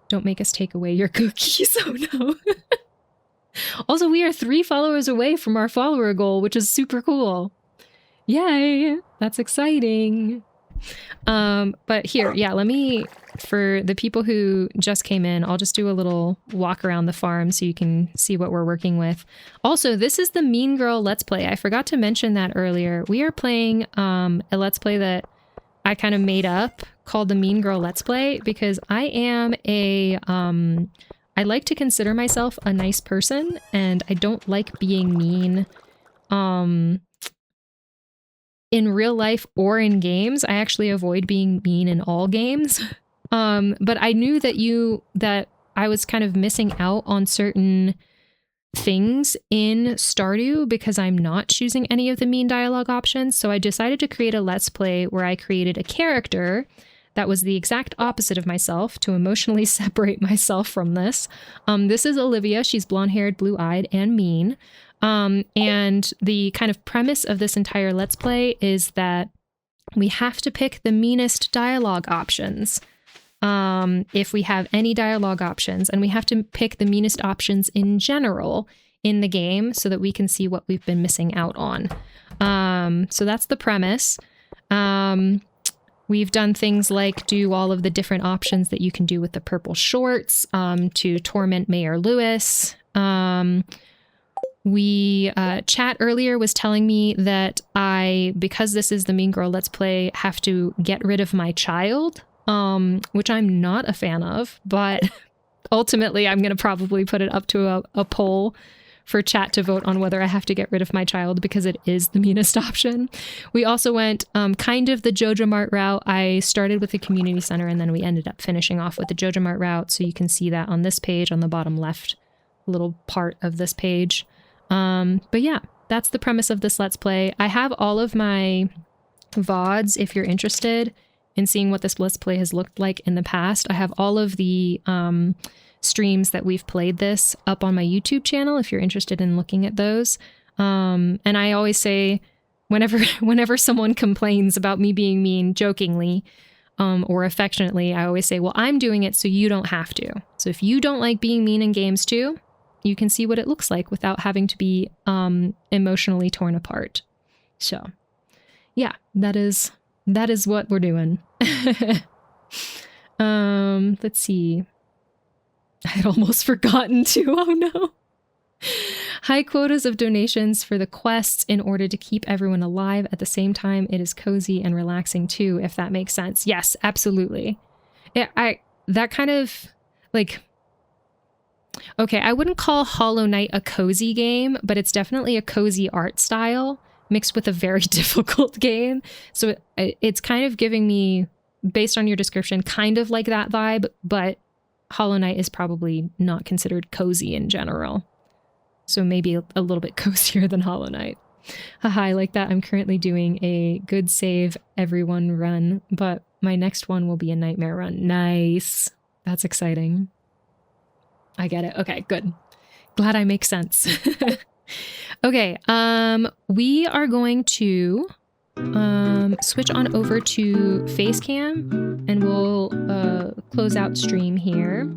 Don't make us take away your cookies. Oh no. Also, we are 3 followers away from our follower goal, which is super cool. Yay! That's exciting. But here, yeah, for the people who just came in, I'll just do a little walk around the farm so you can see what we're working with. Also, this is the Mean Girl Let's Play. I forgot to mention that earlier. We are playing a Let's Play that I kind of made up called the Mean Girl Let's Play because I am I like to consider myself a nice person and I don't like being mean. In real life or in games, I actually avoid being mean in all games. But I knew that I was kind of missing out on certain things in Stardew because I'm not choosing any of the mean dialogue options. So I decided to create a Let's Play where I created a character that was the exact opposite of myself to emotionally separate myself from this. This is Olivia. She's blonde-haired, blue-eyed, and mean. And the kind of premise of this entire Let's Play is that we have to pick the meanest dialogue options. if we have any dialogue options, and we have to pick the meanest options in general in the game so that we can see what we've been missing out on. So that's the premise. We've done things like do all of the different options that you can do with the purple shorts, to torment Mayor Lewis. Chat earlier was telling me that because this is the Mean Girl Let's Play, have to get rid of my child, which I'm not a fan of, but ultimately I'm going to probably put it up to a poll for chat to vote on whether I have to get rid of my child, because it is the meanest option. We also went kind of the Joja Mart route. I started with the community center, and then we ended up finishing off with the Joja Mart route. So you can see that on this page, on the bottom left little part of this page. But yeah, that's the premise of this Let's Play. I have all of my VODs if you're interested in seeing what this Let's Play has looked like in the past. I have all of the streams that we've played this up on my YouTube channel if you're interested in looking at those. And I always say, whenever someone complains about me being mean, jokingly or affectionately, I always say, well, I'm doing it so you don't have to. So if you don't like being mean in games too, you can see what it looks like without having to be emotionally torn apart. So yeah, that is what we're doing. Let's see. I'd almost forgotten to. Oh no. High quotas of donations for the quests in order to keep everyone alive. At the same time, it is cozy and relaxing too, if that makes sense. Yes, absolutely. That kind of like, okay, I wouldn't call Hollow Knight a cozy game, but it's definitely a cozy art style mixed with a very difficult game. So it's kind of giving me, based on your description, kind of like that vibe, but Hollow Knight is probably not considered cozy in general. So maybe a little bit cozier than Hollow Knight. Haha, I like that. I'm currently doing a good save everyone run, but my next one will be a nightmare run. Nice. That's exciting. I get it. Okay, good. Glad I make sense. Okay, we are going to switch on over to facecam, and we'll close out stream here.